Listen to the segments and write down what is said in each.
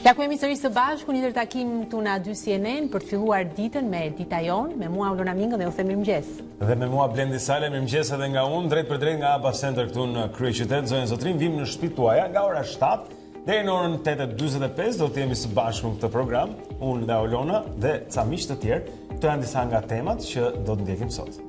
Ja ku jemi sërish së bashku, një tjetër takim këtu në A2 CNN për të filluar ditën me Dita Jonë, me mua Ulona Mingën dhe u them mirëmëngjes. Dhe me mua Blendi Sale, mirëmëngjes edhe nga unë, drejt për drejt nga ABA Center këtu në kryeqytet. Zonjë zotrin, vim në shtëpitë tuaja nga ora 7 deri në orën 8:45 do të jemi së bashku në këtë program, unë dhe Ulona dhe ca miq të tjerë. Këto janë disa nga temat që do të ndjekim sot.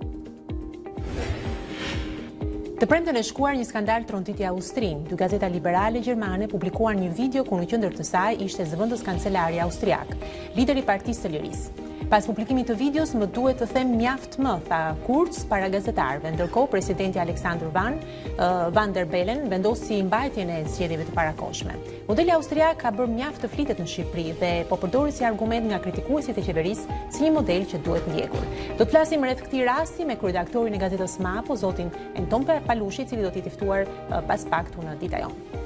Të premten e shkuar një skandal trontit i Austrinë. Dy gazeta liberale gjermane publikuan një video ku në qendër të saj ishte zëvendës kancelari austriak, lideri i Partisë së Lirisë. Pas publikimit të videos, më duhet të them mjaft më, tha Kurz para gazetarëve. Ndërkohë, presidenti Alexander Van der Bellen vendosi mbajtjen e zgjedhjeve të parakohshme. Modeli austriak ka bërë mjaft të flitet në Shqipëri dhe po përdoret si argument nga kritikuesit e qeverisë si një model që duhet ndjekur. Do të flasim rreth këtij rasti me kryeredaktorin e gazetës Mapo, zotin Anton Palushi, i cili do t'i ftuar pas pak këtu në Dita Jonë.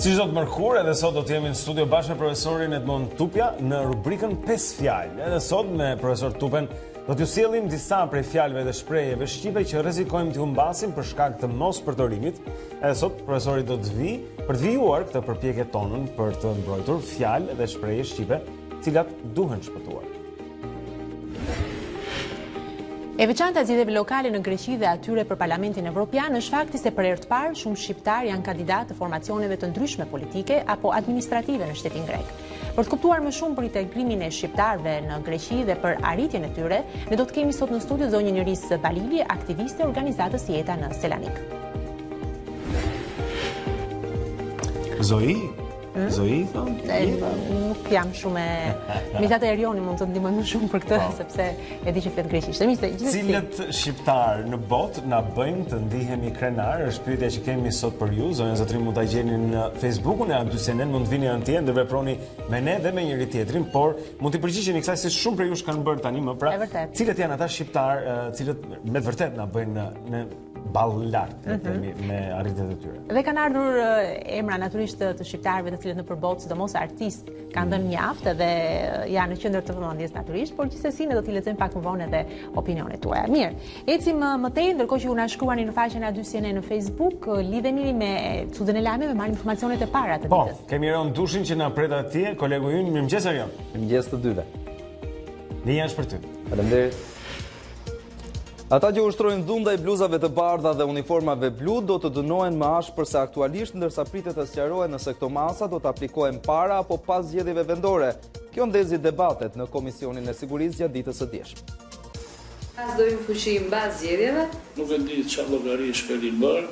Si çdo të mërkur, edhe sot do të jemi në studio bashkë me profesorin Edmond Tupja në rubrikën 5 fjalë. Edhe sot me profesor Tupen do t'ju sjellim disa prej fjalëve dhe shprehjeve shqipe që rrezikojmë t'ju humbasim për shkak të mos përdorimit. Edhe sot profesori do të vi për të vijuar këtë përpjekje tonën për të mbrojtur fjalë dhe shprehje shqipe, të cilat duhen shpëtuar. E veçanta e zgjedhjeve lokale në Greqi dhe atyre për Parlamentin Evropian është fakti se për herë të parë shumë shqiptar janë kandidatë të formacioneve të ndryshme politike apo administrative në shtetin grek. Për të kuptuar më shumë për integrimin e shqiptarëve në Greqi dhe për arritjen e tyre, ne do të kemi sot në studio zonjën Iris Balili, aktiviste e organizatës Jeta në Selanik. Zoe, thonë? Nuk jam shumë miqtat e Erioni mund të ndihmojnë më shumë për këtë, sepse e di që flet greqisht. Cilët shqiptar në botë na bëjnë të ndihemi krenar? Është pyetja që kemi sot për ju. Zonja zotrin mund ta gjeni në Facebookun e A2 CNN, mund të vini anëtje, ndërveproni me ne dhe me njëri tjetrin, por mund të përgjigjeni kësaj se shumë për ju kanë bërë tani më pra. Cilët janë ata shqiptar, cilët me të vërtet na bëjnë në ballë lart me arritjet e tyre. Dhe kanë ardhur emra natyrisht të shqiptarëve të cilët në përballë, sidomos artistë, kanë dhënë mjaft edhe janë në qendër të vëmendjes natyrisht, por gjithsesi ne do t'i lexojmë pak më vonë edhe opinionet tuaja. Mirë, ecim më tej, ndërkohë që ju na shkruani në faqen A2 CNN në Facebook, lidhemi me çudën e lajmeve, marrim informacionet e para të ditës. Po, kemi Erion Dushin që na pret atje, kolegu ynë. Mirëmëngjes Erion. Mirëmëngjes të dyve. Ne janë për ty. Faleminderit. Ata që ushtrojnë dhunë ndaj bluzave të bardha dhe uniformave blu do të dënohen më ashpër se aktualisht, ndërsa pritet të sqarohen nëse këto masa do të aplikohen para apo pas zgjedhjeve vendore. Kjo ndezi debatet në Komisionin e Sigurisë gjatë ditës së dieshme. As do hyjnë fuqi mbas zgjedhjeve? Nuk e di çfarë llogari shkelin bër,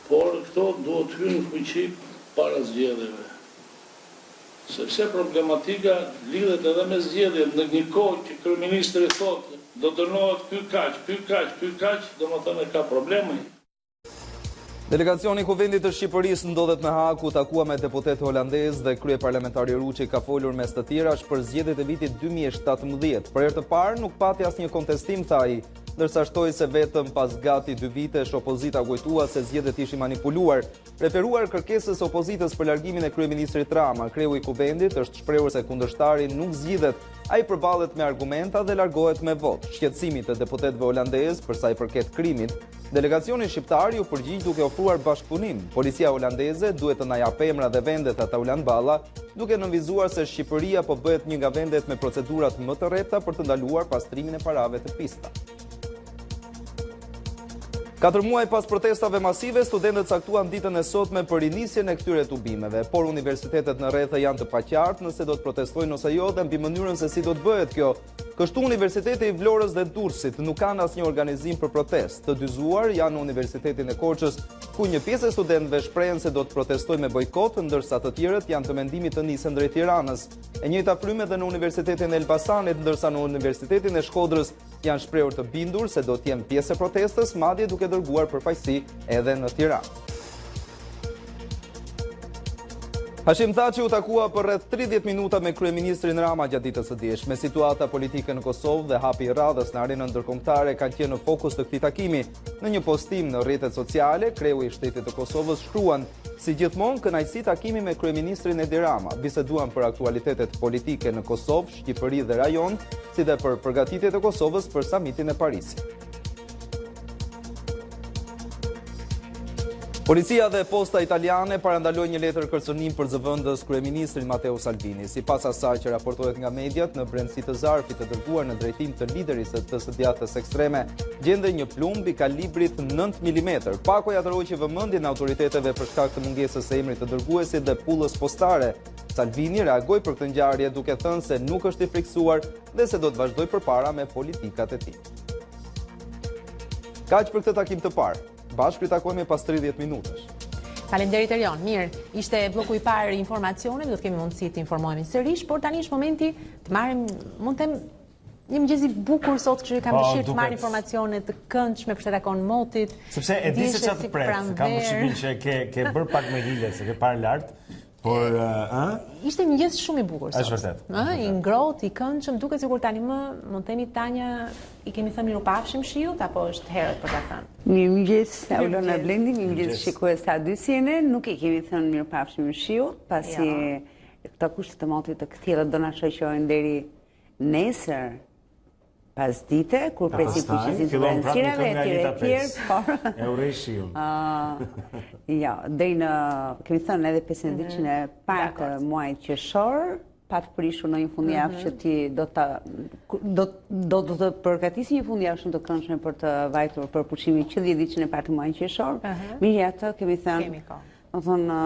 por këto duhet të hyjnë fuqi para zgjedhjeve. Sepse problematika lidhet edhe me zgjedhjet në një kohë që kryeministri thotë do dënohet ky kaq, domethënë ka probleme. Delegacioni i Kuvendit të Shqipërisë ndodhet në Haag ku takua me deputet holandez dhe kryeparlamentari Ruçi ka folur mes të tjerash për zgjedhjet e vitit 2017. Për herë të parë nuk pati asnjë kontestim, tha ai, ndërsa shtoi se vetëm pas gati 2 vitesh opozita kujtua se zgjedhjet ishin manipuluar, referuar kërkesës opozitës për largimin e kryeministrit Rama. Kreu i Kuvendit është shprehur se kundërshtari nuk zgjidhet, ai përballet me argumenta dhe largohet me votë. Shqetësimit të deputetëve holandezë për sa i përket krimit, delegacioni shqiptar u përgjigj duke ofruar bashkëpunim. Policia holandeze duhet të na japë emra dhe vendet ata Ulan Balla, duke nënvizuar se Shqipëria po bëhet një nga vendet me procedurat më të rrepta për të ndaluar pastrimin e parave të pista. 4 muaj pas protestave masive, studentët caktuan ditën e sotme për rinisjen e këtyre tubimeve, por universitetet në rrethe janë të paqartë nëse do të protestojnë ose jo dhe mbi mënyrën se si do të bëhet kjo. Kështu Universiteti i Vlorës dhe Durrësit nuk kanë asnjë organizim për protestë. Të dyzuar janë në Universitetin e Korçës, ku një pjesë e studentëve shprehen se do të protestojnë me bojkot, ndërsa të tjerët janë të mendimit të nisen drejt Tiranës. E njëjta frymë edhe në Universitetin e Elbasanit, ndërsa në Universitetin e Shkodrës janë shprehur të bindur se do të jenë pjesë e protestës, madje duke dërguar përfaqësi edhe në Tiranë. Hashim Thaçi u takua për rreth 30 minuta me kryeministrin Rama gjatë ditës së dieshme. Situata politike në Kosovë dhe hapi i radhës në arenën ndërkombëtare kanë qenë në fokus të këtij takimi. Në një postim në rrjetet sociale, kreu i shtetit të Kosovës shkruan: "Si gjithmonë, kënaqësi takimi me kryeministrin Edi Rama. Biseduan për aktualitetet politike në Kosovë, Shqipëri dhe rajon, si dhe për përgatitjet e Kosovës për samitin e Parisit." Policia dhe posta italiane parandaloi një letër kërcënim për zëvendës kryeministrin Matteo Salvini. Sipas asaj që raportohet nga mediat, në brendësi të zarfit të dërguar në drejtim të liderit të së ekstreme, gjendej një plumb i kalibrit 9 mm. Pako ja tërhoqi vëmendjen autoriteteve për shkak të mungesës së emrit të dërguesit dhe pullës postare. Salvini reagoi për këtë ngjarje duke thënë se nuk është i friksuar dhe se do të vazhdojë përpara me politikat e tij. Kaq për këtë takim të parë. Bashkë takojmë pas 30 minutash. Faleminderit Erion. Mirë, ishte bloku i parë informacione, do të kemi mundësi të informohemi sërish, por tani është momenti të marrim, mund të them, një mëngjes i bukur sot, kështu që kam dëshirë të marr informacione të këndshme për sa takon motit. Sepse e di se çfarë të pret, kam përshtypjen që ke bër pak me hile, se ke parë lart. Por, ishte një mëngjes shumë i bukur sot. Është vërtet. I ngrohtë, i këndshëm, duket sikur tani mund të themi Tanja, i kemi thënë mirupafshim shiut apo është herët për ta thënë? Mirëmëngjes, Aulona Blendi, mirëmëngjes shikues të A2-sine. Nuk i kemi thënë mirupafshim shiut, pasi këto kushte të motit të këtilla do na shoqërojnë deri nesër. Pas dite, kur presim fuqisin të vranësirave e tjerë, por... E urej shiu. Ja, deri në, kemi thënë edhe 15 ditën e parë të muajit qershor, pa të prishur në një fundjavë që ti do të përgatisi një fundjavë shumë të këndshme për të vajtur për pushimin që 10 ditën e parë të muajit qershor. Megjithatë, kemi thënë, do thonë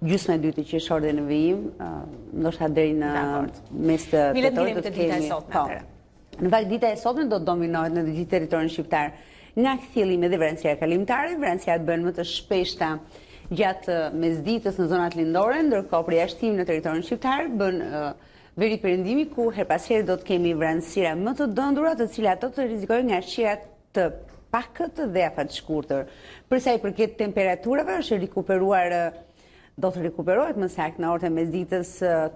gjysma e dytë e qershorit dhe në vijim, ndoshta deri në mes të tetorit do të kemi. Në fakt dita e sotme do të dominohet në të gjithë territorin shqiptar nga kthjellime dhe vranësira kalimtare. Vranësirat bëhen më të shpeshta gjatë mesditës në zonat lindore, ndërkohë përjashtim në territorin shqiptar bën veri perëndimi ku her pas here do të kemi vranësira më të dëndura, të cilat do të rrezikojnë nga shirat të pakët dhe afat shkurtër. Për sa i përket temperaturave, është rikuperuar do të rikuperohet më saktë në orët e mesditës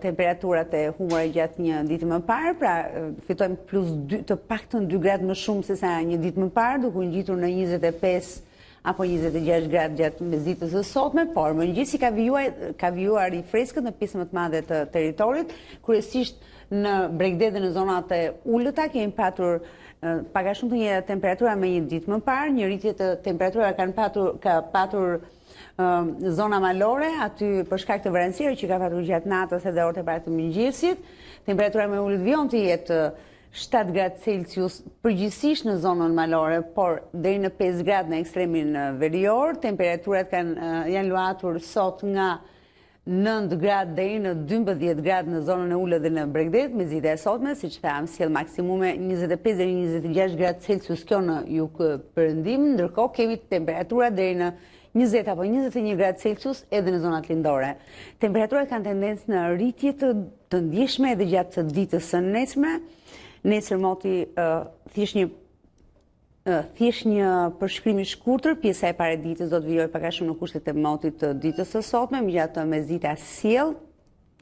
temperaturat e humura gjatë një ditë më parë, pra fitojmë plus 2, të paktën 2 gradë më shumë se sa një ditë më parë, duke u ngjitur në 25 apo 26 gradë gjatë mesditës së sotme, por mëngjesi ka vijuar i freskët në pjesën më të madhe të territorit, kryesisht në Bregdet dhe në zonat e ulëta kemi patur pak a shumë të njëjta temperatura me një ditë më parë, një rritje të temperaturave ka patur zona malore, aty për shkak të vranësirave që ka patur gjatë natës edhe orët e para të mëngjesit. Temperatura me ulët vijon të jetë 7 gradë Celsius përgjithsisht në zonën malore, por deri në 5 gradë në ekstremin verior. Temperaturat janë luatur sot nga 9 gradë deri në 12 gradë në zonën e ulët dhe në Bregdet, me zgjidhje e sotme, siç tham, sjell maksimume 25 deri 26 gradë Celsius kjo në jug perëndim, ndërkohë kemi temperatura deri në 20 apo 21 gradë Celsius edhe në zonat lindore. Temperaturat kanë tendencë në rritje të ndjeshme edhe gjatë ditës së nesërme. Nesër moti thjesht një përshkrim i shkurtër, pjesa e parë e ditës do të vijojë pak a shumë në kushtet e motit të ditës së sotme, megjithatë mesdita sjell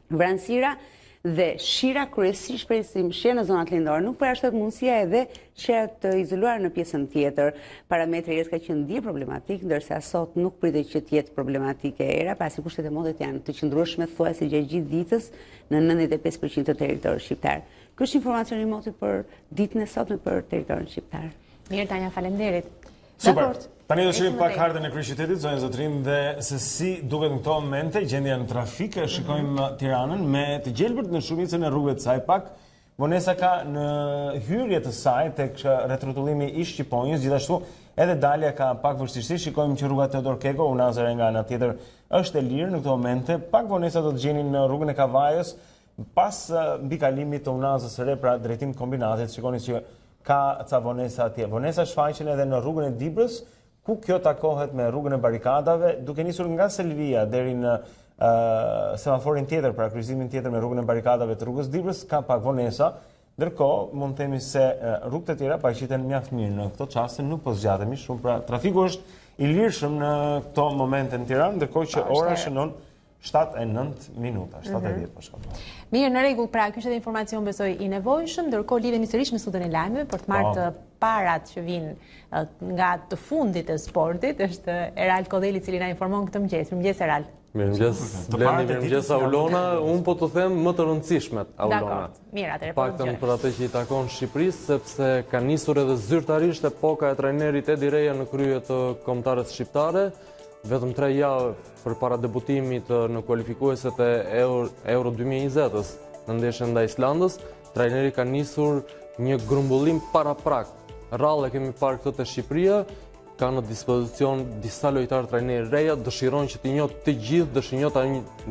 vranësira dhe shira kryesisht presim shi në zonat lindore. Nuk përjashtohet mundësia edhe shira të izoluar në pjesën tjetër. Parametri erës ka qenë dje problematik, ndërsa sot nuk pritet që të jetë problematike era, pasi kushtet e motit janë të qëndrueshme thuajse gjatë gjithë ditës në 95% të territorit shqiptar. Ky është informacioni i motit për ditën e sotme për territorin shqiptar. Mirë Tanja, faleminderit. Super. Tani do shihim pak hartën e kryeqytetit, zonën Zotrin, dhe se si duket në këto momente gjendja në trafik. Shikojmë Tiranën me të gjelbërt në shumicën e rrugëve të saj pak. Vonesa ka në hyrje të saj tek rrethrrotullimi i Shqiponjës, gjithashtu edhe dalja ka pak vështirësi. Shikojmë që rruga Teodor Keko, Unazare nga ana tjetër është e lirë në këto momente. Pak vonesa do të gjeni në rrugën e Kavajës pas mbi kalimit të Unazës së re, pra drejtim kombinatit. Shikoni që ka ca vonesa atje. Vonesa shfaqen edhe në rrugën e Dibrës, ku kjo takohet me rrugën e barikadave, duke nisur nga Selvia deri në semaforin tjetër, pra kryqëzimin tjetër me rrugën e barikadave të rrugës Dibrës, ka pak vonesa. Ndërkohë, mund të themi se rrugët e tjera paraqiten mjaft mirë në këto çaste, nuk po zgjatemi shumë, pra trafiku është i lirshëm në këto momente në Tiranë, ndërkohë që ora shënon 7:09 minuta, 7:10 po shkon. Mirë, në rregull, pra ky është edhe informacion besoj i nevojshëm, ndërkohë lidhemi sërish me studion e lajmeve për të marrë të parat që vijnë nga të fundit e sportit. Është Erald Kodeli i cili na informon këtë mëngjes. Mirëmëngjes Erald. Mirëmëngjes Blendi, mirëmëngjes Aulona. Unë po të them më të rëndësishmet, Aulona. Mirë, atëherë po. Paktën për atë që i takon Shqipërisë, sepse ka nisur edhe zyrtarisht epoka e trajnerit Edi Reja në krye të kombëtarës shqiptare. vetëm 3 javë përpara debutimit në kualifikueset e Euro 2020-s në ndeshjen ndaj Islandës, trajneri ka nisur një grumbullim paraprak. Rrallë kemi parë këtë te Shqipëria, ka në dispozicion disa lojtarë trajnerë reja, dëshiron që t'i njoh të gjithë,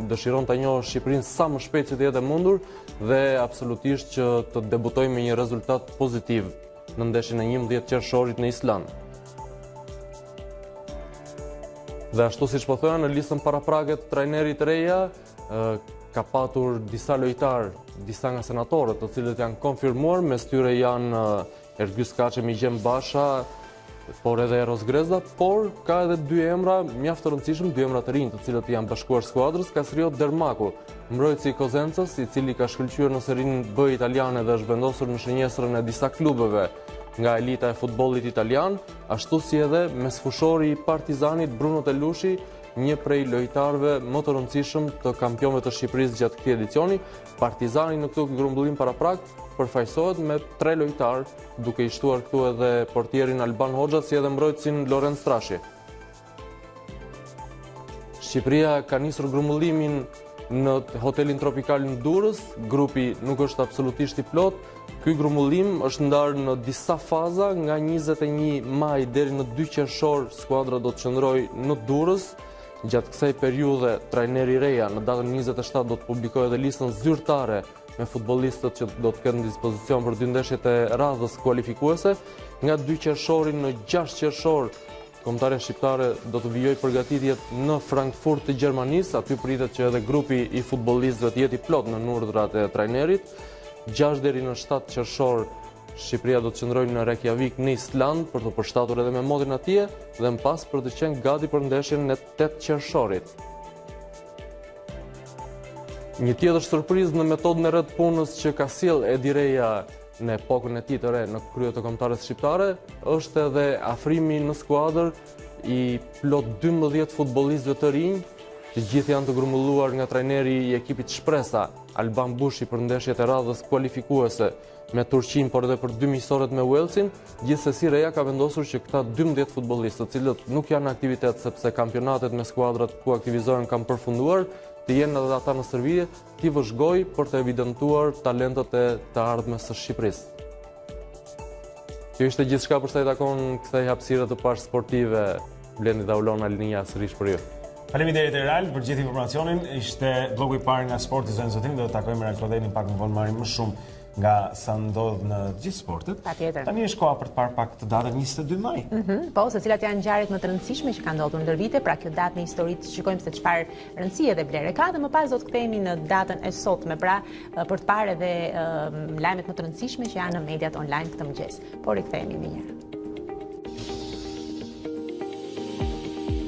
dëshiron ta njohë Shqipërinë sa më shpejt që të jetë mundur dhe absolutisht që të debutojë me një rezultat pozitiv në ndeshjen e 11 qershorit në Island. Dhe ashtu siç po thoya, në listën paraprake të trajnerit reja ka patur disa lojtarë, disa nga senatorët, të cilët janë konfirmuar, mes tyre janë Ergjys Kaçi, Migjem Basha, por edhe Eros Grezda, por ka edhe 2 emra mjaft të rëndësishëm, 2 emra të rinj, të cilët janë bashkuar skuadrës, Kasriot Dermaku, mbrojtësi i Kozencës, i cili ka shkëlqyer në serinë B italiane dhe është vendosur në shënjestrën e disa klubeve nga elita e futbollit italian, ashtu si edhe mesfushori i Partizanit Bruno Telushi, një prej lojtarëve më të rëndësishëm të kampionëve të Shqipërisë gjatë këtij edicioni. Partizani në këtë grumbullim paraprak përfaqësohet me 3 lojtarë, duke i shtuar këtu edhe portierin Alban Hoxha si edhe mbrojtësin Lorenz Trashi. Shqipëria ka nisur grumbullimin në hotelin tropikal në Durrës, grupi nuk është absolutisht i plot. Ky grumbullim është ndarë në disa faza, nga 21 maj deri në 2 qershor skuadra do të qëndrojë në Durrës. Gjatë kësaj periudhe, trajneri reja në datën 27 do të publikojë edhe listën zyrtare me futbollistët që do të kenë në dispozicion për 2 ndeshjet e radhës kualifikuese. Nga 2 qershori në 6 qershor, kombëtarja shqiptare do të vijojë përgatitjet në Frankfurt të Gjermanisë, aty pritet që edhe grupi i futbollistëve të jetë i plot në urdhrat e trajnerit. 6 deri në 7 qershor Shqipëria do të qëndrojë në Reykjavik në Island për të përshtatur edhe me modin atje dhe më pas për të qenë gati për ndeshjen e 8 qershorit. Një tjetër surprizë në metodën e re të punës që ka sjell Edi Reja në epokën e tij të re në krye të kombëtarës shqiptare është edhe afrimi në skuadër i plot 12 futbollistëve të rinj. Të gjithë janë të grumbulluar nga trajneri i ekipit shpresa Alban Bushi për ndeshjet e radhës kualifikuese me Turqinë, por edhe për 2 miqësorët me Walesin. Gjithsesi Reja ka vendosur që këta 12 futbollistë, të cilët nuk janë në aktivitet sepse kampionatet me skuadrat ku aktivizohen kanë përfunduar, të jenë edhe ata në stërvitje, t'i vëzhgojë për të evidentuar talentet e të ardhmes së Shqipërisë. Kjo ishte gjithçka për sa i takon kësaj hapësire të parë sportive. Blendi dhe Ulona Linia sërish për ju. Faleminderit Eral për gjithë informacionin. Ishte bloku i parë nga sporti zonë zotim, do të takojmë Eral Kodenin pak më vonë, marrim më shumë nga sa ndodh në gjithë sportet. Patjetër. Tani është koha për të parë pak të datën 22 maj. Po, se cilat janë ngjarjet më të rëndësishme që kanë ndodhur ndër vite, pra kjo datë në histori të shikojmë se çfarë rëndësie dhe vlere ka, dhe më pas do të kthehemi në datën e sotme, pra për të parë edhe lajmet më të rëndësishme që janë në mediat online këtë mëngjes. Por rikthehemi më njëherë.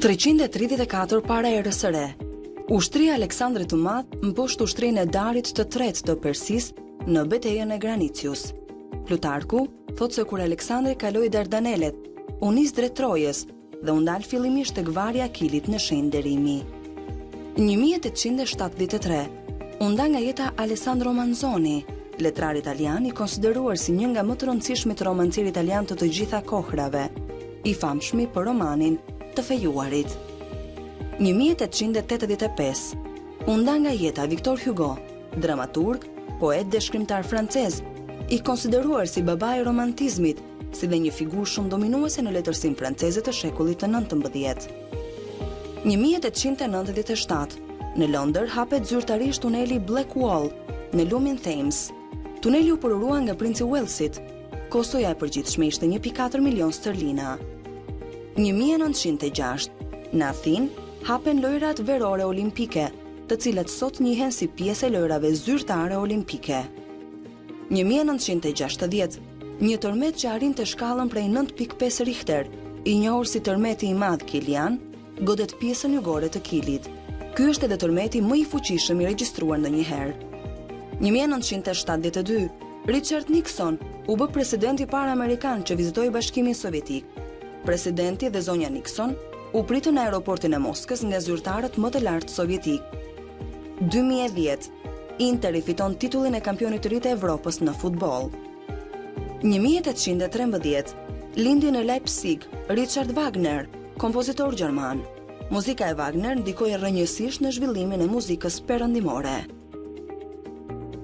334 para erës së re. Ushtria Aleksandrit të Madh mposht ushtrinë e Darit të tretë të Persisë në betejën e Granicius. Plutarku thot se kur Aleksandri kaloi Dardanelet, u nis drejt Trojës dhe u ndal fillimisht tek varri i Akilit në shenjë derimi. 1873 u nda nga jeta Alessandro Manzoni, letrar italian i konsideruar si një nga më të rëndësishmit romancier italian të gjitha kohrave, i famshmi për romanin Të fejuarit. 1885 u nda nga jeta Victor Hugo, dramaturg, poet dhe shkrimtar francez, i konsideruar si babai i romantizmit, si dhe një figurë shumë dominuese në letërsinë franceze të shekullit të 19. 1897 në Londër hapet zyrtarisht tuneli Black Wall në lumin Thames. Tuneli u përurua nga princi Walesit. Kostoja e përgjithshme ishte 1.4 milion sterlina. 1906 në Athinë hapen lojrat verore olimpike, të cilat sot njihen si pjesë e lojrave zyrtare olimpike. 1960 një tërmet që arrinte shkallën prej 9.5 Richter, i njohur si tërmeti i madh Kilian, godet pjesën jugore të Kilit. Ky është edhe tërmeti më i fuqishëm i regjistruar ndonjëherë. 1972 Richard Nixon u bë presidenti i parë amerikan që vizitoi Bashkimin Sovjetik. Presidenti dhe zonja Nixon u pritën në aeroportin e Moskës nga zyrtarët më të lartë sovjetik. 2010 Inter i fiton titullin e kampionit të ri të Evropës në futboll. 1813 lindi në Leipzig Richard Wagner, kompozitor gjerman. muzika e Wagner ndikoi rrënjësisht në zhvillimin e muzikës perëndimore.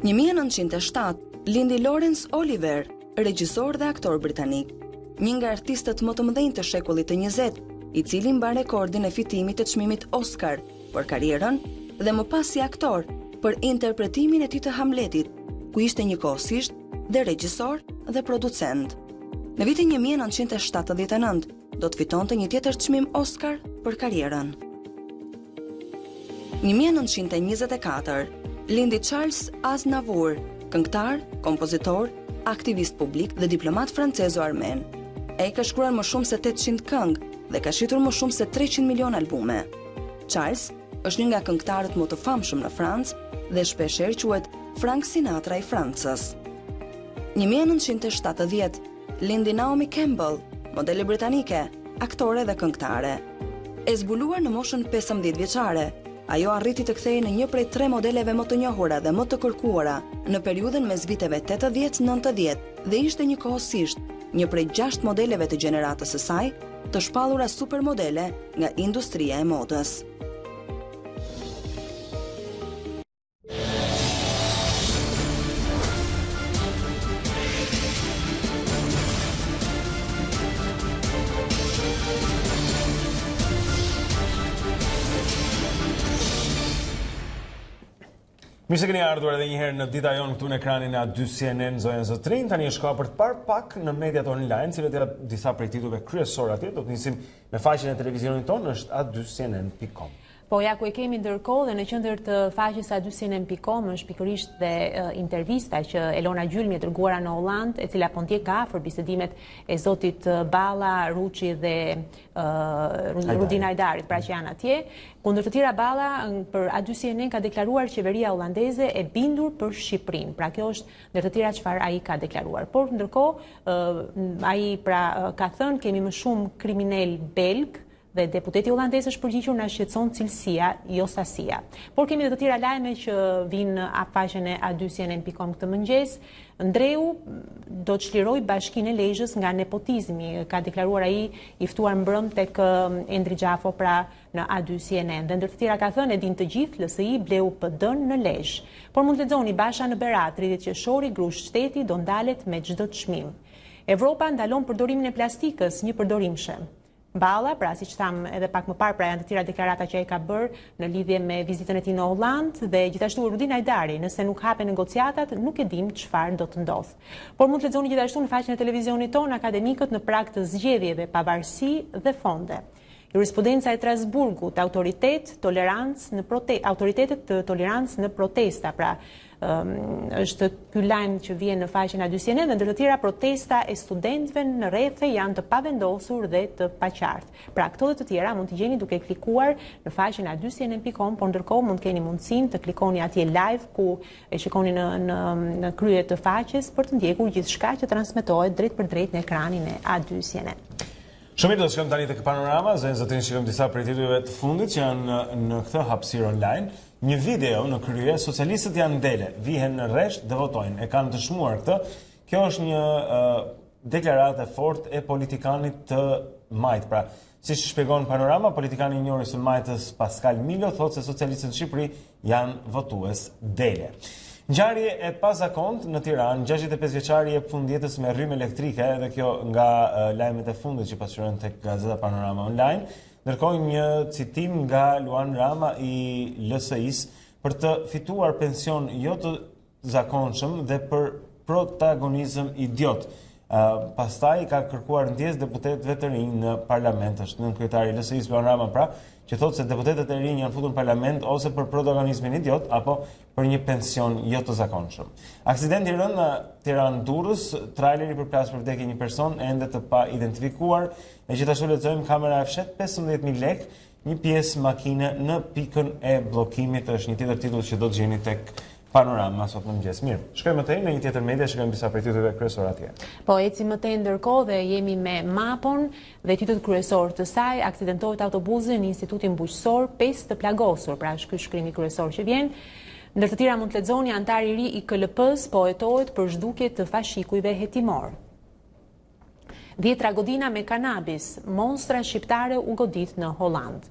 1907 lindi Laurence Olivier, regjisor dhe aktor britanik, një nga artistët më të mëdhenj të shekullit të 20, i cili mban rekordin e fitimit të çmimit Oscar për karrierën dhe më pas si aktor për interpretimin e tij të Hamletit, ku ishte njëkohësisht dhe regjisor dhe producent. Në vitin 1979 do të fitonte një tjetër çmim Oscar për karrierën. 1924 lindi Charles Aznavour, këngëtar, kompozitor, aktivist publik dhe diplomat francez-armen. Ai ka shkruar më shumë se 800 këngë dhe ka shitur më shumë se 300 milion albume. Charles është një nga këngëtarët më të famshëm në Francë dhe shpeshherë quhet Frank Sinatra i Francës. 1970 lindi Naomi Campbell, modele britanike, aktore dhe këngëtare. E zbuluar në moshën 15 vjeçare, ajo arriti të kthehej në një prej 3 modeleve më të njohura dhe më të kërkuara në periudhën mes viteve 80-90 dhe ishte njëkohësisht një prej 6 modeleve të gjeneratës së saj të shpallura supermodele nga industria e modës. Mirë se keni ardhur edhe një herë në Dita Jonë këtu në ekranin e A2 CNN zonën zotrin. Tani është koha për të parë pak në mediat online, cilët janë disa prej titujve kryesor atje. Do të nisim me faqen e televizionit tonë, është a2cnn.com. Po ja ku e kemi ndërkohë dhe në qendër të faqes a2cnn.com është pikërisht dhe intervista që Elona Gjylmi e dërguara në Holland, e cila po ndjek nga afër bisedimet e zotit Balla, Ruçi dhe Rudin Hajdarit, pra që janë atje. Kundër të tjera, Balla për A2CNN ka deklaruar qeveria hollandeze e bindur për Shqipërinë. Pra kjo është ndër të tjera çfarë ai ka deklaruar. Por ndërkohë ai pra ka thënë kemi më shumë kriminal belg dhe deputeti hollandez është përgjigjur na shqetëson cilësia, jo sasia. Por kemi edhe të tjera lajme që vinë në faqen e a2cnn.com këtë mëngjes. Ndreu do të çliroj Bashkinë e Lezhës nga nepotizmi, ka deklaruar ai i ftuar mbrëm tek Endri Xhafo pra në A2CNN. Dhe ndër të tjera ka thënë e din të gjithë LSI bleu PD-n në Lezhë. Por mund të lexoni Basha në Berat, 30 qershori, grush shteti do ndalet me çdo çmim. Evropa ndalon përdorimin e plastikës, një përdorimshëm. Balla, pra siç tham edhe pak më parë, pra janë të tjera deklarata që ai ka bërë në lidhje me vizitën e tij në Hollandë dhe gjithashtu Rudin Hajdari, nëse nuk hapen negociatat, nuk e dim çfarë do të ndodh. Por mund të lexoni gjithashtu në faqen e televizionit tonë akademikët në prag të zgjedhjeve, pavarësi dhe fonde. Jurisprudenca e Strasburgut, autoritetet të tolerancë në protesta, pra është ky lajm që vjen në faqen e A2CNN dhe ndër të tjera protesta e studentëve në rrethe janë të pavendosur dhe të paqartë. Pra këto dhe të tjera mund t'i gjeni duke klikuar në faqen e a2cnn.com, por ndërkohë mund keni mundësinë të klikoni atje live ku e shikoni në krye të faqes për të ndjekur gjithçka që transmetohet drejt për drejt në ekranin e A2CNN. Shumë do të shkojmë tani tek panorama, zotrin shikojmë disa prej titujve të fundit që janë në këtë hapësirë online. Një video në krye, socialistët janë ndele, vihen në rresht dhe votojnë. E kanë të shmuar këtë. Kjo është një deklaratë e fortë e politikanit të majt. Pra, siç shpjegon panorama, politikani i njohur i së majtës Pascal Milo thotë se socialistët në Shqipëri janë votues dele. Ngjarje e pazakontë në Tiranë, 65 vjeçari jep fundjetës me rrymë elektrike, edhe kjo nga lajmet e fundit që pasqyrojnë tek Gazeta Panorama Online. Ndërkohë një citim nga Luan Rama i LSI-s për të fituar pension jo të zakonshëm dhe për protagonizëm idiot. Pastaj ka kërkuar ndjes deputetëve të rinj në parlament, është nën kryetari i LSI-s Luan Rama pra, që thotë se deputetët e rinj janë futur në parlament ose për protagonizmin idiot apo për një pension jo të zakonshëm. Aksidenti rënd në Tiranë-Durrës, traileri përplas për vdekje një person ende të pa identifikuar. E gjithashtu lexojmë kamera e fshet 15.000 lekë, një pjesë makine në pikën e bllokimit, është një tjetër titull që do të gjeni tek Panorama sot në mëngjes. Mirë, shkojmë më tej në një tjetër media, shikojmë disa prej titujve kryesor atje. Po ecim më tej ndërkohë dhe jemi me mapon dhe titulli kryesor të saj, aksidentohet autobusi në Institutin Bujqësor, 5 të plagosur, pra është ky shkrimi kryesor që vjen. Ndër të tjera mund të lexoni antar i ri i KLP-s po hetohet për zhdukje të fashikujve hetimor. 10 tragodina me kanabis, monstra shqiptare u godit në Holland.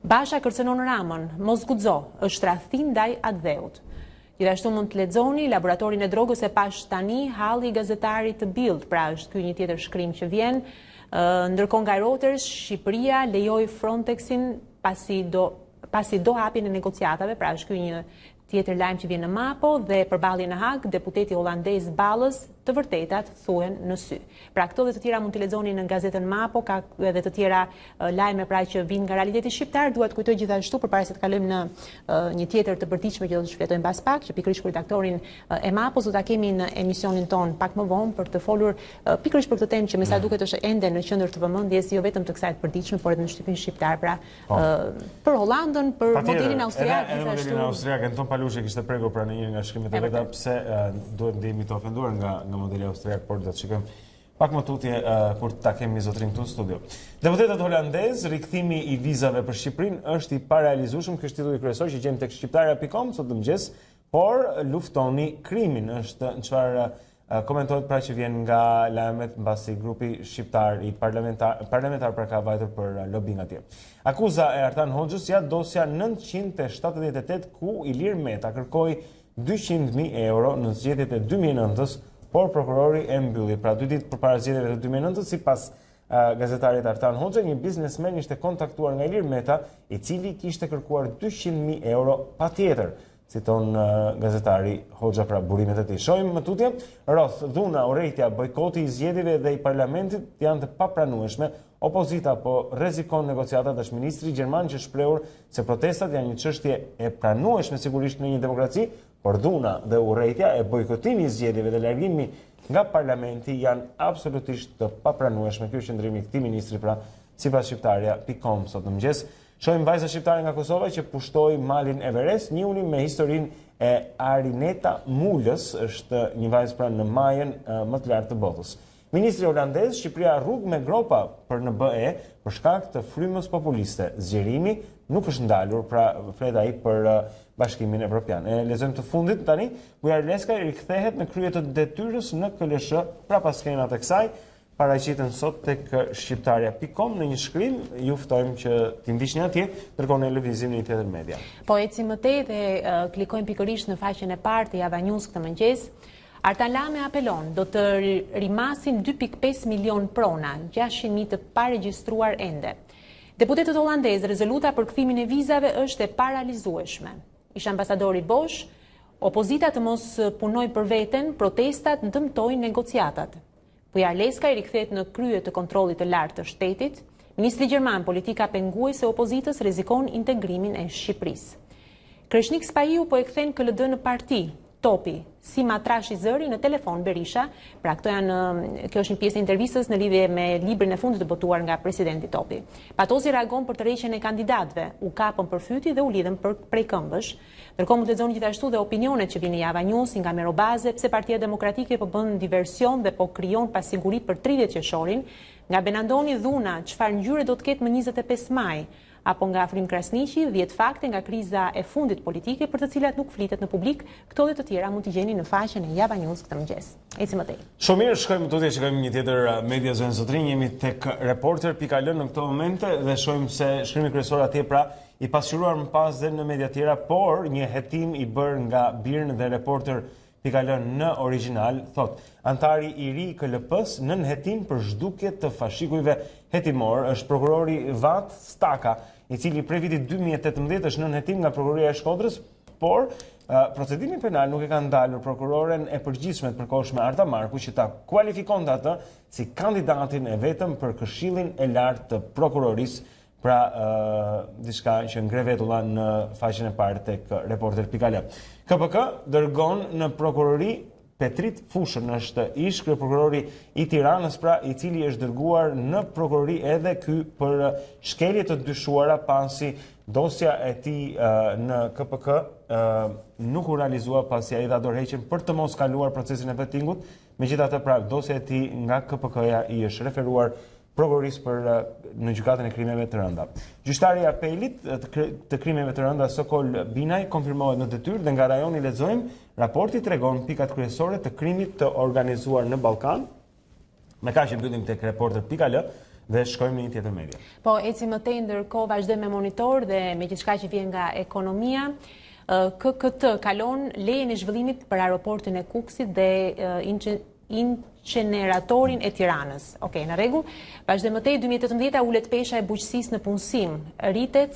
Basha kërcënon Ramën, mos guxo, është tradhtim ndaj Adheut. Gjithashtu mund të lexoni laboratorin e drogës e pash tani, halli i gazetarit të Bild, pra është ky një tjetër shkrim që vjen. Ndërkohë nga Reuters, Shqipëria lejoi Frontexin pasi do hapjen e negociatave, pra është ky një tjetër lajm që vjen në Mapo dhe përballje në Hag, deputeti holandez Ballës të vërtetat thuhen në sy. Pra këto dhe të tjera mund t'i lexoni në gazetën Mapo, ka edhe të tjera lajme pra që vijnë nga realiteti shqiptar. Dua të kujtoj gjithashtu përpara se të kalojmë në një tjetër të përditshme që do të shfletojmë pas pak, që pikërisht për redaktorin e Mapos do ta kemi në emisionin ton pak më vonë për të folur pikërisht për këtë temë që me sa duket është ende në qendër të vëmendjes jo vetëm të kësaj të përditshme, por edhe në shtypin shqiptar, pra për Holandën, për modelin austriak, gjithashtu. Modelin austriak, Anton Palushi kishte prekur pra në një nga shkrimet e veta pse duhet ndihemi të ofenduar nga modeli austriak, por do të shikojmë pak më tutje kur ta kemi zotrin këtu në studio. Deputetët holandez, rikthimi i vizave për Shqipërinë është i parealizueshëm, ky është titulli kryesor që gjejmë tek shqiptarja.com sot mëngjes, por luftoni krimin është çfarë komentohet pra që vjen nga lajmet mbasi grupi shqiptar i parlamentar pra ka vajtur për lobing atje. Akuza e Artan Hoxhës ja dosja 978 ku Ilir Meta kërkoi 200.000 euro në zgjedhjet e 2009-s, por prokurori e mbylli. Pra 2 ditë përpara zgjedhjeve të 2009-s, sipas gazetarit Artan Hoxha, një biznesmen ishte kontaktuar nga Ilir Meta, i cili kishte kërkuar 200.000 euro patjetër, citon gazetari Hoxha pra burimet e tij. Shohim më tutje, rroth dhuna, urrejtja, bojkoti i zgjedhjeve dhe i parlamentit janë të papranueshme. Opozita po rrezikon negociatat, është ministri gjerman që shprehur se protestat janë një çështje e pranueshme sigurisht në një demokraci, por dhuna dhe urrejtja e bojkotimi i zgjedhjeve dhe largimi nga parlamenti janë absolutisht të papranueshme. Ky është qëndrimi i këtij ministri pra sipas shqiptarja.com sot në mëngjes. Shohim vajza shqiptare nga Kosova që pushtoi malin Everest, njihuni me historinë e Arineta Mulës, është një vajzë pra në majën më të lartë të botës. Ministri holandez, Shqipëria rrugë me gropa për në BE për shkak të frymës populiste. Zgjerimi nuk është ndalur, pra flet ai për Bashkimin Evropian. E lexojmë të fundit tani, Bujar Leska rikthehet në krye të detyrës në KLSH, pra pas skenat e kësaj, paraqiten sot tek shqiptarja.com në një shkrim, ju ftojmë që t'i ndiqni atje, ndërkohë ne lëvizim në një tjetër media. Po ecim më tej dhe klikojmë pikërisht në faqen e parë të Java News këtë mëngjes. Artan Lame apelon, do të rimasin 2.5 milion prona, 600.000 të paregjistruar ende. Deputetët holandezë, rezoluta për kthimin e vizave është e paralizueshme. Ish ambasadori Bosch, opozita të mos punoj për veten, protestat ndëmtojnë negociatat. Bujar Leska i rikthehet në krye të kontrollit të lartë të shtetit. Ministri gjerman, politika penguese e opozitës rrezikon integrimin e Shqipërisë. Kreshnik Spahiu po e kthen KLD në parti. Topi, si matrash i zëri në telefon Berisha, pra kjo është një pjesë e intervistës në lidhje me librin e fundit të botuar nga presidenti Topi. Patozi reagon për tërheqjen e kandidatëve, u kapën për fyti dhe u lidhen prej këmbësh. Ndërkohë mund të lexoni gjithashtu dhe opinionet që vijnë Java News nga Merobaze, pse Partia Demokratike po bën diversion dhe po krijon pasiguri për 30 qershorin, nga Benandoni dhuna, çfarë ngjyre do të ketë më 25 maj. Apo nga Afrim Krasniqi, 10 fakte nga kriza e fundit politike për të cilat nuk flitet në publik, këto dhe të tjera mund t'i gjeni në faqen e Java News këtë mëngjes. Ecim më tej. Shumë mirë, shkojmë tutje, shikojmë një tjetër media zonë zotrin, jemi tek reporter.al në këto momente dhe shohim se shkrimi kryesor atje pra i pasqyruar më pas dhe në media tjera, por një hetim i bërë nga Birn dhe reporter.al në original, thot, antari i ri i KLP-s nën hetim për zhdukje të fashikujve hetimor, është prokurori Vat Staka, i cili prej vitit 2018 është nën hetim nga prokuroria e Shkodrës, por procedimi penal nuk e ka ndalur prokuroren e përgjithshme të përkohshme Arta Marku që ta kualifikonte atë si kandidatin e vetëm për Këshillin e Lartë të Prokurorisë, pra diçka që ngre vetulla në faqen e parë tek reporter.al. KPK dërgon në prokurori Petrit Fushën, është ish kryeprokurori i Tiranës, pra i cili është dërguar në prokurori edhe ky për shkelje të dyshuara pasi dosja e tij në KPK nuk u realizua pasi ai dha dorëheqjen për të mos kaluar procesin e vettingut. Megjithatë, pra dosja e tij nga KPK-ja i është referuar prokurorisë për në gjykatën e krimeve të rënda. Gjyqtari i apelit të krimeve të rënda Sokol Binaj konfirmohet në detyrë dhe nga rajoni lexojmë raporti tregon pikat kryesore të krimit të organizuar në Ballkan. Me kaq e mbyllim tek reporter.al. dhe shkojmë në një tjetër media. Po, eci më tej ndërkohë vazhdoj me monitor dhe me gjithçka që vjen nga ekonomia. KKT kalon lejen e zhvillimit për aeroportin e Kukësit dhe inceneratorin e Tiranës. Okej, në rregull. Vazhdoj më tej 2018 ulet pesha e bujqësisë në punësim, rritet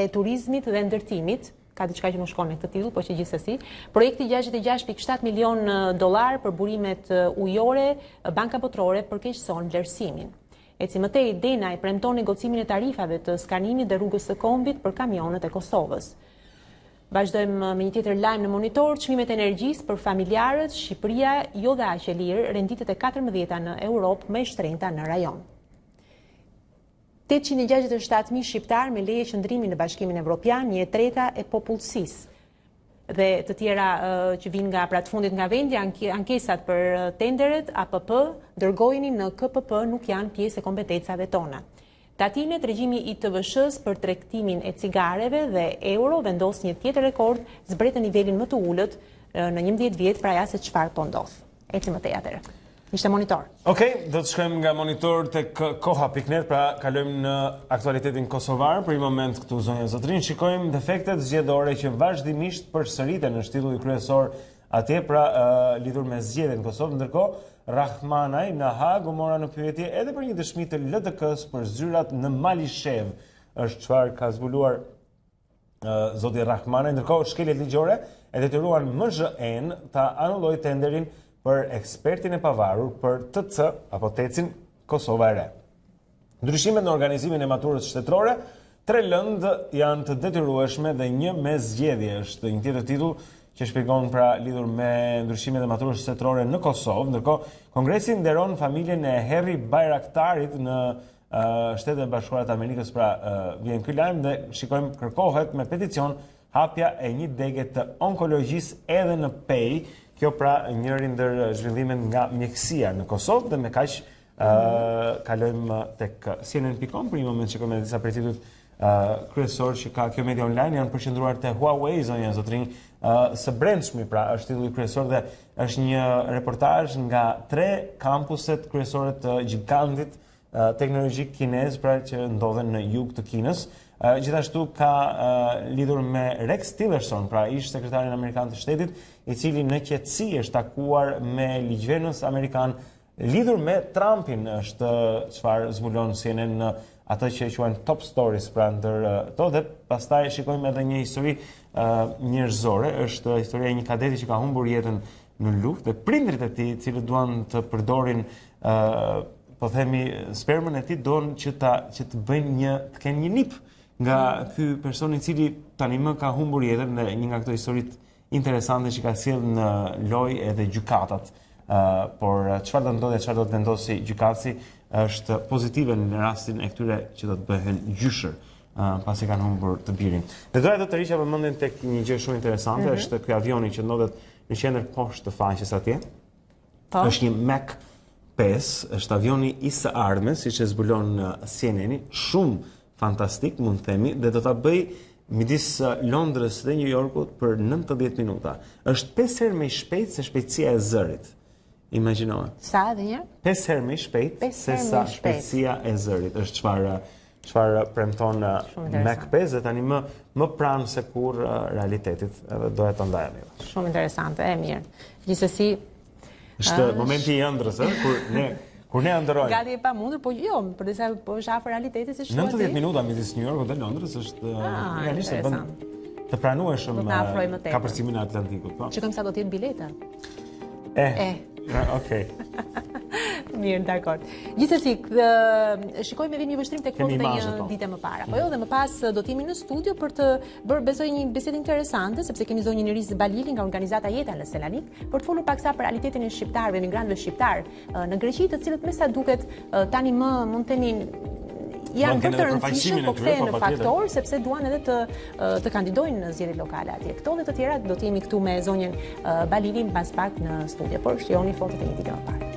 e turizmit dhe ndërtimit. Ka diçka që më shkon në këtë titull, po që gjithsesi. Projekti 66.7 milion dollar për burimet ujore, Banka Botërore përkeqëson vlerësimin. Eci më tej, Dena i premton negocimin e tarifave të skanimit dhe rrugës së Kombit për kamionet e Kosovës. Vazhdojmë me një tjetër lajm në monitor, çmimet e energjisë për familjarët, Shqipëria jo dhe aq e lirë, renditet e 14 në Europë më e shtrenjta në rajon. 867.000 shqiptar me leje qëndrimi në Bashkimin Evropian, 1/3 e popullsisë. Dhe të tjera që vinë nga platfundit nga vendi, ankesat për tenderet, APP, dërgojeni në KPP nuk janë pjesë e kompetencave tona. Tatinet, regjimi i TVSH-s për tregtimin e cigareve dhe euro vendos një tjetër rekord, zbret në nivelin më të ulët në 11 vjet, pra ja se çfarë po ndodh. Eci më tej atëherë. Ishte monitor. Okej, do të shkojmë nga monitor tek koha.net, pra kalojmë në aktualitetin kosovar. Për një moment këtu zonja Zotrin, shikojmë defektet zgjedhore që vazhdimisht përsëriten në shtitulli kryesor atje, pra lidhur me zgjedhjen në Kosovë. Ndërkohë, Rahmanaj në Hag u mora në pyetje edhe për një dëshmi të LDK-s për zyrat në Malishev. Është çfarë ka zbuluar zoti Rahmanaj. Ndërkohë, shkeljet ligjore e detyruan MZH-n ta anullojë tenderin për ekspertin e pavarur për TC apo TEC-in Kosova e Re. Ndryshimet në organizimin e maturës shtetërore, 3 lëndë janë të detyrueshme dhe një me zgjedhje, është një tjetër titull që shpjegon pra lidhur me ndryshimet e maturës shtetërore në Kosovë. Ndërkohë, Kongresi nderon familjen e Herri Bajraktarit në Shtetet e Bashkuara të Amerikës, pra vjen ky lajm dhe shikojmë kërkohet me peticion hapja e një dege të onkologjisë edhe në Pej. Kjo pra njëri ndër zhvillimet nga mjekësia në Kosovë dhe me kaq kalojmë tek CNN.com për një moment shikojmë disa prej titujve kryesor që ka kjo media online janë përqendruar te Huawei, zonja Zotrin, së brendshmi pra është titulli kryesor dhe është një reportazh nga 3 kampuset kryesore të gigantit teknologjik kinez pra që ndodhen në jug të Kinës. Gjithashtu ka lidhur me Rex Tillerson, pra ish sekretarin amerikan të shtetit, i cili në qetësi është takuar me ligjvënës amerikan lidhur me Trumpin, është çfarë zbulon CNN në atë që quajnë top stories, pra ndër to, dhe pastaj shikojmë edhe një histori njerëzore, është historia e një kadeti që ka humbur jetën në luftë dhe prindrit e tij, të cilët duan të përdorin po themi spermën e tij, don që të bëjnë të kenë një nip nga ky person i cili tani më ka humbur jetën dhe një nga këto historitë interesante që ka sjellë në lojë edhe gjykatat. Por çfarë do ndodhi, çfarë do të vendosi gjykatësi është pozitive në rastin e këtyre që do të bëhen gjyshër pasi kanë humbur të birin. Dhe doja të rriqa vëmendjen tek një gjë shumë interesante, është ky avioni që ndodhet në qendër poshtë të faqes atje. Është një Mac 5, është avioni i së ardhmes, siç e zbulon CNN, shumë fantastik, mund të themi, dhe do ta bëj midis Londrës dhe New Yorkut për 90 minuta. Është 5 herë më shpejt se shpejtësia e zërit. Imagjinoje. Sa edhe një? 5 herë më shpejt se sa shpejtësia e zërit. Është çfarë premton Mac 5 dhe tani më pranë se kur realitetit. Edhe doja ta ndaja me. Shumë interesante, e mirë. Gjithsesi është momenti i ëndrrës, kur ne ëndrrojmë. Gati e pamundur, po jo, për disa po është afër realitetit si shkruaj. 90 minuta midis New Yorkut dhe Londrës është realisht bën të pranueshëm kapërcimin e Atlantikut, po. Shikojmë sa do të jetë bileta. Okej. Mirë, dakord. Gjithsesi, shikojmë me një vështrim tek kohë një ditë më para. Po jo, dhe më pas do të jemi në studio për të bërë besoj një bisedë interesante, sepse kemi zonjën Iris Balili nga organizata Jeta në Selanik, për të folur paksa për realitetin e shqiptarëve, emigrantëve shqiptar në Greqi, të cilët me sa duket tani më mund të themi janë për të rëndësishëm, po kthehen në faktor sepse duan edhe të kandidojnë në zgjedhjet lokale atje. Këto dhe të tjera do të jemi këtu me zonjën Balili mbas pak në studio, por shijoni fotot e një ditë më parë.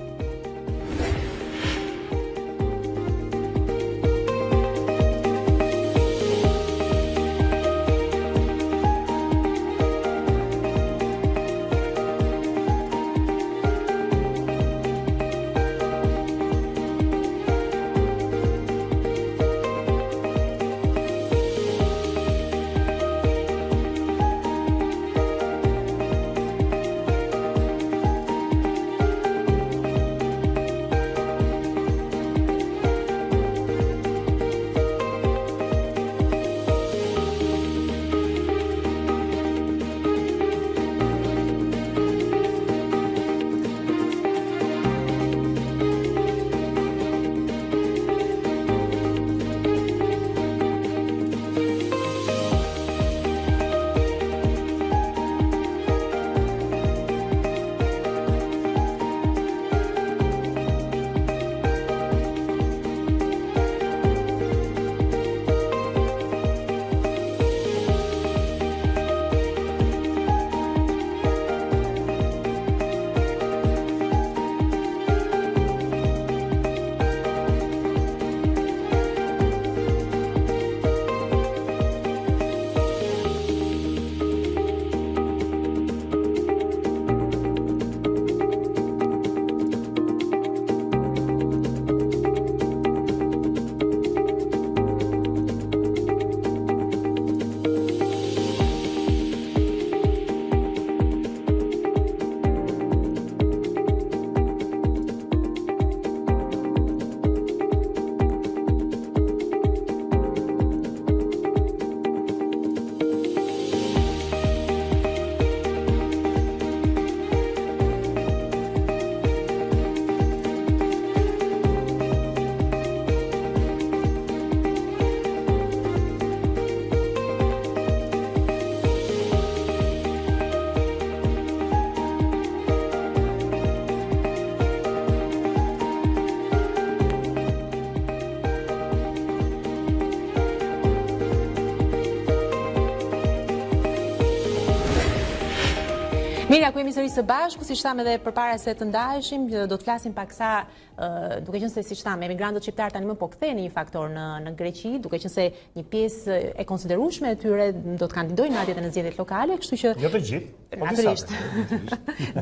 Mirë, ku jemi sërish së bashku, siç thamë edhe përpara se të ndaheshim, do të flasim pak sa duke qenë se siç thamë, emigrantët shqiptar tani më po kthehen një faktor në Greqi, duke qenë se një pjesë e konsiderueshme e tyre do të kandidojnë madje edhe në zgjedhjet lokale, kështu që jo të gjithë, natyrisht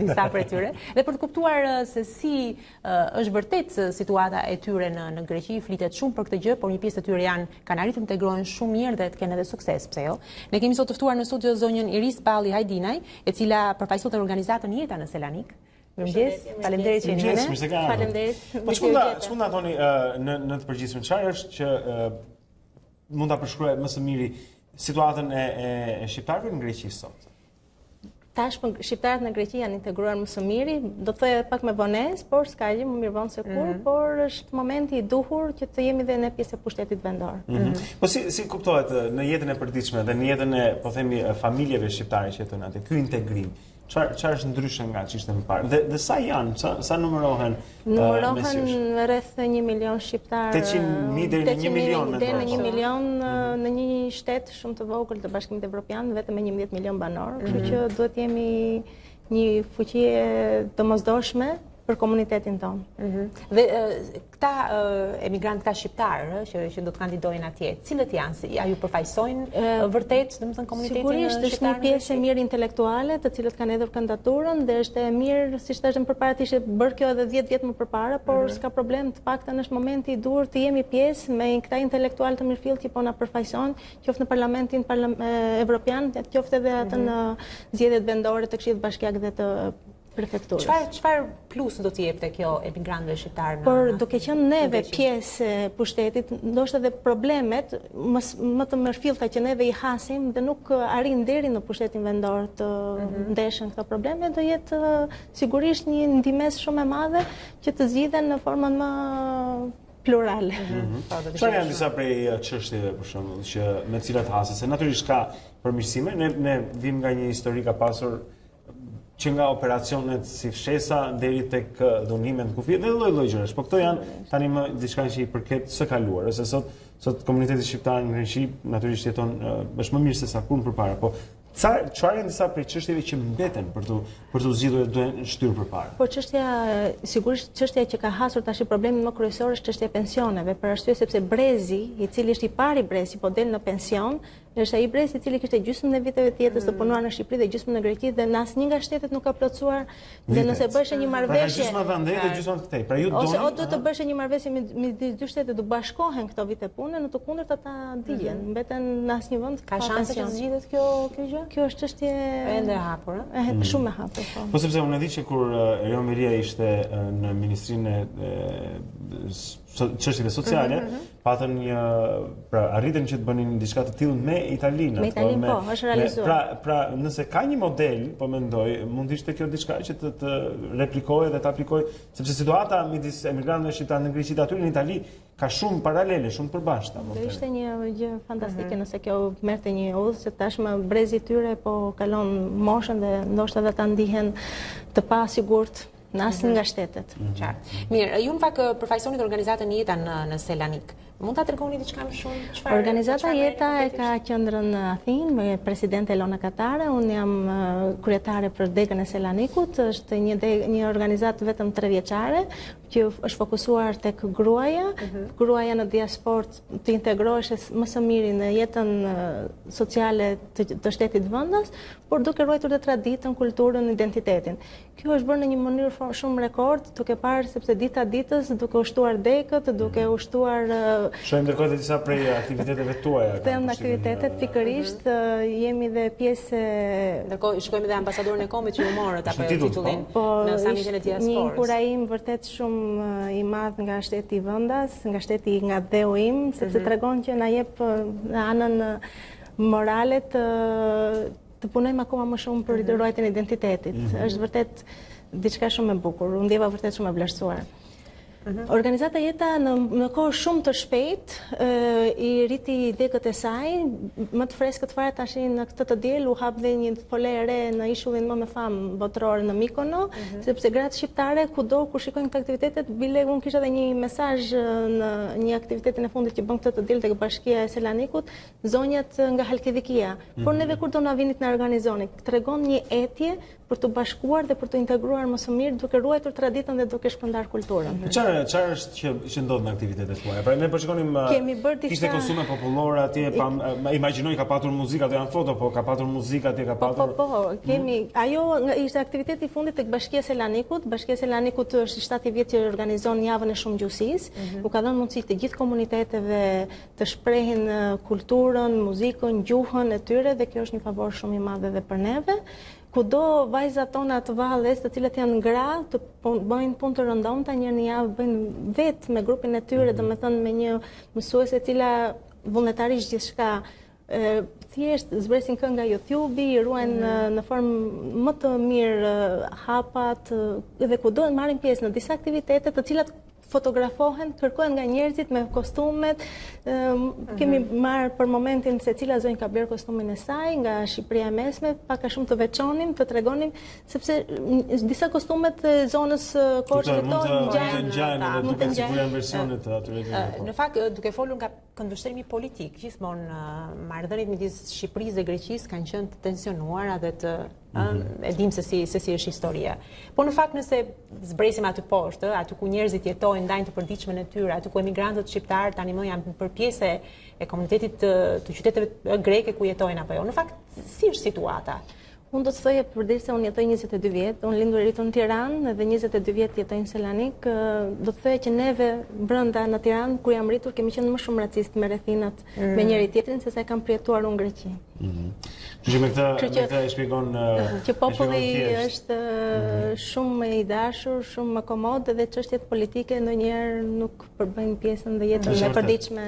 disa prej tyre. Dhe për të kuptuar se si është vërtet situata e tyre në Greqi, flitet shumë për këtë gjë, por një pjesë e tyre kanë arritur të integrohen shumë mirë dhe të kenë edhe sukses, pse jo? Ne kemi sot të ftuar në studio zonjën Iris Balli Hajdinaj, e cila përfaqëson organizatën Jeta në Selanik. Mirëmëngjes, faleminderit që jeni me ne. Faleminderit. Po ç'mund ta thoni në të përgjithshme, çfarë është që mund ta përshkruaj më së miri situatën e shqiptarëve në Greqi sot? Tashmë shqiptarët në Greqi janë integruar më së miri, do të thojë pak me vonesë, por s'ka gjë më mirë vonë se kur, por është momenti i duhur që të jemi dhe ne pjesë e pushtetit vendor. Po si kuptohet në jetën e përditshme dhe në jetën e, po themi, familjeve shqiptare që jetojnë atje, ky integrim? Çfarë është ndryshe nga ç'ishte më parë? Dhe sa janë, sa numërohen? Numërohen rreth 1 milion shqiptar. 800.000 deri në 1 milion deri në 1 milion në një shtet shumë të vogël të Bashkimit Evropian, vetëm me 11 milion banor, kështu që duhet jemi një fuqi e domosdoshme për komunitetin tonë. Dhe këta emigrantë, këta shqiptarë që do të kandidojnë atje, cilët janë? A ju përfaqësojnë vërtet, domethënë komunitetin shqiptar? Sigurisht është një pjesë e mirë intelektuale, të cilët kanë hedhur kandidaturën dhe është e mirë, siç thashëm përpara, të ishte bërë kjo edhe 10 vjet më përpara, por s'ka problem, të paktën është momenti i duhur të jemi pjesë me këta intelektualë të mirëfillt që po na përfaqësojnë, qoftë në Parlamentin Evropian, qoftë edhe atë në zgjedhjet vendore të Këshillit Bashkiak dhe të prefekturës. Çfarë plus do t'i jepte kjo emigrantëve shqiptarë? Por duke qenë neve pjesë e pushtetit, ndoshta edhe problemet më të mirëfillta që neve i hasim dhe nuk arrin deri në pushtetin vendor të ndeshen këto probleme, do jetë sigurisht një ndihmës shumë e madhe që të zgjidhen në formën më plurale. Çfarë janë disa prej çështjeve për shembull që me të cilat hasen, se natyrisht ka përmirësime, ne vim nga një histori ka pasur që nga operacionet si fshesa deri tek dhunimet në kufi dhe lloj-lloj gjërash. Po këto janë tani më diçka që i përket së kaluar, ose sot komuniteti shqiptar në Greqi natyrisht jeton është më mirë se sa kur më përpara, po çfarë janë disa prej çështjeve që mbeten për të zgjidhur dhe duhen shtyrë përpara? Po sigurisht çështja që ka hasur tash problemin më kryesor është çështja e pensioneve, për arsye sepse brezi, i cili është i pari brezi, po del në pension, është ai brezi i cili kishte gjysmën e viteve të jetës të punuar në Shqipëri dhe gjysmën në Greqi dhe në asnjë nga shtetet nuk ka plotësuar dhe nëse bëhej një marrëveshje. Pra gjysma vandej dhe gjysma këtej. Pra ju doni ose do të bëhej një marrëveshje midis dy shtetet, do bashkohen këto vite pune, në të kundërt ata digjen, mbeten në asnjë vend ka shanse që zgjidhet kjo gjë? Kjo është çështje ende e hapur, shumë e hapur. Po sepse unë e di që kur Rio Meria ishte në Ministrinë e çështjeve sociale, patën pra arritën që të bënin diçka të tillë me Italinë. Me Italinë po, është realizuar. Pra nëse ka një model, po mendoj, mund ishte kjo diçka që të replikojë dhe të aplikojë, sepse situata midis emigrantëve shqiptar në Greqi dhe aty në Itali ka shumë paralele, shumë përbashkëta. Do ishte një gjë fantastike nëse kjo merrte një udhë, se tashmë brezi i tyre po kalon moshën dhe ndoshta ata ndihen të pasigurt në asnjë nga shtetet. Mirë, ju në fakt përfaqësonit organizatën Jeta në Selanik. Mund ta tregoni diçka më shumë? Organizata Jeta e ka qendrën në Athinë me presidente Elona Katare. Unë jam kryetare për degën e Selanikut. Është një organizatë vetëm 3 vjeçare që është fokusuar tek gruaja, gruaja në diasporë të integrohesh më së miri në jetën sociale të shtetit vendas, por duke ruajtur dhe traditën, kulturën, identitetin. Kjo është bërë në një mënyrë shumë rekord, duke parë sepse dita ditës, duke ushtuar dekët, duke ushtuar shohim ndërkohë disa prej aktiviteteve tuaja. Këto janë aktivitetet pikërisht, jemi dhe pjesë. Ndërkohë shikojmë dhe ambasadorin e Kombit që ju morët apo titullin në samitin e diasporës. Një inkurajim vërtet shumë i madh nga shteti i vendas, nga shteti nga dheu im, sepse tregon që na jep në anën morale të punojmë akoma më shumë për ruajtjen e identitetit. Është vërtet diçka shumë e bukur, unë ndjeva vërtet shumë e vlerësuar. Organizata Jeta në kohë shumë të shpejt I rriti degët e saj, më të freskët fare tash në këtë të diel u hap dhe një fole e re në ishullin më me famë botëror në Mikono, sepse gratë shqiptare kudo ku shikojnë këtë aktivitetet, bile unë kisha dhe një mesazh në një aktivitetin e fundit që bën këtë të diel tek Bashkia e Selanikut, zonjat nga Halkidikia. Por neve kur do na vinit na organizoni, tregon një etje për të bashkuar dhe për të integruar më së miri duke ruajtur traditën dhe duke shpërndar kulturën. Çfarë është që ndodh në aktivitetet tuaja? Pra ne po shikonim kishte kostume popullore atje, imagjinoj ka patur muzikë, ato janë foto, po ka patur muzikë atje, ka patur. Po, kemi. Ajo ishte aktiviteti I fundit tek Bashkia e Selanikut. Bashkia e Selanikut është 7 vjet që organizon javën e shumëgjuhësisë. U ka dhënë mundësi të gjithë komuniteteve të shprehin kulturën, muzikën, gjuhën e tyre dhe kjo është një favor shumë I madh edhe për neve. Kudo vajzat tona të Valles, të cilat janë gra, të bëjnë punë të rëndomta, një në javë bëjnë vetë me grupin e tyre, domethënë me një mësuese e cila vullnetarisht gjithçka thjesht zbresin këngë nga YouTube, I ruajnë në formë më të mirë hapat dhe kudo marrin pjesë në disa aktivitete të cilat fotografohen, kërkohen nga njerëzit me kostumet. Kemi marrë për momentin se cila zonjë ka bler kostumin e saj nga Shqipëria e Mesme, pak a shumë të veçonim, të tregonim, sepse disa kostumet e zonës Korçë këto ngjahen duke sigurisht versionet të atyre. Në fakt, duke folur nga këndvështrimi politik, gjithmonë marrëdhëniet midis Shqipërisë dhe Greqisë kanë qenë të tensionuara dhe të e dim se si është historia. Po në fakt nëse zbresim aty poshtë, aty ku njerëzit jetojnë, ndajnë të përditshmën e tyre, aty ku emigrantët shqiptarë tani më janë për pjesë e komunitetit të qyteteve greke ku jetojnë apo jo. Në fakt, si është situata? Unë do të thoja përderisa unë jetoj 22 vjet, unë lindur e rritur në Tiranë dhe 22 vjet jetoj në Selanik, do të thoja që neve brenda në Tiranë kur jam rritur kemi qenë më shumë racist me rrethinat me njëri tjetrin se sa kam përjetuar unë Greqi. Që me këtë e shpjegon që populli është shumë I dashur, shumë më komod dhe çështjet politike ndonjëherë nuk përbëjnë pjesën dhe jetën e përditshme.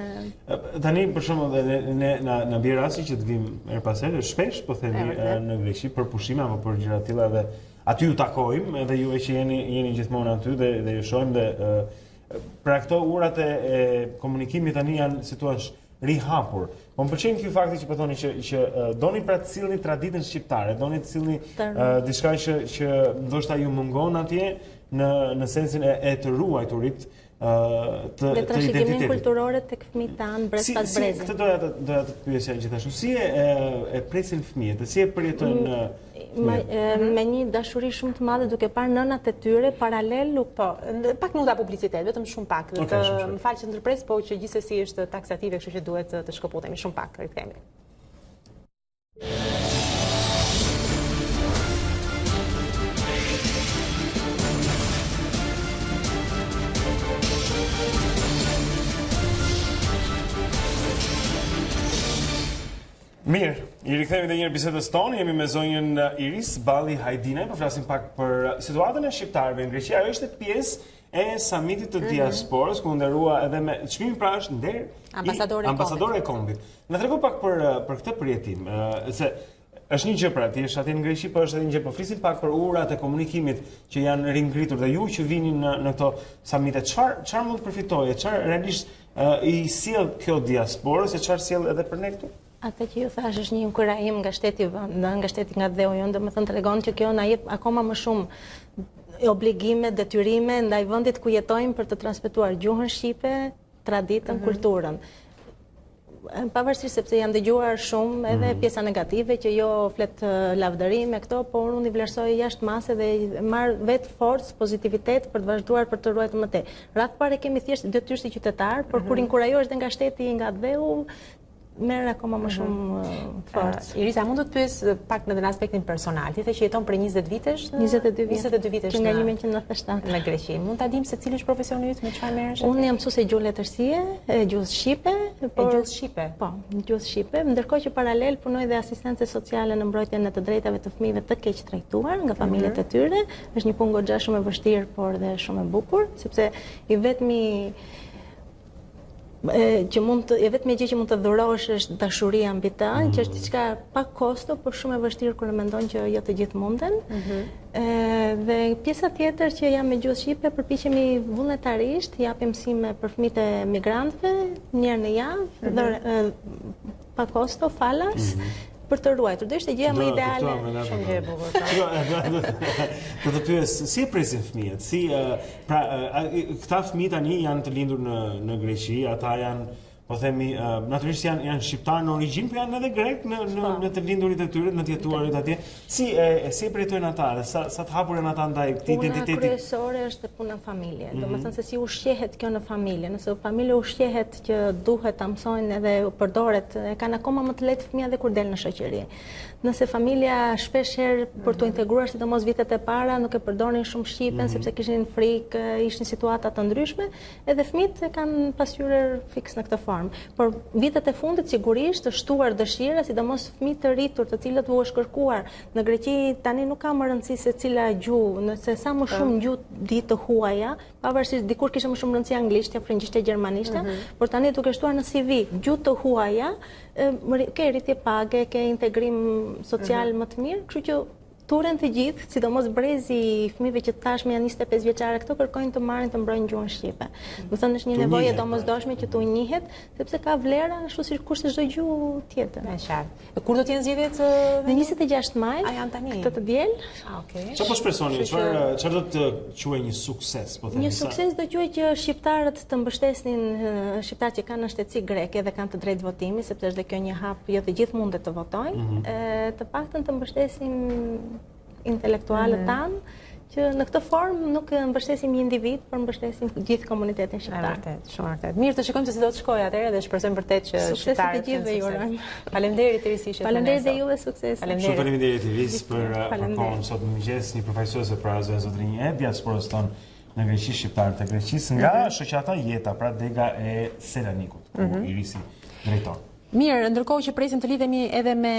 Tani për shembull ne na bie rasti që të vim her pas here, shpesh po themi në Greqi për pushime apo për gjëra të tilla dhe aty ju takojmë edhe juve që jeni gjithmonë aty dhe ju shohim dhe pra këto urat e komunikimit tani janë si thua rihapur. Po më pëlqen ky fakti që po thoni që doni pra të sillni traditën shqiptare, doni të sillni diçka që ndoshta ju mungon atje në sensin e të ruajturit të identitetit kulturore tek fëmijët tanë brez pas brezi. Këtë doja të pyesja gjithashtu. Si e presin fëmijët, si e përjetojnë me një dashuri shumë të madhe duke parë nënat e tyre paralel pak minuta publicitet, vetëm shumë pak. Më fal që ndërpres, po që gjithsesi është taksative, kështu që duhet të shkëputemi shumë pak, rikthehemi. Mirë, I rikthehemi edhe një herë bisedës tonë, jemi me zonjën Iris Balli Hajdinaj, po flasim pak për situatën e shqiptarëve në Greqi. Ajo ishte pjesë e samitit të diasporës, ku nderua edhe me çmimin pra është nder ambasadore e kombit. Na trego pak për këtë përjetim, se është një gjë pra, ti je atje në Greqi, po është edhe një gjë, po flisim pak për urat e komunikimit që janë ringritur dhe ju që vini në këto samite, çfarë mund të përfitoje, çfarë realisht I sjell kjo diasporës e çfarë sjell edhe për ne këtu? Atë që ju thash është një inkurajim nga shteti nga dheu jonë, domethënë tregon që kjo na jep akoma më shumë obligime, detyrime ndaj vendit ku jetojmë për të transmetuar gjuhën shqipe, traditën, kulturën. Pavarësisht sepse jam dëgjuar shumë edhe pjesa negative që jo flet lavdërim me këto, por unë I vlerësoj jashtë mase dhe marr vetë forcë, pozitivitet për të vazhduar për të ruajtur më tej. Radh parë kemi thjesht detyrë si qytetar, por kur inkurajohesh edhe nga shteti, nga dheu, merr akoma më shumë forcë. Irisa, mund të pyes pak në aspektin personal. Ti the që jeton për 20 vitesh? 22 vitesh nga 1997 në Greqi. Mund ta dim se cili është profesioni yt, me çfarë merresh? Unë jam mësuese gjuhë letërsie, gjuhë shqipe, gjuhë shqipe. Po, gjuhë shqipe, ndërkohë që paralel punoj dhe asistence sociale në mbrojtjen e të drejtave të fëmijëve të keq trajtuar nga familjet e tyre. Është një punë goxha shumë e vështirë, por dhe shumë e bukur, sepse I vetmi që mund të vetëm gjë që mund të dhurosh është dashuria mbi të, që është diçka pa kosto, por shumë e vështirë kur e mendon që jo të gjithë munden. Dhe pjesa tjetër që jam me gjuhë shqipe, përpiqemi vullnetarisht japim mësime për fëmijët e migrantëve një herë në javë, pa kosto, falas. Për të ruajtur, do ishte gjëja më ideale. Shumë gjë e bukur. Do të pyes, si e presin fëmijët? Pra, këta fëmijë tani janë të lindur në Greqi, ata janë, po themi, natyrisht janë shqiptarë në origjinë, por janë edhe grek në të lindurit e tyre, në të jetuarit atje. Si e përjetojnë ata dhe sa të hapur janë ata ndaj këtij identiteti? Puna kryesore është puna familje. Domethënë se si ushqehet kjo në familje. Nëse familja ushqehet që duhet ta mësojnë edhe përdoret, e kanë akoma më të lehtë fëmia dhe kur del në shoqëri. Nëse familja shpesh herë për të integruar, sidomos vitet e para, nuk e përdorin shumë shqipen sepse kishin frikë, ishin situata të ndryshme, edhe fëmijët e kanë pasqyrë fiks në këtë formë. Por vitet e fundit sigurisht është shtuar dëshira, sidomos fëmijë të rritur, të cilët u është kërkuar në Greqi tani nuk ka më rëndësi se cila gjuhë, nëse sa më shumë gjuhë di të huaja, pavarësisht dikur kishte më shumë rëndësi anglishtja, frëngjishtja, gjermanishtja, por tani duke shtuar në CV gjuhë të huaja, ke rritje page, ke integrim social më të mirë, kështu që turen të gjithë, sidomos brezi i fëmijëve që tashmë janë 25 vjeçare, këto kërkojnë të marrin të mbrojnë gjuhën shqipe. Do thënë është një nevojë domosdoshme që të u njihet, sepse ka vlera ashtu si kurse çdo gjuhë tjetër. Është qartë. Kur do të jenë zgjedhjet? Në 26 maj. A janë tani? Këtë të diel. Okej. Çfarë po shpresoni? Çfarë do të quajë një sukses, po themi? Një sukses do quajë që shqiptarët të mbështesnin shqiptarët që kanë në shtetësi greke dhe kanë të drejtë votimi, sepse është dhe kjo një hap, jo të gjithë mundet të votojnë, të paktën të mbështesin intelektualët tanë, që në këtë formë nuk mbështesim një individ, por mbështesim gjithë komunitetin shqiptar. Vërtet, shumë vërtet. Mirë, të shikojmë se si do të shkojë atëherë dhe shpresojmë vërtet që shqiptarët të gjithëve ju urojmë. Faleminderit Iris. Faleminderit dhe juve sukses. Shumë faleminderit Iris për kohën sot në mëngjes, një përfaqësuese për Azën Zotrinj e diasporës tonë në Greqi, shqiptarët e Greqisë, nga shoqata Jeta, pra dega e Selanikut, ku Irisi drejton. Mirë, ndërkohë që presim të lidhemi edhe me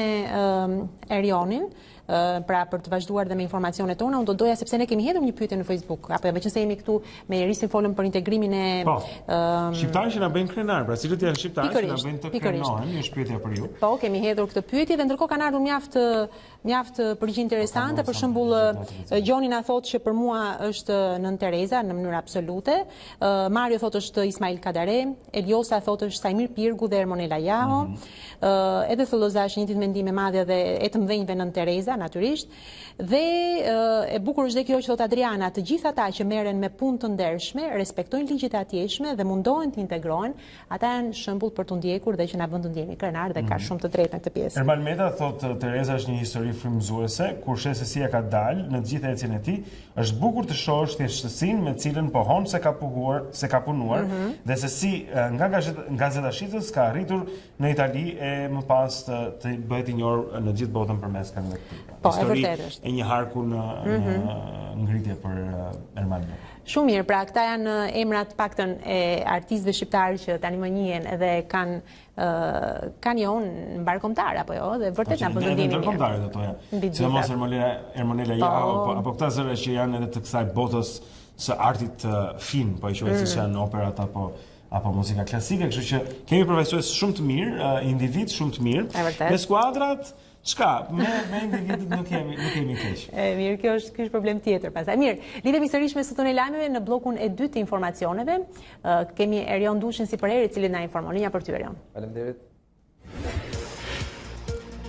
Erionin, pra për të vazhduar dhe me informacionet tona, unë do doja sepse ne kemi hedhur një pyetje në Facebook, apo meqense jemi këtu me Irisin folëm për integrimin e shqiptarë që na bëjnë krenar, pra cilët janë shqiptarë që na bëjnë të krenohen, një pyetje për ju. Po, kemi hedhur këtë pyetje dhe ndërkohë kanë ardhur mjaft përgjigje interesante. Për shembull, Gjoni na thotë që për mua është Nën Tereza në mënyrë absolute. Mario thotë është Ismail Kadare, Eliosa thotë është Sajmir Pirgu dhe Ermonela Jaho. Edhe Thulloza është njëjtit mendim e madhe dhe e të mëdhenjve Nën Tereza natyrisht. Dhe e bukur është dhe kjo që thot Adriana, të gjithë ata që merren me punë të ndershme, respektojnë ligjet e atjeshme dhe mundohen të integrohen, ata janë shembull për të ndjekur dhe që na bën të ndjehemi krenar dhe ka shumë të drejtë në këtë pjesë. Erman Meta thot Tereza është një histori frymëzuese, kur sheh se si ka dalë në të gjithë ecjen e tij, është bukur të shohësh thjeshtësinë me cilën pohon se ka punuar dhe se si nga gazetashitës ka arritur në Itali e më pas të bëhet i njohur në gjithë botën përmes këngëve të tij. Po, e vërtetë është. E një harku në ngritje për Erman Meta. Shumë mirë, pra këta janë emrat paktën e artistëve shqiptarë që tani më njihen edhe kanë jonë mbar kombëtar apo jo, dhe vërtet na bën ndjenjë. Në kombëtarë do thoya. Sidomos Ermonela Jaho apo këta zëra që janë edhe të kësaj botës së artit fin, po i quhet siç janë operat apo muzika klasike, kështu që kemi përfaqësues shumë të mirë, individ shumë të mirë. Me skuadrat çka, me individët nuk kemi keq. Mirë, kjo është problem tjetër pastaj. Mirë, lidhemi sërish me sotën e lajmeve në bllokun e dytë të informacioneve. Kemi Erion Dushin si përherë, i cili na informon. Linja për ty, Erion. Faleminderit.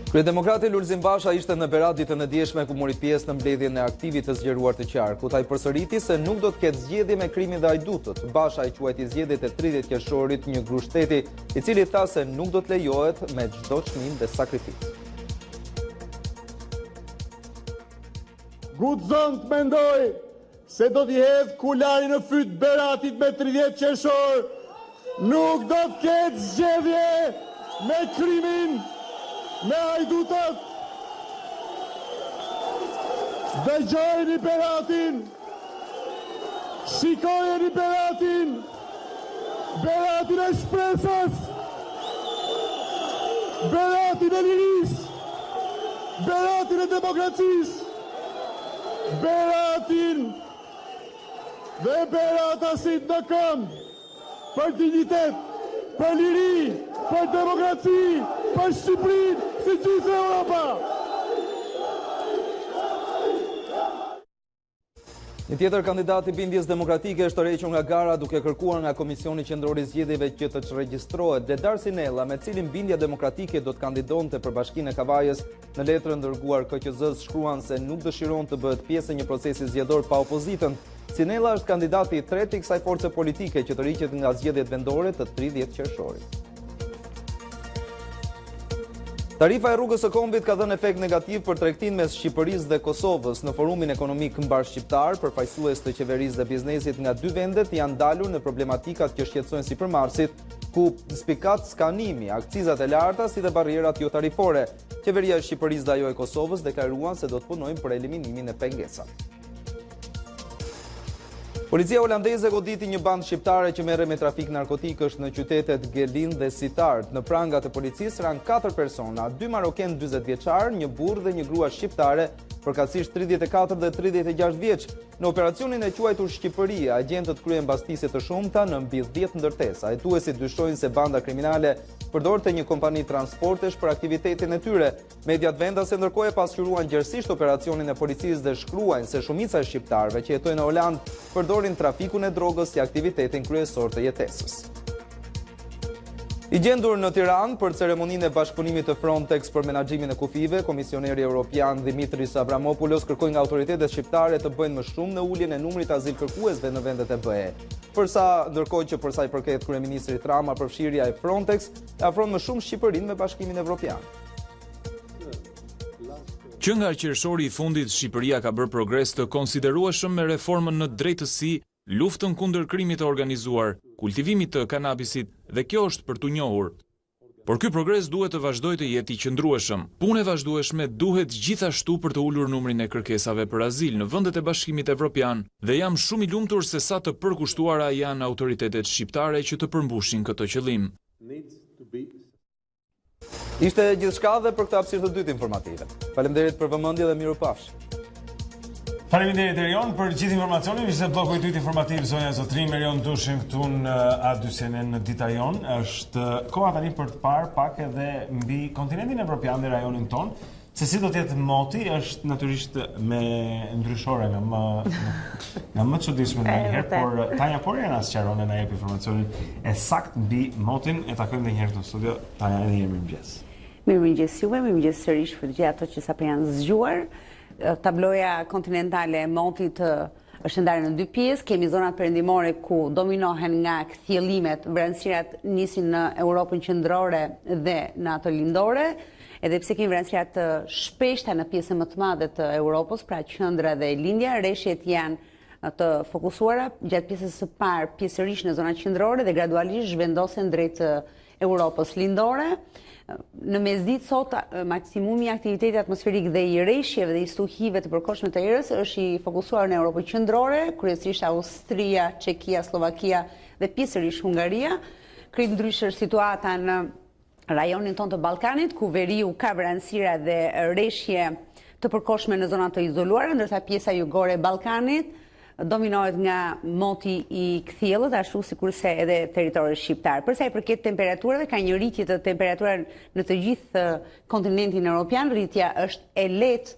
Kryedemokrati Lulzim Basha ishte në Berat ditën e dieshme ku mori pjesë në mbledhjen e aktivit të zgjeruar të qarkut. Ai përsëriti se nuk do të ketë zgjedhje me krimin dhe ajdutët. Basha i quajti zgjedhjet e 30 qershorit një grushteti, i cili tha se nuk do të lejohet me çdo çmim dhe sakrificë. Guxon të mendoj se do t'i hedh kulari në fyt Beratit me 30 qershor. Nuk do të ketë zgjedhje me krimin, me ajdutët. Dëgjojeni Beratin, shikojeni Beratin, Beratin e shpresës, Beratin e lirisë, Beratin e demokracisë, Beratin dhe Beratasit në këmbë për dignitet, për liri, për demokraci, për Shqipërinë, si gjithë Europa. Një tjetër kandidat i bindjes demokratike është tërhequr nga gara duke kërkuar nga Komisioni Qendror i Zgjedhjeve që të regjistrohet. Ledar Sinella, me cilin bindja demokratike do të kandidonte për Bashkinë e Kavajës, në letrën dërguar KQZ-s shkruan se nuk dëshiron të bëhet pjesë e një procesi zgjedhor pa opozitën. Sinella është kandidati i tretë i kësaj force politike që tërhiqet nga zgjedhjet vendore të 30 qershorit. Tarifa e rrugës së kombit ka dhënë efekt negativ për tregtinë mes Shqipërisë dhe Kosovës. Në forumin ekonomik mbar shqiptar, përfaqësues të qeverisë dhe biznesit nga dy vendet janë dalur në problematikat që shqetësojnë sipërmarrësit, ku spikat skanimi, akcizat e larta si dhe barrierat jo tarifore. Qeveria e Shqipërisë dhe ajo e Kosovës deklaruan se do të punojnë për eliminimin e pengesave. Policia holandeze goditi një bandë shqiptare që merre me trafik narkotikësh në qytetet Gelin dhe Sitart. Në prangat e policisë ranë 4 persona, 2 maroken 40 vjeçar, një burr dhe një grua shqiptare, përkatësisht 34 dhe 36 vjeç. Në operacionin e quajtur Shqipëria, agjentët kryen mbastisje të shumta në mbi 10 ndërtesa. Hetuesit dyshojnë se banda kriminale përdorte një kompani transportesh për aktivitetin e tyre. Mediat vendase ndërkohë pasqyruan gjerësisht operacionin e policisë dhe shkruajnë se shumica e shqiptarëve që jetojnë në Holand përdorin trafikun e drogës si aktivitetin kryesor të jetesës. I gjendur në Tiranë për ceremoninë e bashkëpunimit të Frontex për menaxhimin e kufive, Komisioneri Evropian Dimitris Avramopoulos kërkoi nga autoritetet shqiptare të bëjnë më shumë në uljen e numrit azilkërkuesve në vendet e BE. Ndërkohë që për sa i përket kryeministrit Rama, përfshirja e Frontex e afron më shumë Shqipërinë me Bashkimin Evropian. Që nga qershori i fundit, Shqipëria ka bërë progres të konsiderueshëm me reformën në drejtësi, luftën kundër krimit të organizuar, kultivimit të kanabisit dhe kjo është për t'u njohur. Por ky progres duhet të vazhdojë të jetë i qëndrueshëm. Punë e vazhdueshme duhet gjithashtu për të ulur numrin e kërkesave për azil në vendet e Bashkimit Evropian dhe jam shumë i lumtur se sa të përkushtuara janë autoritetet shqiptare që të përmbushin këtë qëllim. Ishte gjithçka dhe për këtë hapësirë të dytë informative. Faleminderit për vëmendje dhe mirupafshim. Faleminderit Erion për gjithë informacionin. Ishte bloku i dytë informativ zonja Zotrin Merion Dushin këtu në A2CNN në Dita Jonë. Është koha tani për të parë pak edhe mbi kontinentin evropian dhe rajonin ton. Se si do të jetë moti është natyrisht me ndryshore nga më çuditshme ndonjëherë, por Tanja Porja na sqaron e na jep informacionin e saktë mbi motin. E takojmë edhe një herë në studio. Tanja, edhe një mirëmëngjes. Mirëmëngjes juve, mirëmëngjes sërish për gjithë ato që sapo janë zgjuar. Tabloja kontinentale e motit është ndarë në dy pjesë. Kemi zonat perëndimore ku dominohen nga kthjellimet, vranësirat nisin në Europën qendrore dhe në ato lindore, edhe pse kemi vranësira të shpeshta në pjesën më të madhe të Europës, pra qendra dhe lindja, rreshjet janë të fokusuara gjatë pjesës së parë pjesërisht në zonat qendrore dhe gradualisht zhvendosen drejt Europës lindore. Në mesditë sot, maksimumi i aktivitetit atmosferik dhe i rreshjeve dhe i stuhive të përkohshme të erës është i fokusuar në Europën qendrore, kryesisht Austria, Çekia, Slovakia dhe pjesërisht Hungaria. Kryesisht është situata në rajonin ton të Ballkanit, ku veriu ka vranësira dhe rreshje të përkohshme në zonat të izoluara, ndërsa pjesa jugore e Ballkanit dominohet nga moti i kthjellët, ashtu sikurse edhe territori shqiptar. Për sa i përket temperaturave, ka një rritje të temperaturave në të gjithë kontinentin evropian. Rritja është e lehtë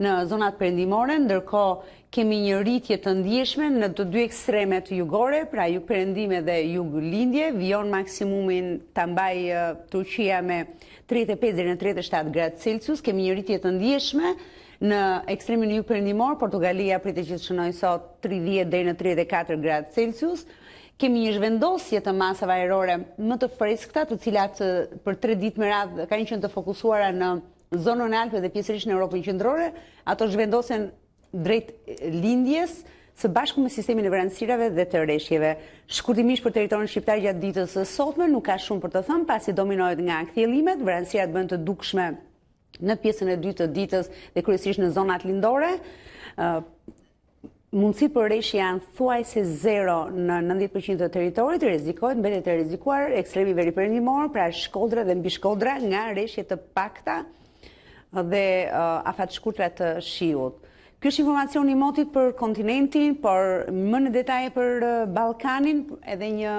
në zonat perëndimore, ndërkohë kemi një rritje të ndjeshme në të dy ekstremet jugore, pra jug perëndime dhe jug lindje. Vijon maksimumin ta mbaj Turqia me 35 deri në 37 gradë Celsius. Kemi një rritje të ndjeshme në ekstremin jug perëndimor. Portugalia pritet që të shënojë sot 30 deri në 34 gradë Celsius. Kemi një zhvendosje të masave ajrore më të freskëta, të cilat për 3 ditë me radhë kanë qenë të fokusuara në zonën e Alpëve dhe pjesërisht në Europën qendrore. Ato zhvendosen drejt lindjes së bashku me sistemin e vranësirave dhe të rreshjeve. Shkurtimisht për territorin shqiptar gjatë ditës së sotme nuk ka shumë për të thënë, pasi dominohet nga kthjellimet, vranësirat bëhen të dukshme në pjesën e dytë të ditës dhe kryesisht në zonat lindore. Mundësi për rreshje janë thuajse 0 në 90% të territorit, rrezikohet mbetet e rrezikuar ekstremi veri perëndimor, pra Shkodra dhe mbi Shkodra nga rreshje të pakta dhe afat shkurtra të shiut. Ky është informacion i motit për kontinentin, por më në detaje për Ballkanin, edhe një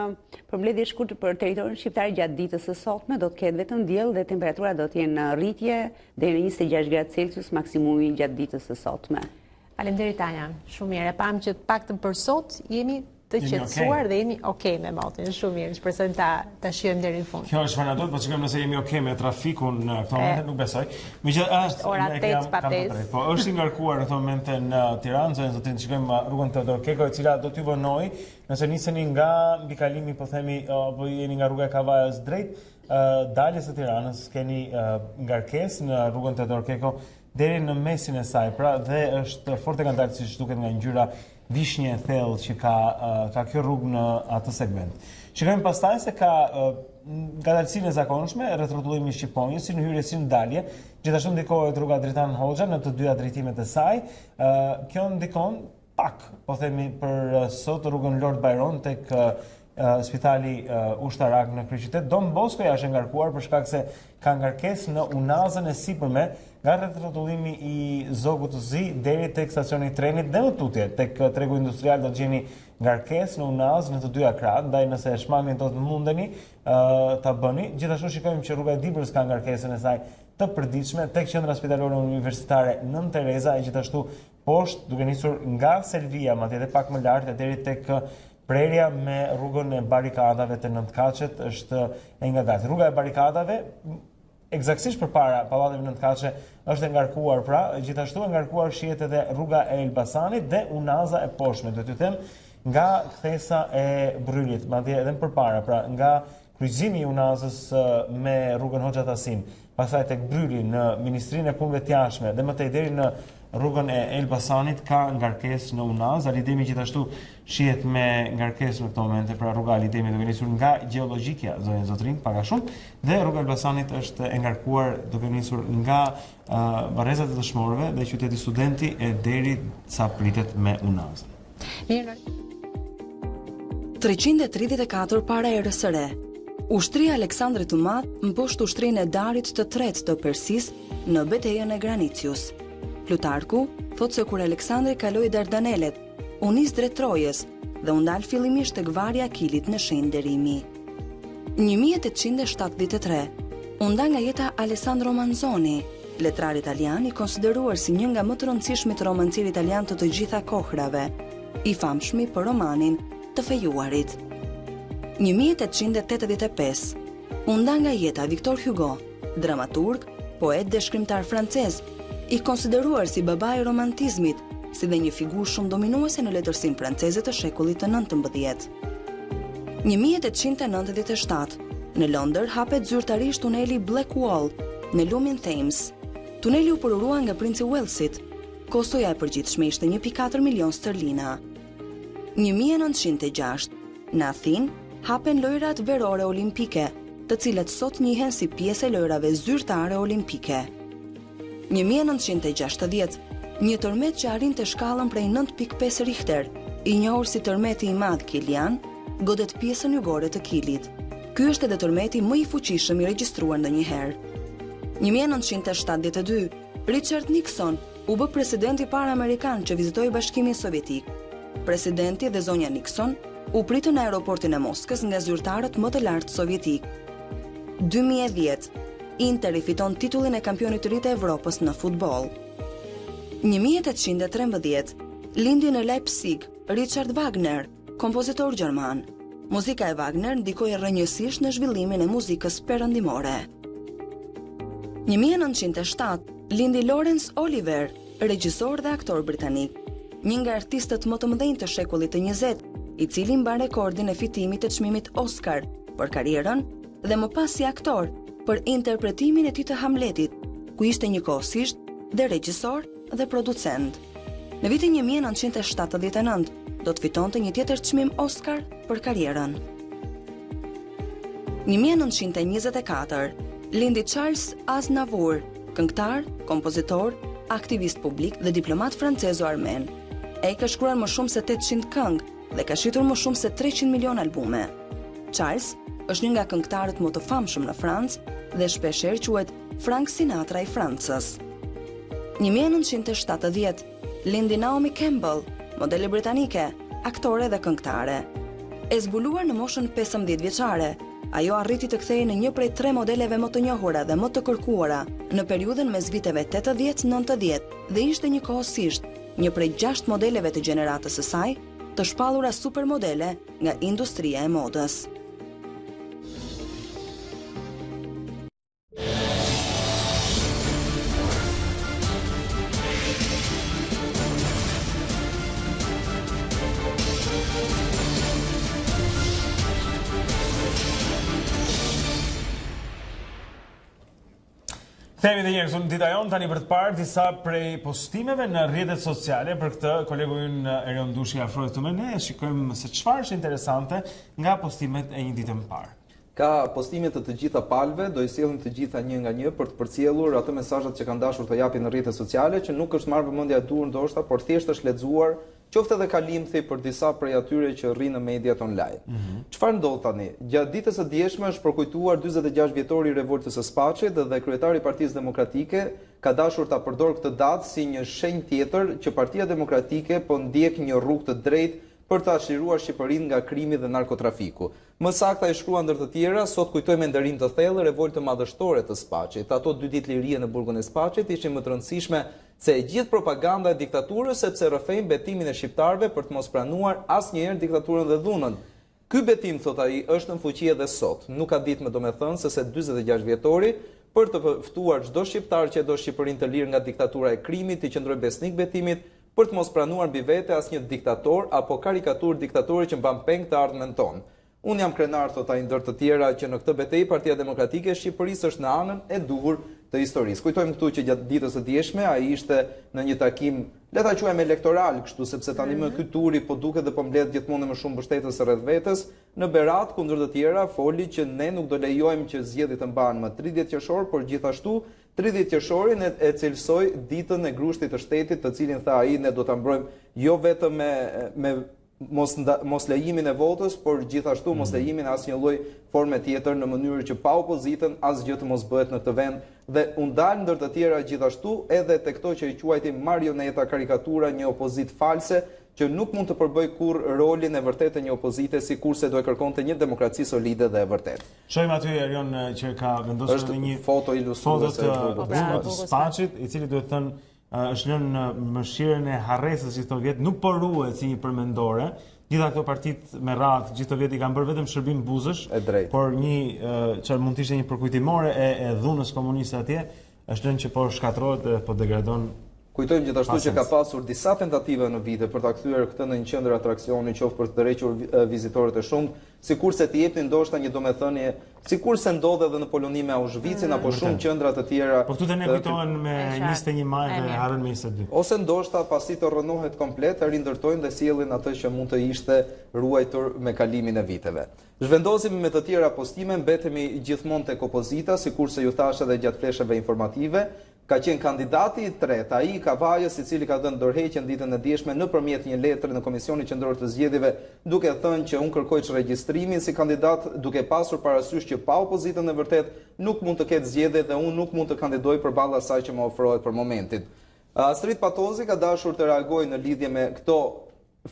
përmbledhje shkurtër për territorin shqiptar gjatë ditës së sotme, do të ketë vetëm diell dhe temperaturat do të jenë në rritje deri në 26 gradë Celsius maksimumi gjatë ditës së sotme. Faleminderit Tanja, shumë mirë. E pam që të paktën për sot jemi të qetësuar dhe jemi okay me motin. Shumë mirë, shpresojmë ta shijojmë deri në fund. Kjo është vërtetë, po shikojmë nëse jemi okay me trafikun në këtë moment, nuk besoj. Megjithatë, ora 8 pa 5. Po është i ngarkuar në këtë moment në Tiranë, zotrin, shikojmë rrugën Teodor Keko, e cila do t'ju vënoj, nëse niseni nga mbikalimi, po themi, apo jeni nga rruga e Kavajës drejt daljes së Tiranës, keni ngarkesë në rrugën Teodor Keko deri në mesin e saj, pra dhe është fort e ngadalë siç duket nga ngjyra vishnje e thellë që ka kjo rrugë në atë segment. Shikojmë pastaj se ka ngadalësinë e zakonshme rreth rrotullimi i Shqiponjës, si në hyrje si në dalje, gjithashtu ndikohet rruga Dritan Hoxha në të dyja drejtimet e saj. Kjo ndikon pak, po themi, për sot rrugën Lord Byron tek Spitali Ushtarak në Kryeqytet. Don Boscoja është ngarkuar për shkak se ka ngarkesë në unazën e sipërme nga rreth rrotullimi i Zogut të Zi deri tek stacioni i trenit dhe në tutje tek tregu industrial do të gjeni ngarkesë në unazë në të dyja krahët, ndaj nëse e shmangni do të mundeni ta bëni. Gjithashtu shikojmë që rruga e Dibrës ka ngarkesën e saj të përditshme tek qendra spitalore universitare Nën Tereza, e gjithashtu poshtë duke nisur nga Selvia, madje edhe pak më lart deri tek prerja me rrugën e barikadave të Nëntkaçet është e ngadalë. Rruga e barikadave eksaktësisht përpara pallateve Nëntkaçe është e ngarkuar, pra gjithashtu e ngarkuar shihet edhe rruga e Elbasanit dhe unaza e poshtme, do t'ju them, nga kthesa e Brylit, madje edhe përpara, pra nga kryqëzimi i unazës me rrugën Hoxha Tasim, pastaj tek Bryli në Ministrinë e Punëve të Jashtme dhe më tej deri në rrugën e Elbasanit ka ngarkesë në unazë. Alidemi gjithashtu shihet me ngarkesë në këtë moment, pra rruga Alidemi duke nisur nga Gjeologjikja, zonja Zotrin, pak a shumë, dhe rruga Elbasanit është e ngarkuar duke nisur nga Barezat e Dëshmorëve dhe qyteti Studenti e deri sa pritet me unazën. 334 para erës së re. Ushtria Aleksandrit të Madh mposht ushtrinë e Darit të tretë të Persisë në betejën e Granicius. Plutarku thot se kur Aleksandri kaloi Dardanelet, u nis drejt Trojës dhe u ndal fillimisht tek varri i Akilit në shenjë derimi. 1873 u nda nga jeta Alessandro Manzoni, letrar italian i konsideruar si një nga më të rëndësishmit romancier italian të gjitha kohrave, i famshëm për romanin Të fejuarit. 1885 u nda nga jeta Victor Hugo, dramaturg, poet dhe shkrimtar francez, i konsideruar si baba i romantizmit, si dhe një figurë shumë dominuese në letërsinë franceze të shekullit të 19. 1897 në Londër hapet zyrtarisht tuneli Black Wall në lumin Thames. Tuneli u përurua nga princi Walesit. Kostoja e përgjithshme ishte 1.4 milion sterlina. 1906 në Athinë hapen lojrat verore olimpike, të cilat sot njihen si pjesë e lojrave zyrtare olimpike. 1960, një tërmet që arrinte shkallën prej 9.5 Richter, i njohur si tërmeti i madh Kilian, godet pjesën jugore të Kilit. Ky është edhe tërmeti më i fuqishëm i regjistruar ndonjëherë. 1972, Richard Nixon u bë presidenti parë amerikan që vizitoi Bashkimin Sovjetik. Presidenti dhe zonja Nixon u pritën në aeroportin e Moskës nga zyrtarët më të lartë sovjetik. 2010, Inter i fiton titullin e kampionit të ri të Evropës në futboll. 1813, lindi në Leipzig Richard Wagner, kompozitor gjerman. Muzika e Wagner ndikoi rrënjësisht në zhvillimin e muzikës perëndimore. 1907, lindi Laurence Olivier, regjisor dhe aktor britanik, një nga artistët më të mëdhenj të shekullit të 20, i cili mban rekordin e fitimit të çmimit Oscar për karrierën dhe më pas si aktor për interpretimin e tij të Hamletit, ku ishte njëkohësisht dhe regjisor dhe producent. Në vitin 1979 do të fitonte një tjetër çmim Oscar për karrierën. 1924 lindi Charles Aznavour, këngëtar, kompozitor, aktivist publik dhe diplomat francezo-armen. Ai ka shkruar më shumë se 800 këngë dhe ka shitur më shumë se 300 milion albume. Charles është një nga këngëtarët më të famshëm në Francë dhe shpeshherë quhet Frank Sinatra i Francës. 1970 lindi Naomi Campbell, modele britanike, aktore dhe këngëtare. E zbuluar në moshën 15 vjeçare, ajo arriti të kthehej në një prej 3 modeleve më të njohura dhe më të kërkuara në periudhën mes viteve 80-90 dhe ishte njëkohësisht një prej 6 modeleve të gjeneratës së saj, të shpallura supermodele nga industria e modës. Themi dhe njerë, këtu në Dita Jonë, tani për të parë disa prej postimeve në rrjetet sociale, për këtë kolegu ynë Erion Dushi afrohet këtu me ne, shikojmë se çfarë është interesante nga postimet e një ditë më parë. Ka postimet të gjitha palëve, do i sjellim të gjitha një nga një për të përcjellur ato mesazhet që kanë dashur të japin në rrjetet sociale, që nuk është marrë vëmendja e dur ndoshta, por thjesht është lexuar, qoftë edhe kalimthi për disa prej atyre që rrinë në mediat online. Çfarë ndodh tani? Gjatë ditës së dieshme është përkujtuar 46 vjetori i revoltës së Spaçit dhe kryetari i Partisë Demokratike ka dashur ta përdorë këtë datë si një shenjë tjetër që Partia Demokratike po ndjek një rrugë të drejtë për të çliruar Shqipërinë nga krimi dhe narkotrafiku. Më saktë ai shkrua ndër të tjera, sot kujtojmë nderim të thellë revoltën madhështore të Spaçit. Ato 2 ditë lirie në burgun e Spaçit ishin më të rëndësishme se e gjithë propaganda e diktaturës, sepse rrëfejnë betimin e shqiptarëve për të mos pranuar asnjëherë diktaturën dhe dhunën. Ky betim, thot ai, është në fuqi edhe sot. Nuk ka ditë më domethënë se 46 vjetori për të ftuar çdo shqiptar që do Shqipërinë të lirë nga diktatura e krimit, të qëndrojë besnik betimit, për të mos pranuar mbi vete asnjë diktator apo karikaturë diktatori që mban peng të ardhmen tonë. Unë jam krenar, thot ai ndër të tjera, që në këtë betejë Partia Demokratike e Shqipërisë është në anën e duhur të historisë. Kujtojmë këtu që gjatë ditës së dieshme ai ishte në një takim, le ta quajmë elektoral, kështu sepse tani më ky turi po duket dhe po mbledh gjithmonë më shumë mbështetës rreth vetes. Në Berat, kundër të tjera, foli që ne nuk do lejojmë që zgjedhjet të mbahen më 30 qershor, por gjithashtu 30 qershorin e cilësoi ditën e grushtit të shtetit, të cilin tha ai ne do ta mbrojmë jo vetëm me mos lejimin e votës, por gjithashtu mos lejimin e asnjë lloj forme tjetër në mënyrë që pa opozitën asgjë të mos bëhet në këtë vend. Dhe u ndal ndër të tjera gjithashtu edhe te këto që i quajti marioneta, karikatura, një opozit false që nuk mund të përbëj kur rolin e vërtetë të një opozite, sikurse do e kërkonte një demokraci solide dhe e vërtetë. Shohim aty Erion që ka vendosur edhe një foto ilustruese të Spaçit, i cili duhet thënë është lënë në mëshirën e harresës gjithë këto vjet, nuk po ruhet si një përmendore. Gjitha këto partitë me radhë gjithë këto vjet i kanë bërë vetëm shërbim buzësh, por një çfarë mund të ishte një përkujtimore e dhunës komuniste atje, është lënë që po shkatrohet dhe po degradon. Kujtojmë gjithashtu që ka pasur disa tentative në vite për ta kthyer këtë në një qendër atraksioni, qoftë për të tërhequr vizitorët e shumt, sikurse të jepnin ndoshta një domethënie, sikurse ndodhe edhe në Poloni me Auschwitzin apo shumë qendra të tjera. Po këtu ne kujtohen me 21 maj dhe harën me 22. Ose ndoshta pasi të rrënohet komplet, rindërtojnë dhe sjellin atë që mund të ishte ruajtur me kalimin e viteve. Zhvendosim me të tjera postime, mbetemi gjithmonë tek opozita, sikurse ju thash edhe gjatë fleshave informative. Ka qenë kandidati i tretë, ai Kavajës, i cili ka dhënë dorëheqjen ditën e dieshme nëpërmjet një letre në Komisionin Qendror të Zgjedhjeve, duke thënë që unë kërkoj regjistrimin si kandidat, duke pasur parasysh që pa opozitën e vërtet nuk mund të ketë zgjedhje dhe unë nuk mund të kandidoj përballë asaj që më ofrohet për momentin. Astrid Patozi ka dashur të reagojë në lidhje me këto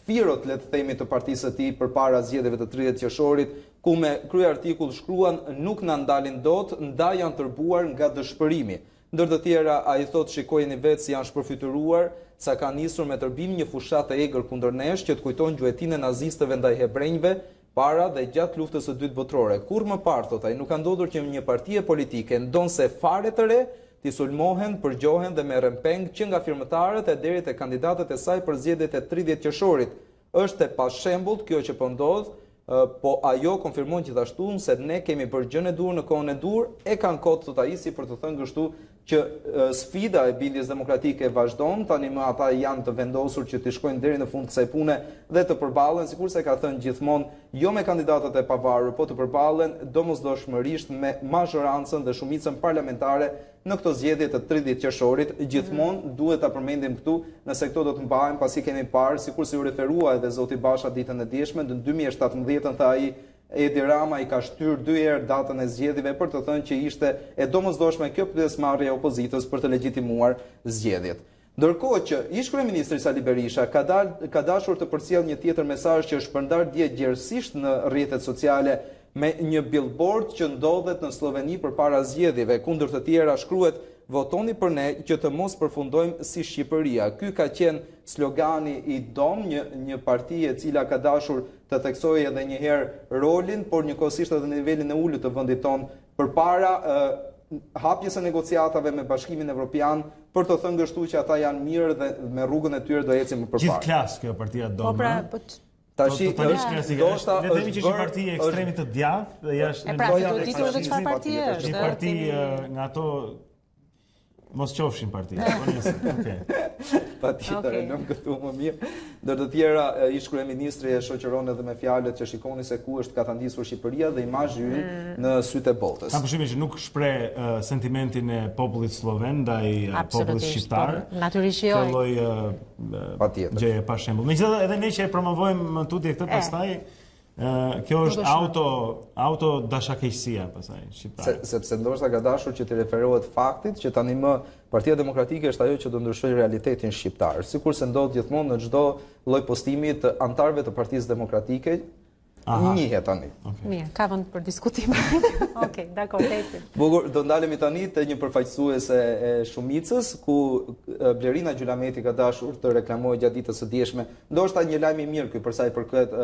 firot, le të themi, të partisë së tij përpara zgjedhjeve të 30 qershorit, ku me kryeartikull shkruan nuk na ndalin dot, nda janë tërbuar nga dëshpërimi. Ndër të tjera, ai thotë shikojeni vetë si janë shpërfytyruar, sa ka nisur me tërbim një fushat e egër kundër nesh që të kujton gjuetinë e nazistëve ndaj hebrejve para dhe gjatë luftës së dytë botërore. Kur më parë, thotë ai, nuk ka ndodhur që një partie politike ndonse fare të re t'i sulmohen, përgjohen dhe merren peng që nga firmëtarët e deri te kandidatët e saj për zgjedhjet e 30 qershorit. Është e pashembullt kjo që po ndodh. Po ajo konfirmon gjithashtu se ne kemi bërë gjën e dur në kohën e dur, e kanë kohë thot ai si për të thënë kështu që sfida e bindjes demokratike vazhdon, tani më ata janë të vendosur që të shkojnë deri në fund kësaj pune dhe të përballen, sikurse ka thënë gjithmonë, jo me kandidatët e pavarur, po të përballen domosdoshmërisht me mazhorancën dhe shumicën parlamentare në këto zgjedhje të 30 qershorit. Gjithmonë duhet ta përmendim këtu, nëse këto do të mbahen, pasi kemi parë, sikurse u referua edhe zoti Basha ditën e dieshme, në 2017 tha ai Edi Rama i ka shtyr 2 herë datën e zgjedhjeve për të thënë që ishte e domosdoshme kjo pjesëmarrje e opozitës për të legjitimuar zgjedhjet. Ndërkohë që ish kryeministri Sali Berisha ka dashur të përcjellë një tjetër mesazh që është përndar dje gjerësisht në rrjetet sociale me një billboard që ndodhet në Sloveni përpara zgjedhjeve, kundër të tjera shkruhet votoni për ne që të mos përfundojmë si Shqipëria. Ky ka qenë slogani i DOM, një parti e cila ka dashur të theksojë edhe një herë rolin, por njëkohësisht edhe në nivelin e ulët të vendit tonë përpara hapjes e negociatave me Bashkimin Evropian për të thënë gështu që ata janë mirë dhe me rrugën e tyre do ecim më përpara. Gjithë klas kjo partia DOM. Tashi ndoshta le të themi që është një parti e ekstremit të djathtë dhe jashtë ditur edhe çfarë parti është. Një parti nga ato mos qofshin parti. Patjetër, nuk këtu më mirë. Ndër të tjera, ish kryeministri e shoqëron edhe me fjalët që shikoni se ku është katandisur Shqipëria dhe imazhi i në sytë e botës. Kam përshtypjen që nuk shpreh sentimentin e popullit sloven ndaj popullit shqiptar. Natyrisht jo. Kjo lloj patjetër. Gjë pa shembull. Megjithatë edhe ne që e promovojmë më tutje këtë pastaj kjo është auto dashakeqësia pastaj shqiptare. Sepse ndoshta ka dashur që të referohet faktit që tani më Partia Demokratike është ajo që do ndryshojë realitetin shqiptar. Sikurse ndodh gjithmonë në çdo lloj postimi të anëtarëve të Partisë Demokratike, njihet tani. Mirë, ka vend për diskutim. Okej, dakor, ecim. Bukur, do ndalemi tani te një përfaqësuese e shumicës ku Blerina Gjylameti ka dashur të reklamojë gjatë ditës së dieshme, ndoshta një lajm i mirë ky për sa i përket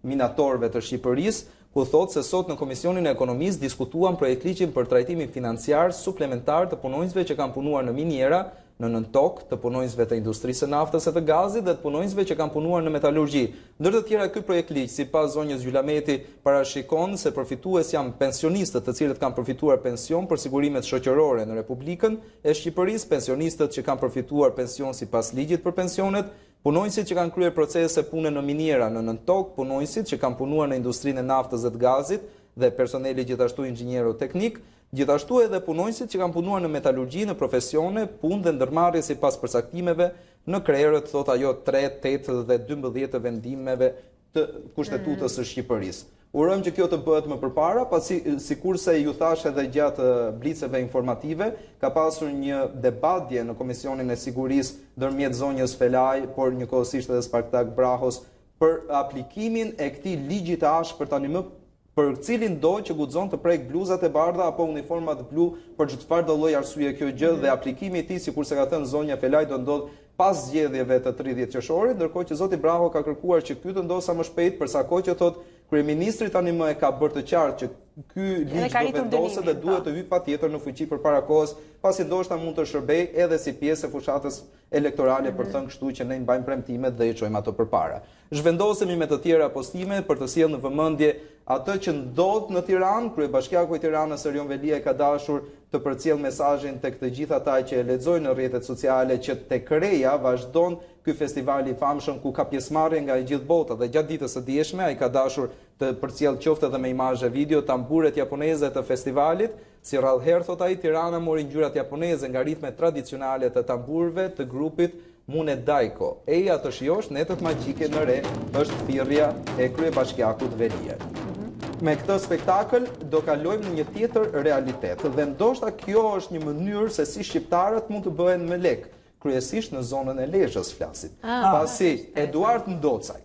minatorëve të Shqipërisë, ku thotë se sot në Komisionin e Ekonomisë diskutuan projektligjin për trajtimin financiar suplementar të punonjësve që kanë punuar në miniera, në nëntokë, të punonjësve të industrisë së naftës e të gazit dhe të punonjësve që kanë punuar në metalurgji. Ndër të tjera, ky projektligj, sipas zonjës Gjylameti, parashikon se përfitues janë pensionistët të cilët kanë përfituar pension për sigurimet shoqërore në Republikën e Shqipërisë, pensionistët që kanë përfituar pension sipas ligjit për pensionet, punonjësit që kanë kryer procese pune në miniera në nëntokë, punonjësit që kanë punuar në industrinë e naftës dhe të gazit dhe personeli gjithashtu inxhinierë teknik, gjithashtu edhe punonjësit që kanë punuar në metalurgji në profesione, punë dhe ndërmarrje sipas përcaktimeve në krerët, thot ajo 3, 8 dhe 12 të vendimeve të Kushtetutës së Shqipërisë. Urojmë që kjo të bëhet më përpara, pasi sikurse ju thash edhe gjatë bliceve informative, ka pasur një debatje në Komisionin e Sigurisë ndërmjet zonjës Felaj, por njëkohësisht edhe Spartak Brahos, për aplikimin e këtij ligji të ashpër tani më për cilin do që guxon të prek bluzat e bardha apo uniformat blu për çfarë do lloj arsye kjo gjë dhe aplikimi i tij sikurse ka thënë zonja Felaj do ndodh pas zgjedhjeve të 30 qershorit, ndërkohë që zoti Braho ka kërkuar që ky të ndodhë sa më shpejt, për sa kohë që thotë kryeministri tani më e ka bërë të qartë që ky ligj do vendoset dhe duhet të hyjë patjetër në fuqi përpara kohës, pasi ndoshta mund të shërbejë edhe si pjesë e fushatës elektorale për thënë kështu që ne i mbajmë premtimet dhe i çojmë ato përpara. Zhvendosemi me të tjera postime për të sjellë në vëmendje atë që ndodh në Tiranë. Kryebashkiaku i Tiranës Erion Velia ka dashur të përcjell mesazhin tek të gjithë ata që e lexojnë në rrjetet sociale që tek Reja vazhdon ky festival i famshëm ku ka pjesëmarrje nga e gjithë bota dhe gjatë ditës së dieshme ai ka dashur të përcjell qoftë edhe me imazhe video tamburet japoneze të festivalit, si rrallëherë thot ai Tirana mori ngjyrat japoneze nga ritmet tradicionale të tamburëve të grupit Mune Daiko. Eja të shijosh netët magjike në Re është thirrja e kryebashkiakut Velia. Me këtë spektakël do kalojmë në një tjetër realitet dhe ndoshta kjo është një mënyrë se si shqiptarët mund të bëhen me lek, kryesisht në zonën e Lezhës flasim. Pasi Eduard Ndocaj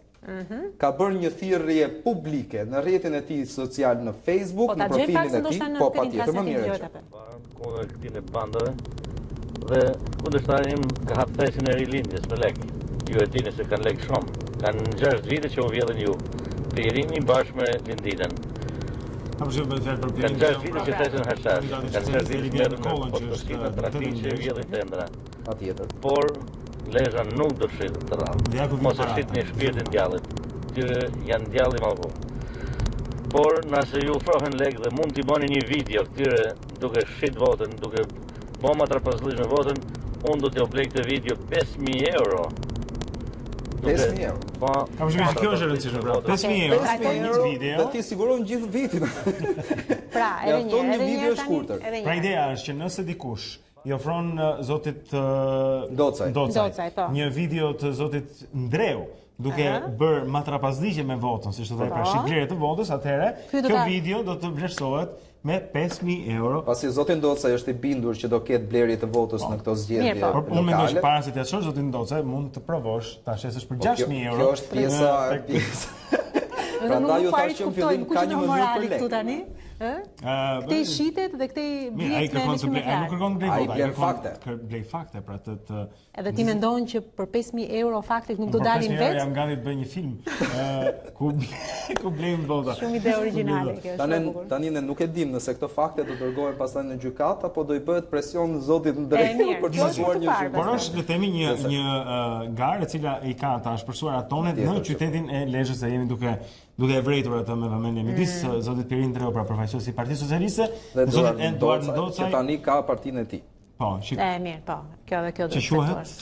ka bërë një thirrje publike në rrjetin e tij social në Facebook, në profilin e tij, po patjetër më mirë. Kundër këtij bandave dhe kundërshtarim ka hap thesin e rilindjes me lek. Ju e dini se kanë lek shumë. Kanë 6 vite që u vjedhin ju. Pirini bashkë me Lindinën. Kanë 6 vite që thesin hashash. Kanë 6 vite që potësime trafik që vjedhin tendra. Patjetër. Por Lezhë nuk do shqitë të rrallë. Mos e shqitë një shpirtin djallit. Tyre janë djalli malku. Por nëse ju ofrohen lek dhe mund t'i bani një video këtyre duke shqitë votën, duke boma trapazlish me votën, unë do t'jo blej këtë video 5.000 euro. 5.000 euro. Kam shumë që kjo është e rëndësishme, pra. 5.000 euro për një video. Dhe ti siguron gjithë vitin. Pra, edhe një video shkurtër. Pra ideja është që nëse dikush i ofron zotit Docaj, një video të zotit Ndreu, duke bërë matrapazligje me votën, si që të pra shqiplerje të votës, atëherë kjo video do të vlerësohet me 5.000 euro. Pasi zoti Ndoca është i bindur që do ketë blerje të votës në këto zgjedhje lokale. Por unë mendoj që para se të shohësh zoti Ndoca mund të provosh ta shesësh për 6.000 euro. Kjo është pjesa. Prandaj ju thash që në fillim ka një mënyrë për lekë. Këtu tani? Këtej shitet dhe këtej blet me shumë ai nuk kërkon të blej vota, ai blen fakte. Blej fakte, pra të Edhe ti mendon që për 5.000 euro fakte nuk do dalin vetë? Jam gati të bëj një film ku blejmë vota. Shumë ide origjinale kjo është. Tani ne nuk e dim nëse këto fakte do dërgohen pastaj në gjykat apo do i bëhet presion zotit në drejtë për të shkuar një gjykat. Por është le të themi një garë e cila i ka ta shpërsuar atonet në qytetin e Lezhës, se jemi duke vrejtur atë me vëmendje midis zotit Pirin Dreu, pra përfaqësuesi i Partisë Socialiste, dhe zotit Eduard Ndocaj, që tani ka partinë e tij. Po, mirë, po. Kjo do të quhet.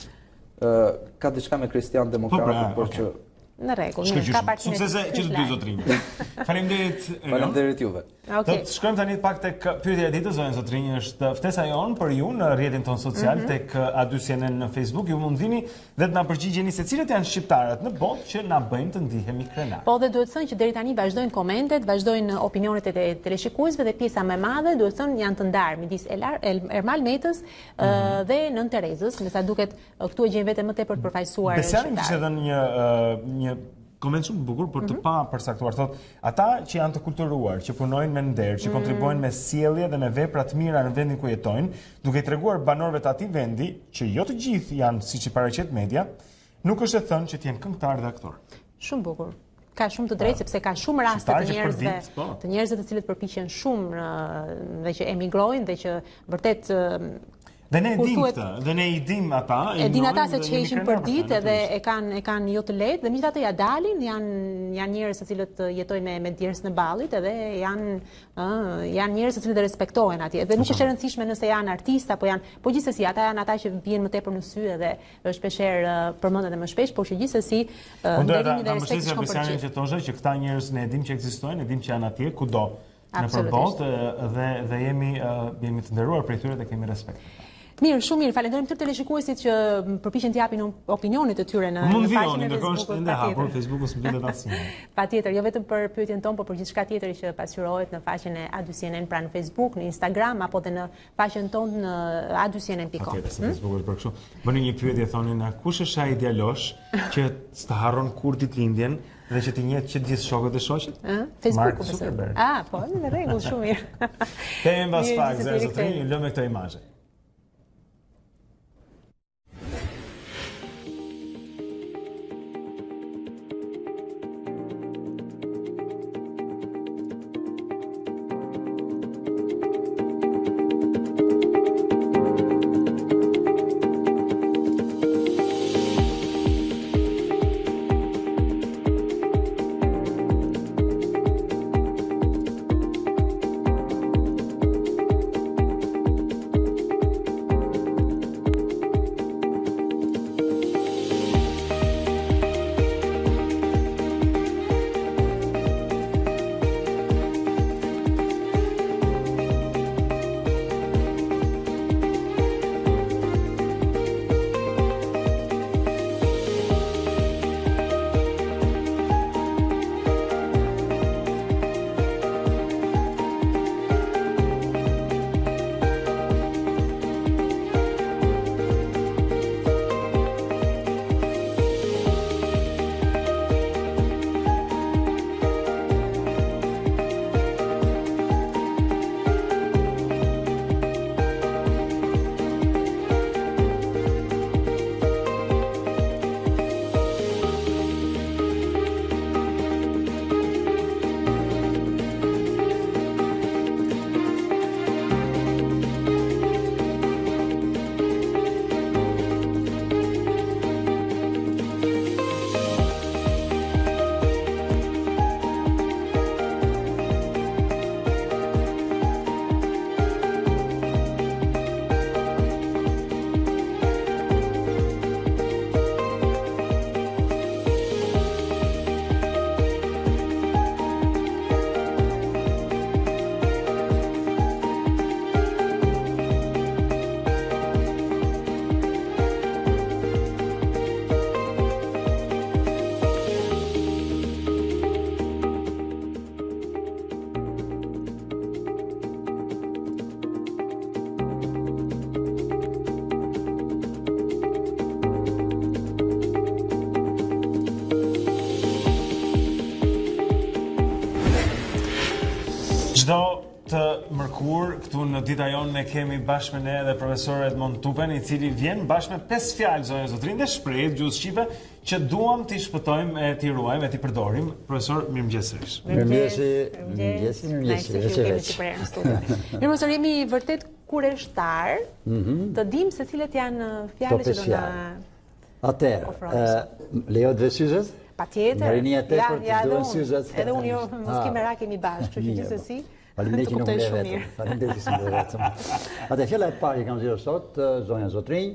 Ka diçka me Kristian Demokratë, por që në rregull, ka partinë. Suksese që të dy zotrinjë. Faleminderit. Faleminderit juve. Do të shkojmë tani pak tek pyetja e ditës, zonja zotrinjë, është ftesa jon për ju në rrjetin ton social tek A2CNN në Facebook. Ju mund vini dhe të na përgjigjeni se cilët janë shqiptarët në botë që na bëjnë të ndihemi krenar. Po, dhe duhet thënë që deri tani vazhdojnë komentet, vazhdojnë opinionet e teleshikuesve dhe pjesa më e madhe duhet thënë janë të ndarë midis Ermal Metës dhe Nën Terezës, me sa duket këtu e gjejmë vetëm më tepër të përfaqësuar. Besiani kishte dhënë një koment shumë bukur për të pa përcaktuar. Thotë, ata që janë të kulturuar, që punojnë me nder, që kontribuojnë me sjellje dhe me vepra të mira në vendin ku jetojnë, duke i treguar banorëve të atij vendi, që jo të gjithë janë siç i paraqet media, nuk është e thënë që të jenë këngëtar dhe aktor. Shumë bukur. Ka shumë të drejtë sepse ka shumë raste të njerëzve të cilët përpiqen shumë dhe që emigrojnë dhe që vërtet Dhe ne e dim ata. E din ata se ç'heqin për ditë edhe e kanë jo të lehtë dhe megjithatë ja dalin, janë njerëz të cilët jetojnë me djerës në ballit edhe janë njerëz të cilët respektohen atje. Dhe nuk është e rëndësishme nëse janë artistë apo janë, po gjithsesi ata janë ata që vijnë më tepër në sy edhe shpeshherë përmendet edhe më shpesh, por që gjithsesi nderimi dhe respekti shkon për gjithë. Që thoshë që këta njerëz ne e dim që ekzistojnë, e dim që janë atje kudo në përballë dhe jemi të nderuar prej tyre dhe kemi respekt. Mirë, shumë mirë. Falenderojmë të teleshikuesit që përpiqen të japin opinionet e tyre në faqen e Facebookut. Facebooku s'mbledhet asnjë. Patjetër, jo vetëm për pyetjen tonë, por për gjithçka tjetër që pasqyrohet në faqen e A2CNN, pra në Facebook, në Instagram apo edhe në faqen tonë në a2cnn.com. Patjetër, Facebooku është për kështu. Bëni një pyetje, thonin, kush është ai djalosh që s'ta harron kur ditëlindjen dhe që ti njeh që të gjithë shokët e shoqit? Facebooku besoj. Po, në rregull, shumë mirë. Kemi mbas pak zotrin, ju lëmë këto imazhe. Çdo të mërkur këtu në Dita Jonë ne kemi bashkë me ne edhe profesor Edmond Tupen, i cili vjen bashkë me 5 fjalë zonja zotrin dhe shprehje gjuhës shqipe që duam t'i shpëtojmë e t'i ruajmë e t'i përdorim. Profesor, mirëmëngjes sërish. Mirëmëngjes. Profesor, jemi vërtet kureshtar të dim se cilët janë fjalët që do na Atëherë, lejohet dhe syzet? Patjetër. Marinia tepër të duhen syzet. Edhe unë jo mos kemi merak kemi bashkë, kështu që gjithsesi. Faleminderit që nuk më vetëm. Faleminderit që më vetëm. Atë fjala e parë që kam zgjedhur sot, zonja zotrinj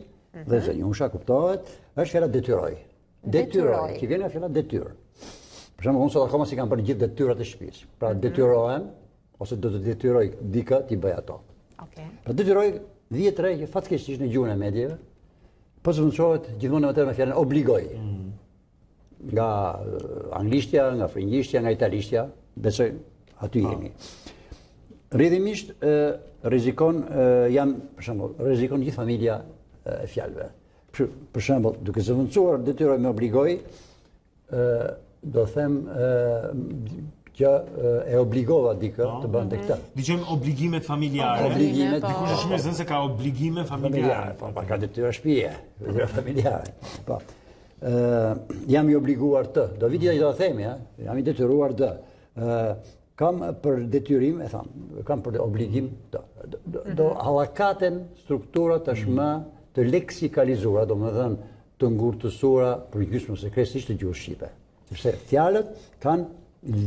dhe zonjusha kuptohet, është fjala detyroj. Detyroj, që vjen nga fjala detyrë. Për shembull, unë sot akoma si kam për gjithë detyrat e shtëpisë. Pra detyrohem ose do të detyroj dikë ti bëj ato. Okej. Pra detyroj vjet re që fatkeqësisht në gjuhën e medjeve po zëvendësohet gjithmonë me fjalën obligoj. Nga anglishtja, nga frëngjishtja, nga italishtja, besoj aty jemi. Rrjedhimisht rrezikon për shembull, rrezikon gjithë familja e fjalëve. Për shembull, duke zëvendësuar detyroj me obligoj, do them që e obligova dikë të bënte këtë. Dëgjojmë obligimet familjare. Obligimet, dikush është më zënë se ka obligime familjare. Po, ka detyra shtëpie, detyra familjare. Po. Jam i obliguar të, do vi dita që do themi, jam i detyruar të. Kam për detyrim, e thamë, kam për obligim të. Do hallakaten strukturat tashmë të leksikalizuara, do më thënë të ngurtësura për gjysmë ose krejtësisht të gjuhës shqipe. Sepse fjalët kanë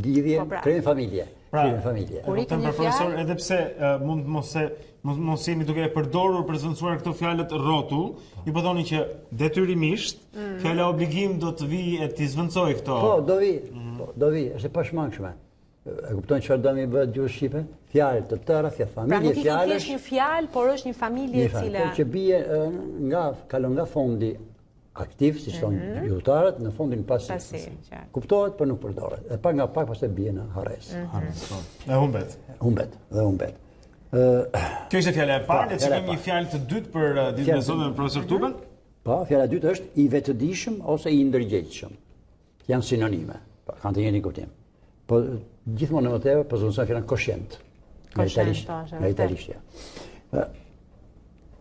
lidhje, krejnë familje. Profesor, edhe pse mund mos jemi duke e përdorur për zëvendësuar këto fjalët rrotull, ju po thoni që detyrimisht fjala obligim do të vijë e t'i zëvendësoj këto. Po, do vi, është e pashmangshme. E kuptojnë çfarë do mi bëhet gjuhës shqipe? Fjalë të tëra, familje fjalësh. Pra nuk është një fjalë, por është një familje e cila që bie kalon nga fondi aktiv, si thonë gjuhëtarët, në fondin pasiv. Kuptohet, por nuk përdoret. E pak nga pak pastaj bie në harres. E humbet. Humbet. Kjo ishte fjala e parë, që kemi një fjalë të dytë për ditën e sotme me profesor Tupen? Po, fjala e dytë është i vetëdijshëm ose i ndërgjegjshëm. Janë sinonime, kanë të njëjtin kuptim. Po gjithmonë më tepër po zonsa fjalën koshient. Nga italishtja.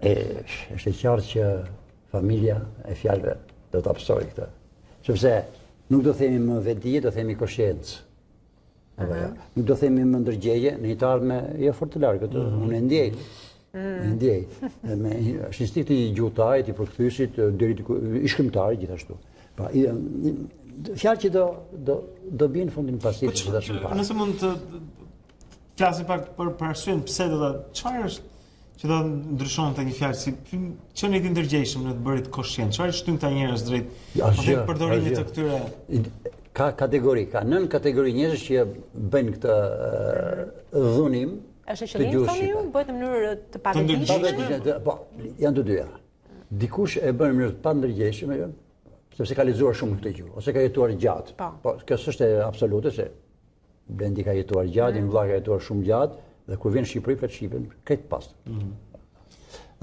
Është e qartë që familja e fjalëve do të absorbojë këtë. Sepse nuk do themi më vetdije, do themi koshiencë. Nuk do themi më ndërgjegje, në një të ardhme jo fort të largët, unë e ndjej. Është instikti i gjuhëtarit, i përkthyesit, deri i shkrimtarit gjithashtu. Pa fjalë që do bien në fundin pasiv që dashur para. Nëse mund të flasim pak për arsyen pse çfarë është që do ndryshonte një fjalë si çon e të ndërgjegjshëm në të bërit koshient. Çfarë shtyn këta njerëz drejt përdorimit të këtyre? Ka kategori, ka 9 kategori njerëz që bëjnë këtë dhunim. Është qëllimi thoni ju, bëhet në mënyrë të padëgjshme. Po, janë të dyja. Dikush e bën në mënyrë të pandërgjegjshme, sepse ka lexuar shumë këtë gjuhë, ose ka jetuar gjatë. Po, kjo s'është absolute, se Blendi ka jetuar gjatë, një vëlla ka jetuar shumë gjatë, dhe kur vjen në Shqipëri, flet shqipen, këtë pastër.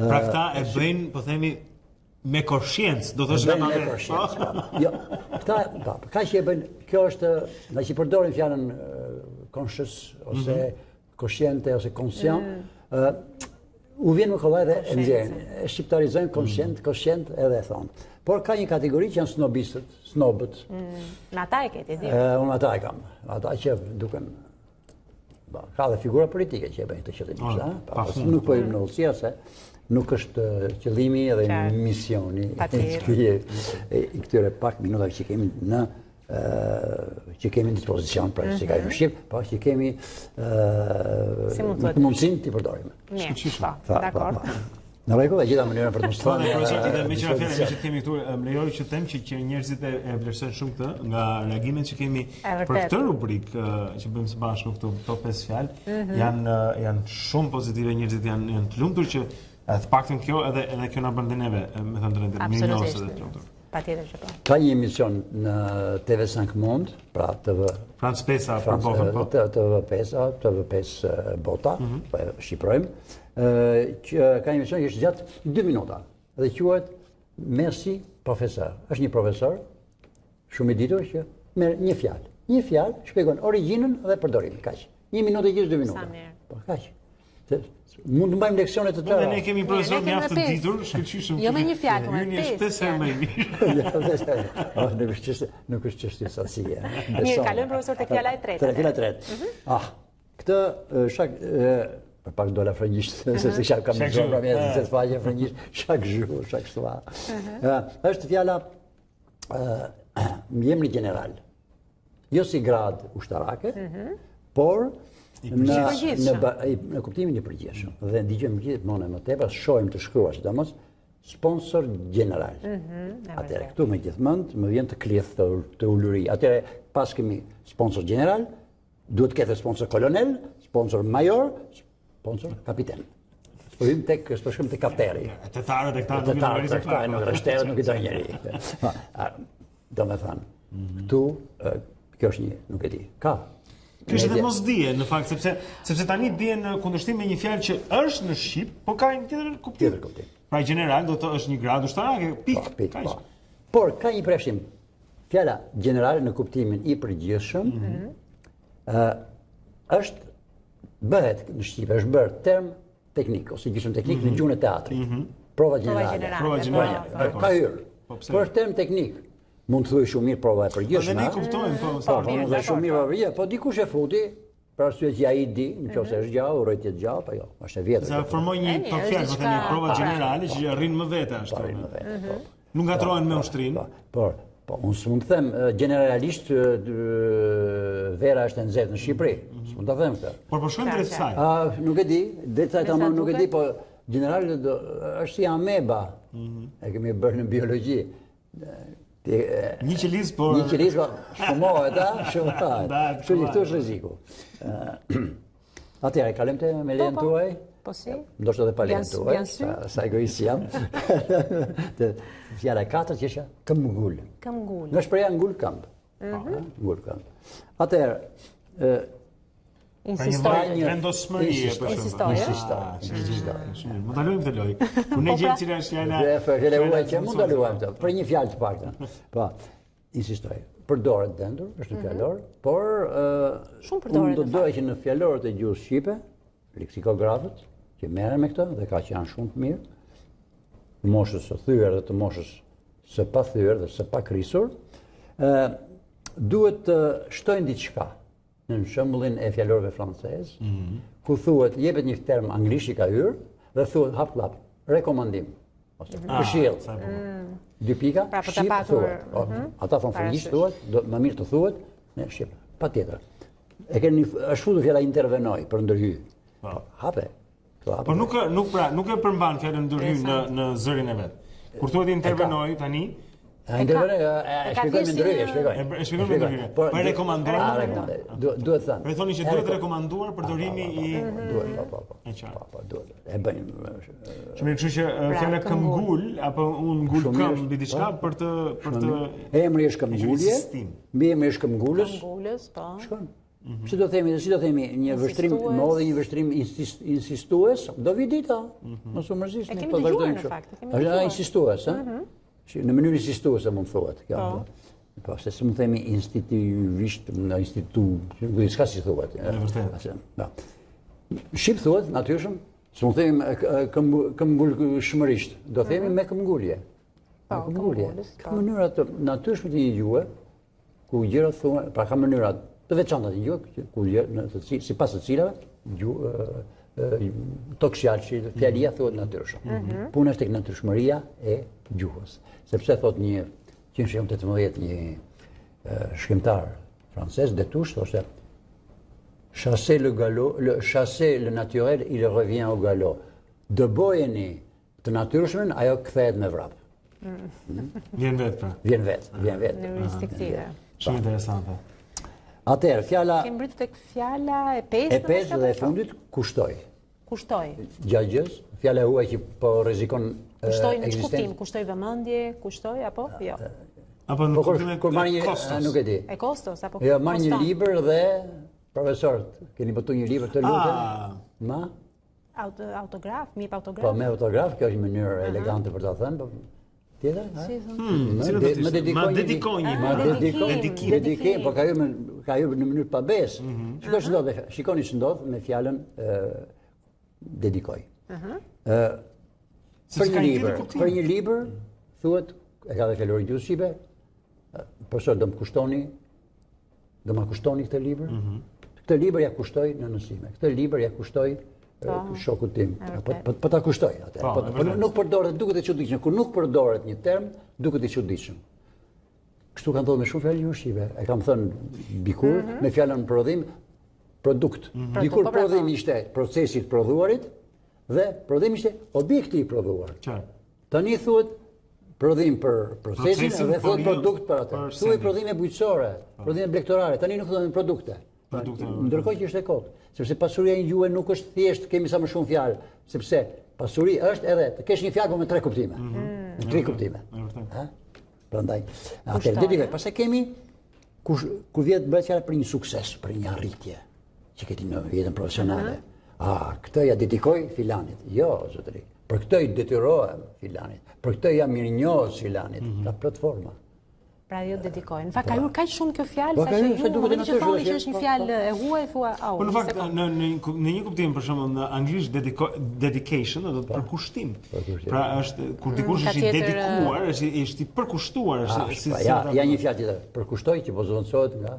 Pra këta e bëjnë, po themi, me koshiencë, do thosh nga me koshiencë. Jo, këta, ka që e bëjnë, kjo është, nga që përdorin fjalën conscious, ose koshiente, ose conscient, u vjen më kollaj dhe e nxjerrin. E shqiptarizojnë koshient edhe e thonë. Por ka një kategori që janë snobistët, snobët. Në ata e keti, di? Unë ata e kam. Ata që duken... Ka dhe figura politike që e bëjnë të qëllimisht. Nuk po i në ullësia se nuk është qëllimi edhe misioni i këtyre pak minutave që kemi në që kemi në dispozicion, pra që ka i në Shqipë, pa që kemi mundësin të i përdorim. Mirë, dakor. Në rregull, e gjitha mënyrën për të mësuar. Me qëra fjallë, me që kemi këtu, më lejoj që them që njerëzit e vlerësojnë shumë këtë, nga reagimet që kemi për këtë rubrikë që bëjmë së bashku këto 5 fjalë, janë shumë pozitive, njerëzit janë të lumtur që të paktën kjo edhe kjo na bën neve, me thënë drejtë, mirënjohës edhe të lumtur. Patjetër që po. Ka një emision në TV5 Monde, pra TV France 5 për botën, po. TV5 Bota, po e shqiprojmë, që ka një emision që është gjatë 2 minuta dhe quhet Merci Profesor. Është një profesor shumë i ditur që merr një fjalë shpjegon origjinën dhe përdorimin, kaq. 1 minutë e gjysmë 2 minuta. Sa mirë. Po kaq. Mund të bëjmë leksione të tëra. Ne kemi profesor mjaft të ditur, shkëlqyshëm. Jo me një fjalë, me 5 është herë më i mirë. Nuk është çështje sasije. Mirë, kalojmë profesor tek fjala e tretë. Fjala e tretë. Këtë shak për pak dola frëngjisht, se shak kam mësuar pra mjetë se faqe frëngjisht, shak zhu, shak stua. Është fjala emri general. Jo si grad ushtarake, por në kuptimin e përgjithshëm. Dhe ndiqem gjithmonë më tepër, shohim të shkruar sidomos sponsor general. Atëherë këtu me gjithmonë më vjen të klith të uluri. Atëherë pas kemi sponsor general, duhet ketë sponsor kolonel, sponsor major, sponsor kapiten. Shkojmë tek kapteri. Tetarët e këta nuk rështerët nuk I dojnë njeri. Do me thënë, këtu, kjo është një, nuk e di, ka. Kjo është edhe mosdije në fakt, sepse tani bie në kundërshtim me një fjalë që është në shqip, po ka një tjetër kuptim. Pra general do të është një grad ushtarake, pikë. Por ka një preshim. Fjala general në kuptimin I përgjithshëm bëhet në shqip, është bërë term teknik ose gjysmë teknik në gjuhën e teatrit. Prova generale. Ka hyrë. Por është term teknik. Mund të thuaj shumë mirë prova e përgjithshme. Dhe ne kuptojmë, mund të shumë mirë, po dikush e futi, për arsye që ai di, nëse është gjallë, urrëti të gjallë, po jo, është e vjetër. Sa formoj një fjalë, po tani prova generale që arrin më vete ashtu. Nuk ngatrohen me ushtrinë. Po, unë s'mund të them generalisht vera është e nxehtë në Shqipëri. S'mund ta them këtë. Por po shkojmë drejt saj. Nuk e di, drejt saj tamam nuk e di, po generali është si ameba. E kemi bërë në biologji. Një qeliz, por... Një qeliz, shumohet, shumohet. Kështu që këtu është rreziku. Atëherë, kalem të me lejen tuaj? Po si? Ndoshta edhe pa lejen tuaj, sa egoist jam. Fjala e katërt që është këmbgul. Këmbgul. Nga shpreha ngul këmb. Ngul këmb. Atëherë, insistoj. Vendosmëri për shembull. Mund ta luajmë këtë lojë. Unë ne gjem cila është fjala. Fjala uaj që mund ta luajmë këtë. Për një fjalë të paktën. Po, insistoj. Përdoret dendur, është në fjalor, por shumë përdoret. Unë do doja që në fjalorët e gjuhës shqipe, leksikografët që merren me këtë dhe ka që janë shumë të mirë, të moshës së thyer dhe të moshës së pa thyer dhe së pa krisur, duhet të shtojnë diçka. Në shembullin e fjalorëve francez, ku thuhet jepet një term anglisht I ka hyrë dhe thuhet hap klap, rekomandim ose këshill. 2 pika, shqip thuhet. Ata thonë frëngjisht thuhet, më mirë të thuhet në shqip. Patjetër. Është futur fjala intervenoj për ndërhy. Hape. Por nuk e përmban fjalën ndërhy në zërin e vet. Kur thuhet intervenoj tani, shpjegojmë ndryrje, shpjegojmë ndryrje. Po rekomanduar. Duhet thënë. Po thoni që duhet rekomanduar përdorimi I Po, duhet. E bëjmë. Shumë kështu që fjala këmbgul apo un ngul këmb mbi diçka për të emri është këmbgulje. Mbi emri është këmbgulës. Këmbgulës, po. Shkon. Si do themi një vështrim, më dhe një vështrim insistues, do vi dita. Mos u mërzisni, po vazhdojmë kështu. Është insistues, ëh? Në mënyrë insistuese mund thuhet kjo. Po, se s'mund themi institutivisht, në institut, diçka si thuhet. Vërtet. Shqip thuhet natyrshëm, s'mund themi këmbgulshmërisht, do themi me këmbgulje. Me këmbgulje. Ka mënyra të natyrshme të një gjuhe, ku gjërat thuhen, pra ka mënyra të veçanta të një gjuhe, ku sipas të cilave toksjalçi, fjalia thuhet natyrshëm. Puna është tek natyrshmëria e gjuhës. Sepse thot një 1918 një shkrimtar francez Detouche thoshte chasser le naturel, il revient au galop. Dëbojeni të natyrshmen, ajo kthehet me vrap. Vjen vet pra. Vjen vet. Në instinktive. Shumë interesante. Atëherë, fjala kemi mbritur tek fjala e pestë. E pestë dhe e fundit kushtoj. Kushtoj. Gjagjës, fjala huaj që po rrezikon kushtoj në çfarë? Kushtoj vëmendje, kushtoj apo jo? Apo në kuptimin kur marr një nuk e di. E kostos apo? Jo, marr një libër dhe profesorët, keni botuar një libër të lutem. Ma? Autograf, mi pa autograf. Po me autograf, kjo është një mënyrë elegante për ta thënë, Tjetër? Dedikim, po ka hyrë në mënyrë pabesë. Shikoni ç'ndodh me fjalën dedikoj. Për një libër, thuhet, e ka dhe fjalorin gjuhës shqipe, profesor, do ma kushtoni këtë libër? Këtë libër ja kushtoj në nësime, këtë libër ja kushtoj shokut tim. Po ta kushtoj atë. Po nuk përdoret, duket e çuditshme. Kur nuk përdoret një term, duket e çuditshëm. Kështu kanë thënë me shumë fjalë gjuhë shqipe. E kam thënë dikur me fjalën prodhim, produkt. Dikur prodhim ishte procesi i prodhuarit dhe prodhimi ishte objekti i prodhuar. Tani thuhet prodhim për procesin dhe thuhet produkt për atë. Thuhet prodhime bujqësore, prodhime blegtorare. Tani nuk thonë produkte. Ndërkohë që është e kot, sepse pasuria një gjuhë nuk është thjesht kemi sa më shumë fjalë, sepse pasuri është edhe të kesh një fjalë me 3 kuptime. Me 3 kuptime. Prandaj, atë dedikoj. Pastaj kemi kur vjen bëhet fjalë për një sukses, për një arritje që ke ti në jetën profesionale. Këtë ja dedikoj filanit. Jo, zotëri. Për këtë i detyrohem filanit. Për këtë jam mirënjohës filanit. Ka platforma. Pra jo dedikojnë. Në fakt ka hyrë kaq shumë kjo fjalë sa që ju që thoni që është një fjalë e huaj thua au. Po në fakt në një kuptim për shembull në anglisht dedication do të përkushtim. Pra është kur dikush është i dedikuar, është i përkushtuar, ja një fjalë tjetër. Përkushtoj që po zonsohet nga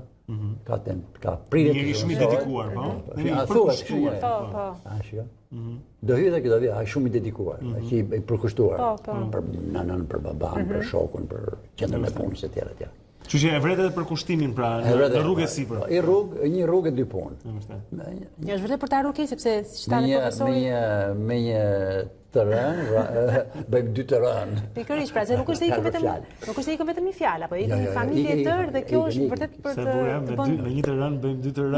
ka prirje njëri shumë i dedikuar, po. I përkushtuar. Po. Do hyjë dhe kjo do vjen, ai shumë i dedikuar, që i përkushtuar për nanën, për baban, për shokun, për qendrën e punës etj. Kështu që e vret edhe për kushtimin pra në rrugë sipër. Një rrugë e dy punë. Ja është vërtet për ta rrugë sepse si tani profesori me një terren, bëjmë 2 terren. Pikërisht, pra se nuk është ikëm vetëm një fjalë, apo ikëm një familje e tërë dhe kjo është vërtet për të me një terren bëjmë 2 terren.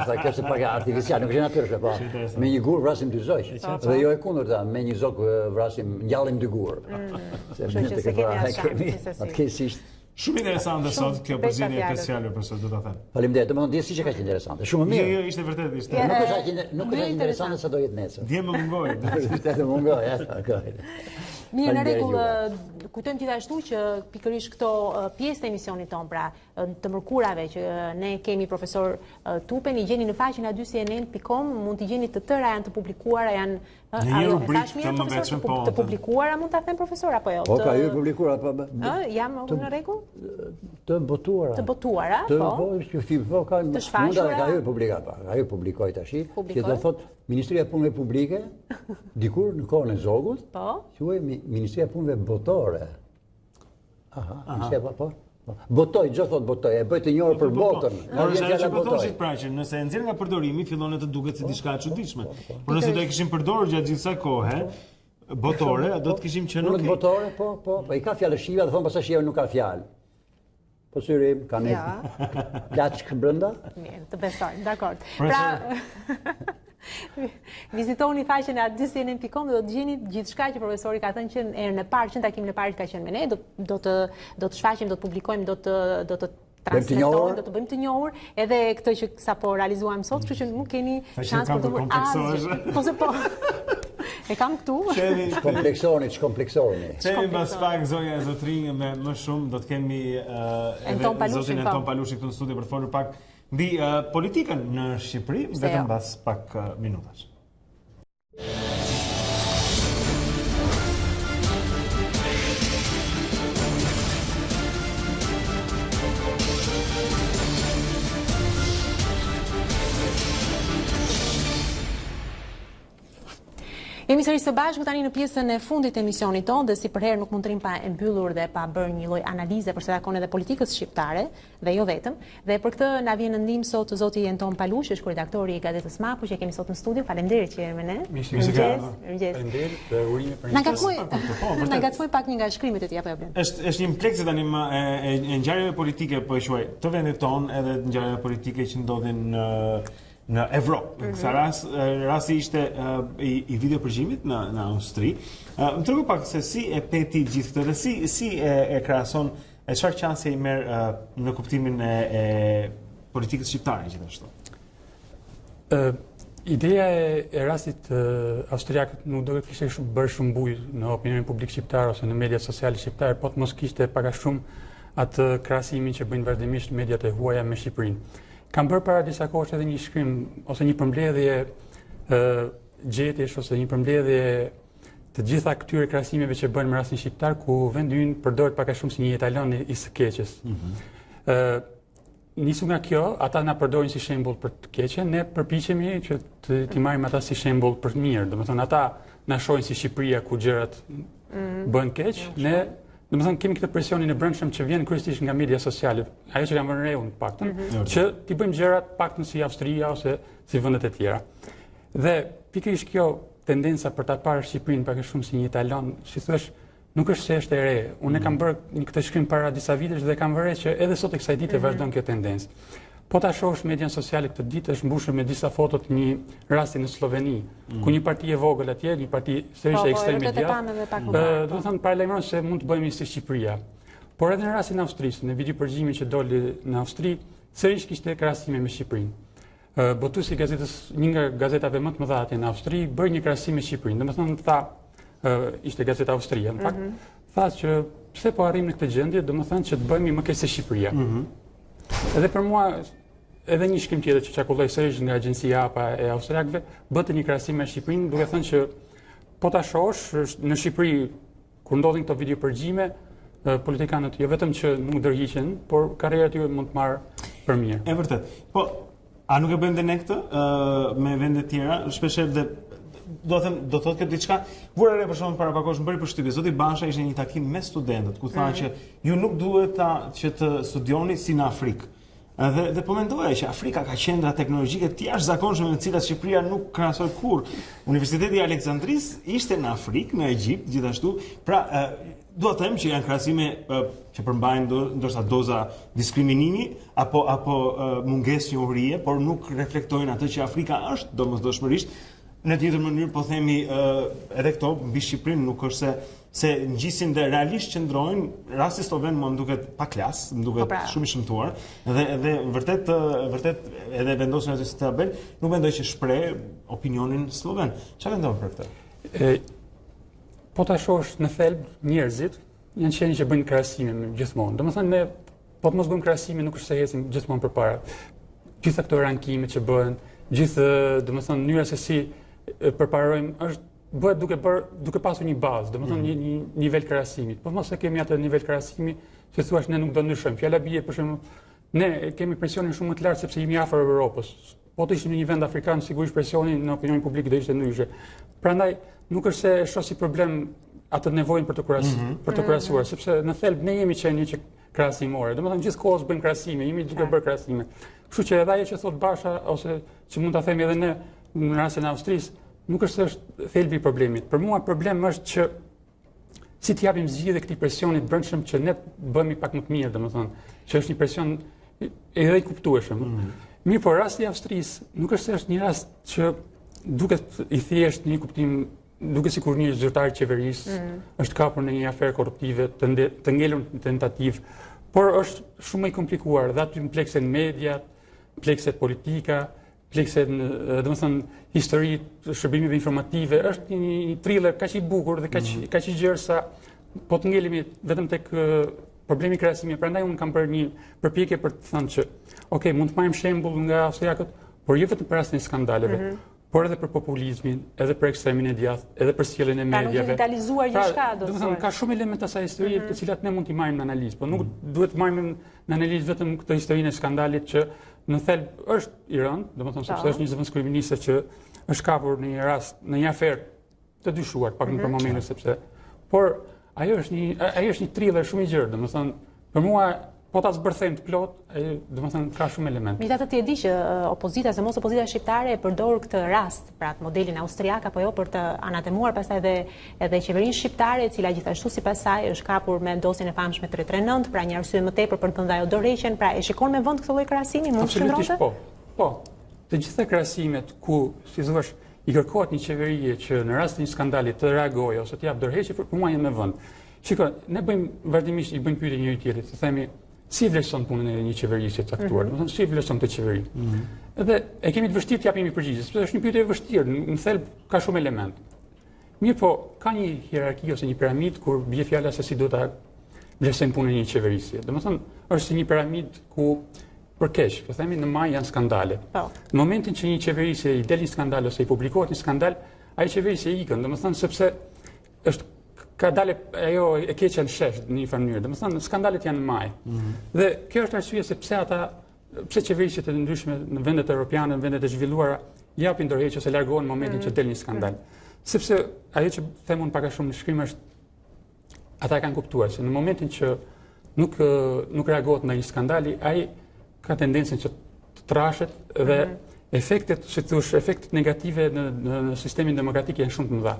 Ata kjo është pak artificial, nuk është natyrshme, po. Me një gur vrasim 2 zogj. Dhe jo e kundërta, me një zog vrasim, ngjallim 2 gur. Atëherë shumë interesante sot kjo përzierje e 5 fjalëve për sot do ta them. Faleminderit, domethënë di si që ka qenë interesante. Shumë mirë. Jo, ishte vërtet ishte. Nuk është interesante sa do jetë nesër. Dje më mungoi. Të mungoi, Mirë, në rregull, kujtojmë gjithashtu që pikërisht këto pjesë të emisionit ton, pra të mërkurave që ne kemi profesor Tupen, i gjeni në faqen a2cnn.com, mund t'i gjeni të tëra, janë të publikuara, janë në një rubrikë të mëvetshme, po. Të publikuara mund ta them profesor apo jo? Po, ka hyrë publikuara po. Jam në rregull? Të botuara. Të botuara, po. Po, ka hyrë publikuar, ka hyrë publikoj tash, që do thotë Ministria e Punëve Publike, dikur në kohën e Zogut, quhej Ministria e Punëve Botore. Botoj, gjë thot botoj, e bëj të njohur për botën. Por është që po thoshit pra që nëse e nxjerr nga përdorimi fillon të duket si diçka e çuditshme. Por nëse do e kishim përdorur gjatë gjithë kësaj kohe, botore, do të kishim qenë okay. Botore, po, i ka fjalë shiva, dhe thonë pastaj shiva nuk ka fjalë. Po syrim, ka ne plaçk brenda? Mirë, të besojmë, dakord. Pra vizitoni faqen e a2cnn.com dhe do të gjeni gjithçka që profesori ka thënë që erën e parë, që takimin e parë ka qenë me ne, do të shfaqim, do të publikojmë, do të transmetojmë, do të bëjmë të njohur, edhe këtë që sapo realizuam sot, kështu që nuk keni shans për të bërë asgjë. Po. E kam këtu. Kompleksoni. Kemi mbas pak zonja e zotrinj me më shumë, do të kemi zotin Anton Palushi këtu në studio për të folur pak mbi politikën në Shqipëri, vetëm mbas pak minutash. Jemi sërish së bashku tani në pjesën e fundit të emisionit tonë dhe si përherë nuk mund të rrim pa e mbyllur dhe pa bërë një lloj analize për sa takon edhe politikës shqiptare dhe jo vetëm. Dhe për këtë na vjen në ndihmë sot zoti Anton Palushi, është redaktori i gazetës Mapu që kemi sot në studio. Faleminderit që jeni me ne. Mirëmëngjes. Faleminderit për urimin për një. Na ngacmoi pak një nga shkrimet e tij apo jo blen. Është një kompleks tani e ngjarjeve politike, po e quaj, të vendit tonë edhe ngjarjeve politike që ndodhin në Evropë. Në kësa rasti ishte i videopërgjimit në Austri. Më tregu pak se si e peti gjithë këtë dhe si e krahason e çfarë qanse i merr në kuptimin e politikës shqiptare gjithashtu. Ideja e rastit austriak nuk do të kishte bërë shumë bujë në opinionin publik shqiptar ose në mediat sociale shqiptare, po të mos kishte pak a shumë atë krahasimin që bëjnë vazhdimisht mediat e huaja me Shqipërinë. Kam bërë para disa kohësh edhe një shkrim ose një përmbledhje gjetjesh ose një përmbledhje të gjitha këtyre krahasimeve që bënë me rastin shqiptar, ku vendi ynë përdoret pak a shumë si një etalon i së keqes. Nisu nga kjo, ata na përdorin si shembull për të keqen, ne përpiqemi që t'i marrim ata si shembull për të mirë. Domethënë ata na shohin si Shqipëria ku gjërat bëhen keq, ne domethënë kemi këtë presionin e brendshëm që vjen kryesisht nga media sociale, ajo që kam vënë re unë paktën, që t'i bëjmë gjërat paktën si Austria ose si vendet e tjera. Dhe pikërisht kjo tendenca për ta parë Shqipërinë pak a shumë si një etalon, si thua, nuk është se është e re. Unë kam bërë këtë shkrim para disa vitesh dhe kam vënë që edhe sot e kësaj dite vazhdon kjo tendencë. Po ta shohësh median sociale këtë ditë është mbushur me disa foto të një rasti në Sloveni, ku një parti e vogël atje, një parti sërish e ekstrem mediat, do të thënë paralajmëron se mund të bëhemi si Shqipëria. Por edhe në rastin e Austrisë, në videopërgjimin që doli në Austri, sërish kishte krahasime me Shqipërinë. Botusi një nga gazetave më të mëdha atje në Austri bëri një krahasim me Shqipërinë. Domethënë tha, ishte gazeta austria, në fakt, tha që pse po arrim në këtë gjendje, domethënë që të bëhemi më keq se Shqipëria. Edhe për mua, edhe një shkrim tjetër që çakulloi sërish nga agjencia APA e austriakëve, bëte një krahasim me Shqipërinë, duke thënë që po ta shohësh në Shqipëri kur ndodhin këto videopërgjime, politikanët jo vetëm që nuk ndërhiqen, por karriera e tyre mund të marrë për mirë. E vërtet. Po, a nuk e bëjmë dhe ne këtë me vende tjera, shpeshherë dhe do të thotë këtë diçka. Vura re për shembull para pak kohësh më bëri përshtypje. Zoti Basha ishte një takim me studentët ku tha që ju nuk duhet që të studioni si në Afrikë. Dhe po mendoja që Afrika ka qendra teknologjike të jashtëzakonshme me të cilat Shqipëria nuk krahasoj kurrë. Universiteti i Aleksandrisë ishte në Afrikë, në Egjipt, gjithashtu. Pra, dua të them që janë krahasime që përmbajnë ndoshta doza diskriminimi apo mungesë njohurie, por nuk reflektojnë atë që Afrika është domosdoshmërisht. Në tjetër mënyrë po themi edhe këto mbi Shqipërinë nuk është se ngjisin dhe realisht qëndrojnë, rasti sloven më duket pa klas, më duket shumë i shëmtuar dhe vërtet edhe vendosen aty si tabel, nuk mendoj që shpreh opinionin sloven. Çfarë mendon për këtë? Po ta shohësh në thelb njerëzit janë qenë që bëjnë krahasime gjithmonë. Domethënë ne po të mos bëjmë krahasime nuk është se ecim gjithmonë përpara. Gjitha këto rankime që bëhen, gjithë domethënë mënyra se si përparojmë bëhet duke pasur një bazë, domethënë një nivel krahasimit. Po mos e kemi atë nivel krahasimi që thuash ne nuk do ndryshojmë. Fjala bie për shembull, ne kemi presionin shumë më të lartë sepse jemi afër Evropës. Po të ishim në një vend afrikan, sigurisht presioni në opinionin publik do ishte ndryshe. Prandaj nuk është se e shoh si problem atë nevojën për të krahasuar, sepse në thelb ne jemi qenë që krahasimore. Domethënë gjithkohës bëjmë krahasime, jemi duke bërë krahasime. Kështu që edhe ajo që thot Basha ose që mund ta themi edhe ne në rastin e Austrisë, nuk është se është thelbi i problemit. Për mua problem është që si të japim zgjidhje këtij presionit brendshëm që ne bëhemi pak më të mirë, domethënë, që është një presion edhe i kuptueshëm. Mirë, por rasti i Austrisë nuk është se është një rast që duket i thjeshtë në një kuptim, duket sikur një zyrtar i qeverisë është kapur në një aferë korruptive, të ngelur në tentativë, por është shumë më i komplikuar, dhe aty mpleksen mediat, mplekset politika, plekset, domethënë, histori të shërbimeve informative, është një thriller kaq i bukur dhe kaq i gjerë sa po të ngelemi vetëm tek problemi i krahasimit. Prandaj unë kam bërë një përpjekje për të thënë që, okay, mund të marrim shembull nga austriakët, por jo vetëm për rastin e skandaleve, por edhe për populizmin, edhe për ekstremin e djathtë, edhe për sjelljen e mediave. Pra nuk digitalizuar gjithçka, do të thonë. Ka shumë elemente asaj historie të cilat ne mund t'i marrim në analizë, por nuk duhet të marrim në analizë vetëm këtë historinë e skandalit që në thelb është i rënd, domethënë sepse është një zëvendës kryeministe që është kapur në një rast, në një aferë të dyshuar, pak në për momentin sepse, por ajo është një thriller shumë i gjerë, domethënë për mua po ta zbërthejmë të plot, domethënë ka shumë elemente. Megjithatë ti e di që opozita, se mos opozita shqiptare e përdor këtë rast, pra atë modelin austriak apo jo për të anatemuar pastaj edhe qeverinë shqiptare, e cila gjithashtu sipas saj është kapur me dosjen e famshme 339, pra një arsye më tepër për të dhënë ajo dorëheqjen, pra e shikon me vend këtë lloj krahasimi, mund të shndrohet? Po. Të gjitha krahasimet ku, si thua, i kërkohet një qeverie që në rast të një skandali të reagojë ose të jap dorëheqje, për mua janë me vend. Shikoj, ne bëjmë vazhdimisht i bëjmë pyetje njëri tjetrit, të themi si vlerëson punën e një qeverisje të caktuar, domethënë si vlerëson këtë qeveri. Edhe e kemi të vështirë të japim një përgjigje, sepse është një pyetje e vështirë, në thelb ka shumë elemente. Mirë po, ka një hierarki ose një piramid kur bie fjala se si do ta vlerësojmë punën e një qeverisje. Domethënë, është si një piramid ku për keq, po themi në maj janë skandale. Në momentin që një qeverisje i del një skandal ose i publikohet një skandal, ai qeverisje ikën, domethënë sepse është ka dalë ajo e keqja në shesh në një farë mënyrë. Domethënë skandalet janë në maj. Dhe kjo është arsye se pse qeverisjet e ndryshme në vendet europiane, në vendet e zhvilluara japin dorëheqje ose largohen në momentin që del një skandal. Sepse ajo që them unë pak a shumë në shkrim është ata kanë kuptuar se në momentin që nuk reagohet ndaj një skandali, ai ka tendencën që të trashet dhe efektet negative në sistemin demokratik janë shumë të mëdha.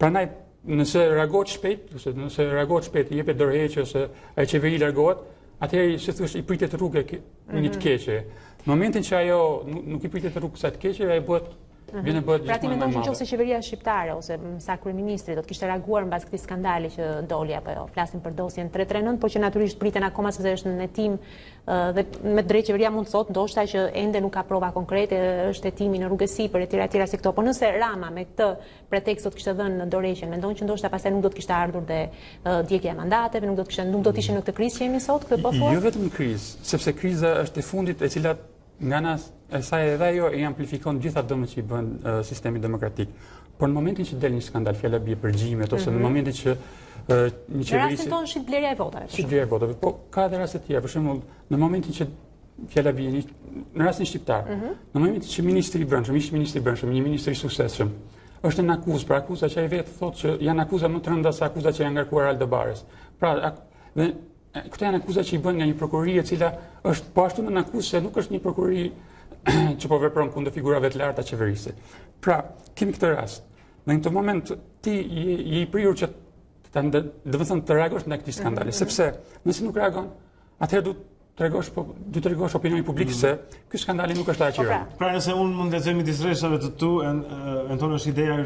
Prandaj nëse reagohet shpejt, i jepet dorëheqje ose ai qeveri largohet, atëherë si thosh i pritet rrugë një të keqe. Në momentin që ajo nuk i pritet rrugë sa të keqe, ai bëhet Pra ti mendon që nëse qeveria shqiptare ose sa kryeministri do të kishte reaguar mbas këtij skandali që doli apo jo, flasim për dosjen 339, por që natyrisht priten akoma sepse është në hetim dhe me drejt qeveria mund të thotë ndoshta që ende nuk ka prova konkrete, është hetimi në rrugësi për etj si këto, por nëse Rama me këtë pretekst do të kishte dhënë dorëheqjen, mendon që ndoshta pastaj nuk do të kishte ardhur dhe djegja e mandateve, nuk do të ishim në këtë krizë që jemi sot, këtë po thuat? Jo vetëm krizë, sepse kriza është e fundit e cila nga ana e saj edhe ajo e amplifikon gjitha dëmet që i bën sistemi demokratik. Por në momentin që del një skandal, fjala bie për gjymet ose në momentin që një qeverisje... Në rastin tonë shit blerja e votave. Shit blerja e votave, po ka edhe raste të tjera, për shembull, në momentin që fjala bie në rastin shqiptar, në momentin që ministri i brendshëm, një ministër i suksesshëm, është në akuzë, pra akuza që ai vetë thotë që janë akuza më të rënda se akuza që janë ngarkuar Aldobares. Pra, këto janë akuza që i bën nga një prokurori e cila është po ashtu në akuzë se nuk është një prokurori që po vepron kundër figurave të larta qeverisë. Pra, kemi këtë rast. Në këtë moment ti je i prirur që të reagosh ndaj këtij skandali, sepse nëse nuk reagon, atëherë du të tregosh opinionit publik se ky skandali nuk është aq i rënd. Pra, nëse unë mund të lexoj midis rreshave të tu, tonë është ideja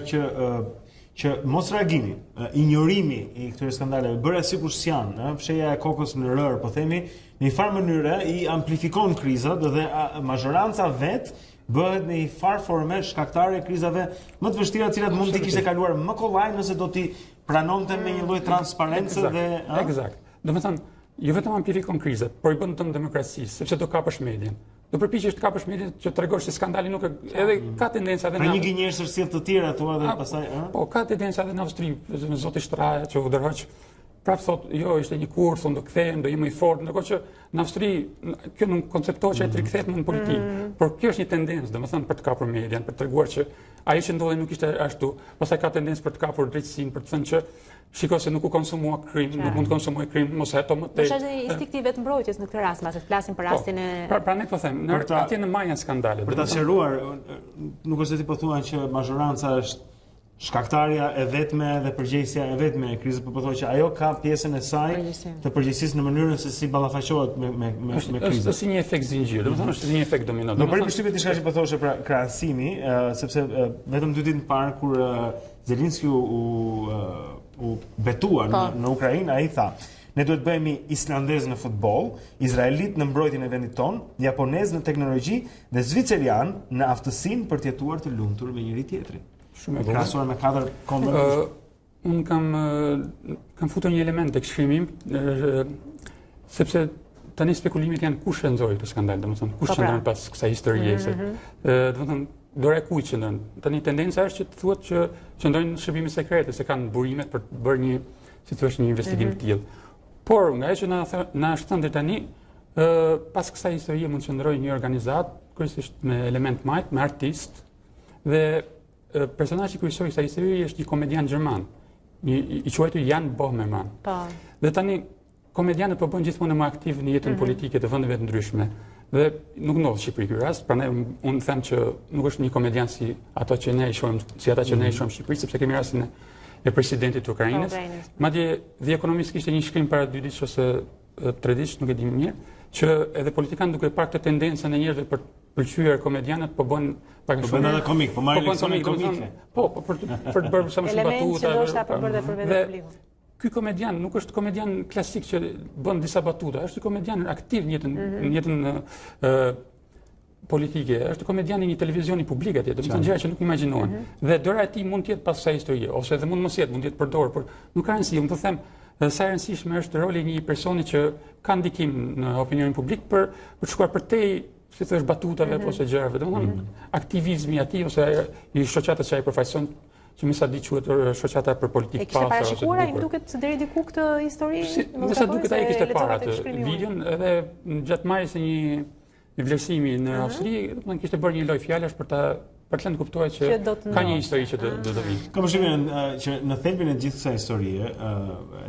që mos reagimi, injorimi i këtyre skandaleve, bëra sikur s'janë, fsheja e kokës në rër, po themi, në një farë mënyrë i amplifikon krizat dhe mazhoranca vet bëhet në një farë forme shkaktare e krizave më të vështira, të cilat mund t'i kishte kaluar më kollaj nëse do t'i pranonte me një lloj transparencë dhe Eksakt. Domethënë, jo vetëm amplifikon krizat, por i bën dëm demokracisë, sepse do kapësh medien. Do përpiqesh të kapësh medien që tregosh se skandali nuk edhe ka tendenca edhe në një gënjeshtër si të tjera thua dhe pastaj Po ka tendenca edhe në Austri, zoti Shtraja që u dërhoq prapë thotë, jo, ishte një kurs, do kthehen, do jemi i fortë, ndërkohë që në Austri kjo nuk konceptohet që ai rikthehet në politikë. Por kjo është një tendencë, domethënë për të kapur median, për të treguar që ajo që ndodhi nuk ishte ashtu, pastaj ka tendencë për të kapur drejtësinë, për të thënë që shiko se nuk u konsumua krim, nuk mund të konsumoj krim, mos heto më tej. Është instikti vetë mbrojtjes në këtë rast, mbas të flasim për rastin e Pra ne po them, atje në maj janë skandale. Për ta sqaruar, nuk është se ti po thuan që mazhoranca është shkaktarja e vetme dhe përgjegjësia e vetme e krizës, por po thonë që ajo ka pjesën e saj të përgjegjësisë në mënyrën se si ballafaqohet me krizën. Është si një efekt zinxhir, domethënë është si një efekt domino. Do bëj përshtypje diçka që po thoshe pra krahasimi, sepse vetëm 2 ditë më parë kur Zelenski u betuar në Ukrainë, ai tha: ne duhet bëhemi islandez në futboll, izraelit në mbrojtjen e vendit ton, japonez në teknologji dhe zvicerian në aftësinë për të jetuar të lumtur me njëri tjetrin. Shumë e krahasuar me 4 kombë. Unë kam futur një element tek shkrimi sepse tani spekulimet janë kush e nxori këtë skandal, domethënë kush qëndron pas kësaj historie, domethënë dora e kujt qëndron. Tani tendenca është që të thuhet që qëndrojnë shërbime sekrete, se kanë burimet për të bërë një, si thua, një investigim të tillë. Por nga ajo që na është thënë deri tani, pas kësaj historie mund të qëndrojë një organizat, kryesisht me element majt, me artist, dhe personazhi kryesor i kësaj historie është një komedian gjerman, i quajtur Jan Bohmerman. Dhe tani komedianët po bën gjithmonë më aktiv në jetën politike të vendeve të ndryshme. Dhe nuk ndodh në Shqipëri ky rast, prandaj unë them që nuk është një komedian si ata që ne i shohim, ata që ne i shohim në Shqipëri, sepse kemi rastin e presidentit të Ukrainës. Madje The Economist kishte një shkrim para 2 ditësh ose 3 ditësh, nuk e di më mirë, që edhe politikanë duke parë këtë tendencën e njerëzve për pëlqyer komedianët po bën pak shumë. Po bën edhe komik, po marrin leksione komike. Po, për të bërë sa më shumë batuta. Elementë që ndoshta për bërë për vetë publikun. ky komedian nuk është komedian klasik që bën disa batuta, është komedian aktiv në jetën politike, është komedian i një televizioni publik atje, do të thonë gjëra që nuk imagjinohen. Dhe dora e tij mund të jetë pas kësaj historie, ose edhe mund mos jetë, mund të jetë përdorur, por nuk ka rëndësi. Unë do të them sa e rëndësishme është roli i një personi që ka ndikim në opinionin publik për të shkuar përtej, si thësh, batutave ose gjërave. Domethënë aktivizmi i atij ose i shoqatës që ai përfaqëson, që më sa di quhet shoqata për politikë pasë. E kishte parashikuar ai, më duket deri diku këtë histori? Më sa duket ai kishte para atë videon, edhe gjatë marrjes së një vlerësimi në Austri, domethënë kishte bërë një lojë fjalash për të lënë kuptuar që ka një histori që do të vijë. Kam përshtypjen që në thelbin e gjithë kësaj historie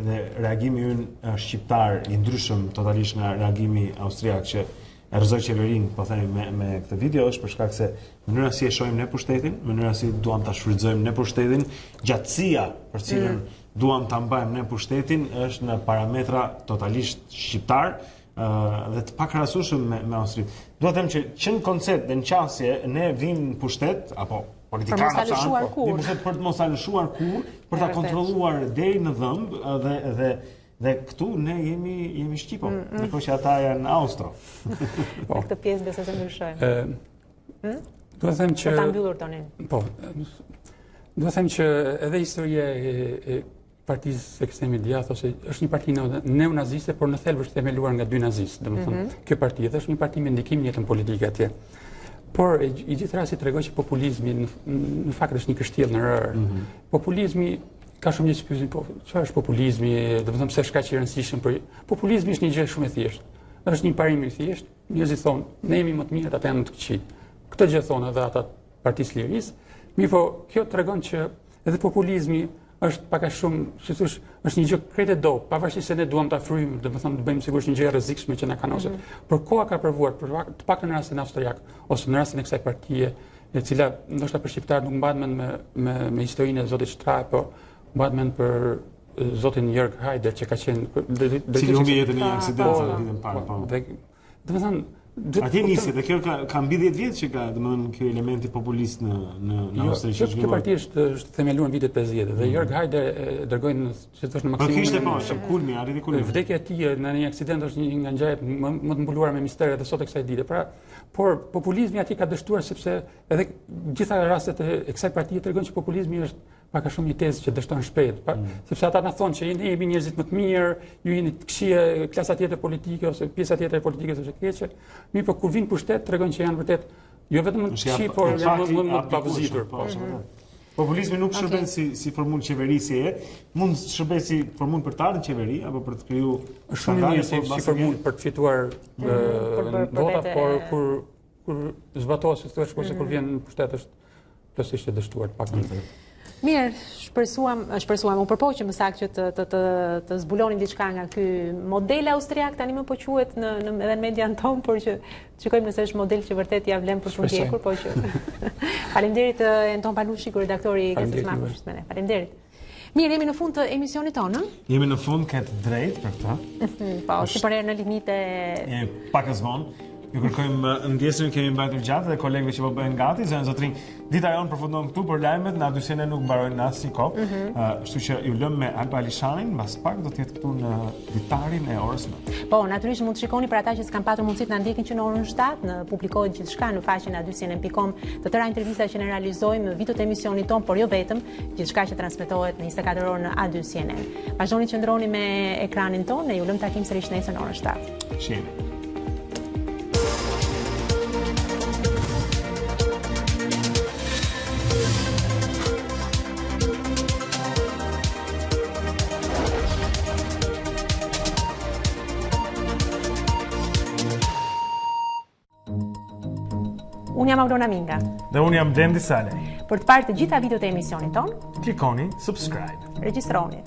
dhe reagimi ynë shqiptar i ndryshëm totalisht nga reagimi austriak që e rrëzoi qeverinë, po themi me këtë video, është për shkak se mënyra si e shohim ne pushtetin, mënyra si duam ta shfrytëzojmë ne pushtetin, gjatësia për cilën duam ta mbajmë ne pushtetin është në parametra totalisht shqiptar dhe të pakrahasueshëm me Austrinë. Do të them që në koncept dhe në qasje ne vim në pushtet apo politikanë për të mos alëshuar kur, për ta kontrolluar deri në dhëmb dhe këtu ne jemi shqipo, ndërkohë që ata janë austro. Në këtë pjesë besoj se ndryshojmë. Do të them që ta mbyllur tonin. Po. Do të them që edhe historia e partisë ekstremit djathtë ose është një parti neonaziste, por në thelb është themeluar nga dy nazistë, domethënë kjo parti dhe është një parti me ndikim në jetën politike atje. Por i gjithë rasti tregoj që populizmi në fakt është një kështjell në rër. Populizmi ka shumë gjë që pyesin, po çfarë është populizmi, domethënë pse është kaq i rëndësishëm për populizmi është një gjë shumë e thjeshtë. Është një parim i thjeshtë, njerëzit thonë ne jemi më të mirë, ata janë më të këqij. Këtë gjë thonë edhe ata Partisë Lirisë. Mirë, kjo tregon që edhe populizmi është pak a shumë, si thosh, është një gjë krejt e dobë, pavarësisht se ne duam ta fryjmë, domethënë të bëjmë sigurisht një gjë e rrezikshme që na kanoset. Por koha ka provuar, të paktën në rastin austriak ose në rastin e kësaj partie, e cila ndoshta për shqiptar nuk mbahet me historinë e zotit Shtra, por mbahet mend për zotin Jörg Haider që ka qenë si humbi jetën në një aksident në ditën parë, po. Domethënë atje nisi dhe kjo ka mbi 10 vjet që ka, domethënë, ky elementi populist në Austri që kjo parti është themeluar në vitet 50 dhe Jörg Haider dërgoi si thosh në maksimum. Po kishte po, kulmi, arriti kulmi. Vdekja e tij në një aksident është një nga ngjarjet më të mbuluara me mister edhe sot e kësaj dite. Pra, por populizmi aty ka dështuar sepse edhe gjitha rastet e kësaj partie tregojnë që populizmi është pak a shumë një tezë që dështon shpejt, sepse ata na thonë që ne jemi njerëzit më të mirë, ju jeni të këqija, klasa tjetër politike ose pjesa tjetër e politikës është e keqe. Mirë, po kur vin pushtet tregojnë që janë vërtet jo vetëm të këqij, por më të pavuzitur. Populizmi nuk shërben si formulë qeverisje, mund të shërben si formulë për të ardhur në qeveri apo për të krijuar shumë mirë si formulë për të fituar vota, por kur zbatohet si thosh kurse kur vjen në pushtet është plotësisht e dështuar pak më. Mirë, shpresuam, u përpoqëm më saktë që të zbulonin diçka nga ky model austriak, tani më po quhet edhe në median tonë, por që shikojmë nëse është model që vërtet ja vlen për të ndjekur, po që. Faleminderit Anton Palushi, redaktori i gazetës Markush me ne. Faleminderit. Mirë, jemi në fund të emisionit tonë. Jemi në fund, këtë drejt për këtë. Po, si për në limite. Pak e zvonë. Ju kërkojmë ndjesën kemi mbajtur gjatë dhe kolegëve që po bëhen gati, zonë zotrin. Dita Jonë përfundon këtu, por lajmet në adyshene nuk mbarojnë në asnjë kohë. Kështu që ju lëm me Alba Alishanin, mbas pak do të jetë këtu në ditarin e orës 9. Po, natyrisht mund të shikoni për ata që s'kan patur mundësi të na ndjekin që në orën 7, në publikohet gjithçka në faqen e adyshene.com, të tëra intervista që ne realizojmë, videot e emisionit ton, por jo vetëm, gjithçka që transmetohet në 24 orë në A2CNN. Vazhdoni të qëndroni me ekranin ton, ne ju lëm takim sërish nesër në orën 7. Shihemi. Unë jam Aurora Minga. Dhe unë jam Blendi Saleh. Për të parë të gjitha videot e emisionit ton, klikoni subscribe. Regjistroni.